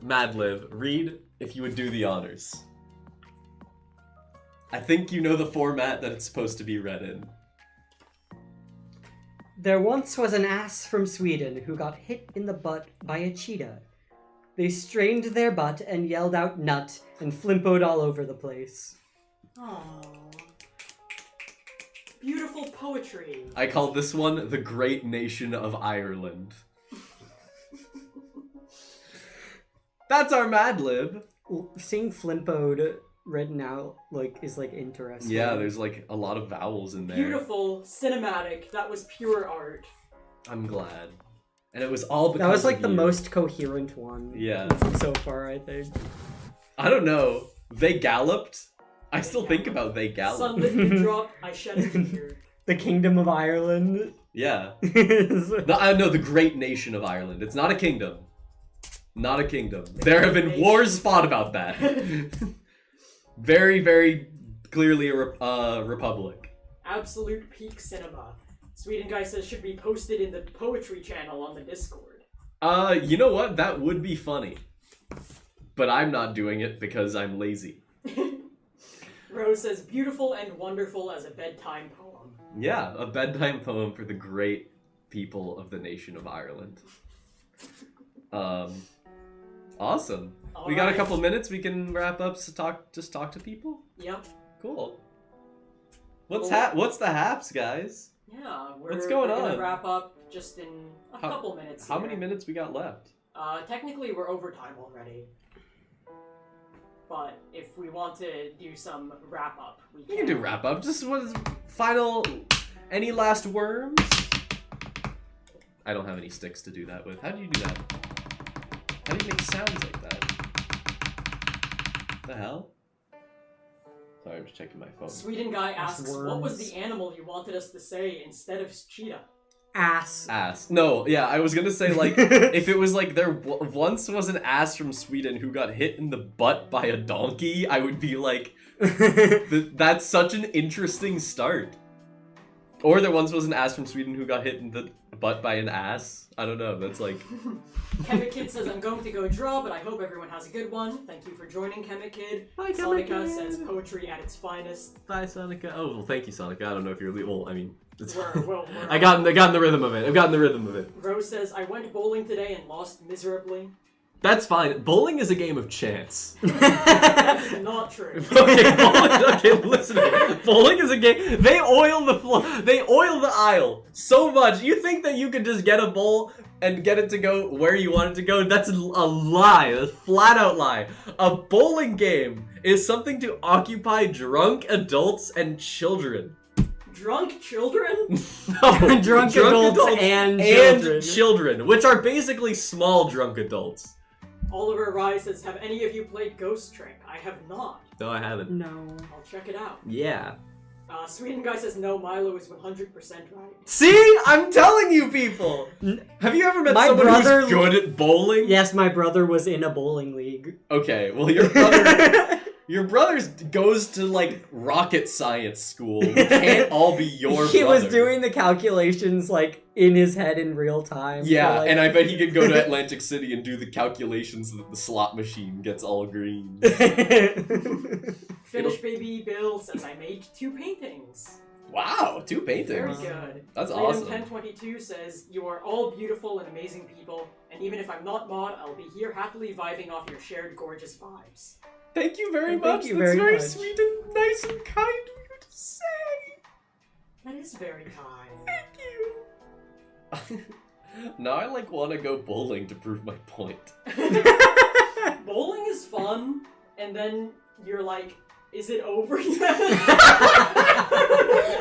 Mad Lib. Read if you would do the honors. I think you know the format that it's supposed to be read in. There once was an ass from Sweden who got hit in the butt by a cheetah. They strained their butt and yelled out nut and flimpoed all over the place. Aww. Beautiful poetry. I call this one the Great Nation of Ireland. That's our Mad Lib. Seeing flimpoed written out is interesting. Yeah, there's like a lot of vowels in there. Beautiful, cinematic. That was pure art. I'm glad. And it was all because That was of the you. most coherent one. Yeah. So far, I think. I don't know. They galloped. I still think about they galloped. Sunlit you drop, I shed a tear. The Kingdom of Ireland. Yeah. is- I know the Great Nation of Ireland. It's not a kingdom. Not a kingdom. There have been wars fought about that. Very, very clearly a republic. Absolute peak cinema. Sweden guy says should be posted in the poetry channel on the Discord. You know what? That would be funny. But I'm not doing it because I'm lazy. Rose says beautiful and wonderful as a bedtime poem. Yeah, a bedtime poem for the great people of the nation of Ireland. Awesome. We got a Alright. couple minutes. We can wrap up. So just talk to people. Yep. Cool. What's the haps, guys? Yeah, What's going we're gonna on? wrap up just in a How- couple minutes. How here. many minutes we got left? Technically we're overtime already. But if we want to do some wrap up, we We can do wrap up. Just what is final? Any last worms? I don't have any sticks to do that with. How do you do that? How do you make sounds like that? The hell? Sorry, I'm just checking my phone. Sweden guy asks, what was worms. the animal you wanted us to say instead of cheetah? Ass. Ass. No, yeah, I was gonna say like if it was like there once was an ass from Sweden who got hit in the butt by a donkey, I would be like, that's such an interesting start. Or there once was an ass from Sweden who got hit in the butt by an ass. I don't know. That's like. Kemet Kid says, I'm going to go draw, but I hope everyone has a good one. Thank you for joining, Kemet Kid. Hi, Sonica Kemet Kid. says, poetry at its finest. Bye, Sonica. Oh, well, thank you, Sonica. I don't know if you're. Well, I mean. It's We're I got in the rhythm of it. I've gotten the rhythm of it. Rose says, I went bowling today and lost miserably. That's fine. Bowling is a game of chance. That's not true. Okay, listen. Bowling is a game. They oil the floor. They oil the aisle so much. You think that you could just get a bowl and get it to go where you want it to go? That's a lie. A flat out lie. A bowling game is something to occupy drunk adults and children. Drunk children? No, drunk adults and children, which are basically small drunk adults. Oliver Rise says, have any of you played Ghost Trick? I have not. No, I haven't. No. I'll check it out. Yeah. Sweden Guy says, no, Milo is 100% right. See? I'm telling you people! Have you ever met My someone brother- who's good at bowling? Yes, my brother was in a bowling league. Okay, well your brother... Your brother goes to, like, rocket science school. It can't all be your brother. He was doing the calculations, like, in his head in real time. Yeah, so, like... and I bet he could go to Atlantic City and do the calculations that the slot machine gets all green. Finish Baby Bill says, I made 2 paintings. Wow, 2 paintings. Very good. That's Freedom awesome. 1022 says, you are all beautiful and amazing people, and even if I'm not mod, I'll be here happily vibing off your shared gorgeous vibes. Thank you very Thank much. you That's very very much. sweet and nice and kind of you to say. That is very kind. Thank you. Now I like want to go bowling to prove my point. Bowling is fun, and then you're like, is it over yet?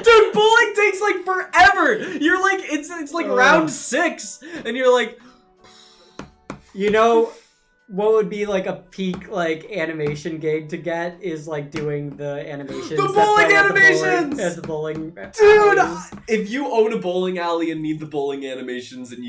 Dude, bowling takes like forever. You're like it's like round 6, and you're like, You know, what would be like a peak like animation gig to get is like doing the animations. The that bowling play animations! At the bowling. dude, alleys. if you own a bowling alley and need the bowling animations, and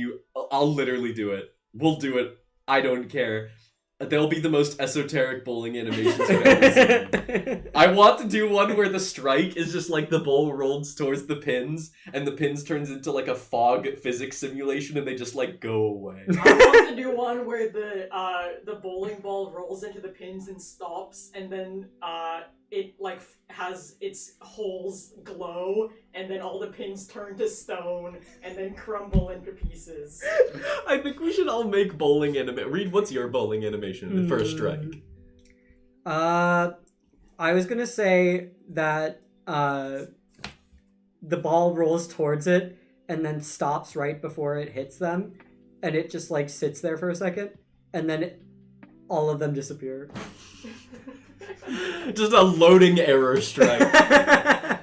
I'll literally do it. We'll do it. I don't care. They'll be the most esoteric bowling animations you've ever seen. I want to do one where the strike is just like the ball rolls towards the pins, and the pins turns into like a fog physics simulation, and they just like go away. I want to do one where the bowling ball rolls into the pins and stops, and then it like has its holes glow, and then all the pins turn to stone, and then crumble into pieces. I think we should all make bowling anime. Reed, what's your bowling animation for a strike? I was gonna say that the ball rolls towards it and then stops right before it hits them, and it just like sits there for a second, and then all of them disappear. Just a loading error strike. a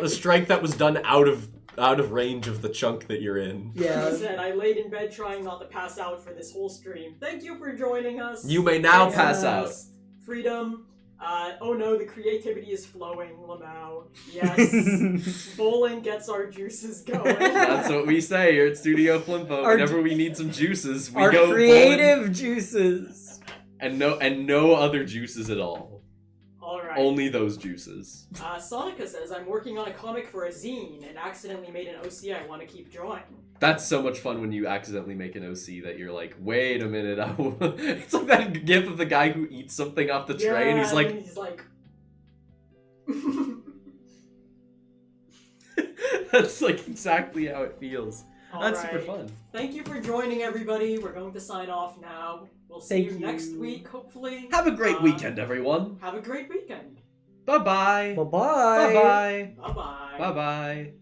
strike that was done out of range of the chunk that you're in. Yeah. He said, I laid in bed trying not to pass out for this whole stream. Thank you for joining us. You may now Thanks, pass out. Freedom. Oh no, the creativity is flowing, Lamau. Yes. Bowling gets our juices going. That's what we say here at Studio Flimpo. Whenever we need some juices, we Our go creative bowling. juices. And no other juices at all. Alright. Only those juices. Sonica says, I'm working on a comic for a zine and accidentally made an OC I want to keep drawing. That's so much fun when you accidentally make an OC that you're like, wait a minute. It's like that gif of the guy who eats something off the tray and he's like... That's like exactly how it feels. That's super fun. Thank you for joining, everybody. We're going to sign off now. We'll see Thank you you. next week, hopefully. Have a great weekend, everyone. Have a great weekend. Bye-bye. Bye-bye. Bye-bye. Bye-bye. Bye-bye.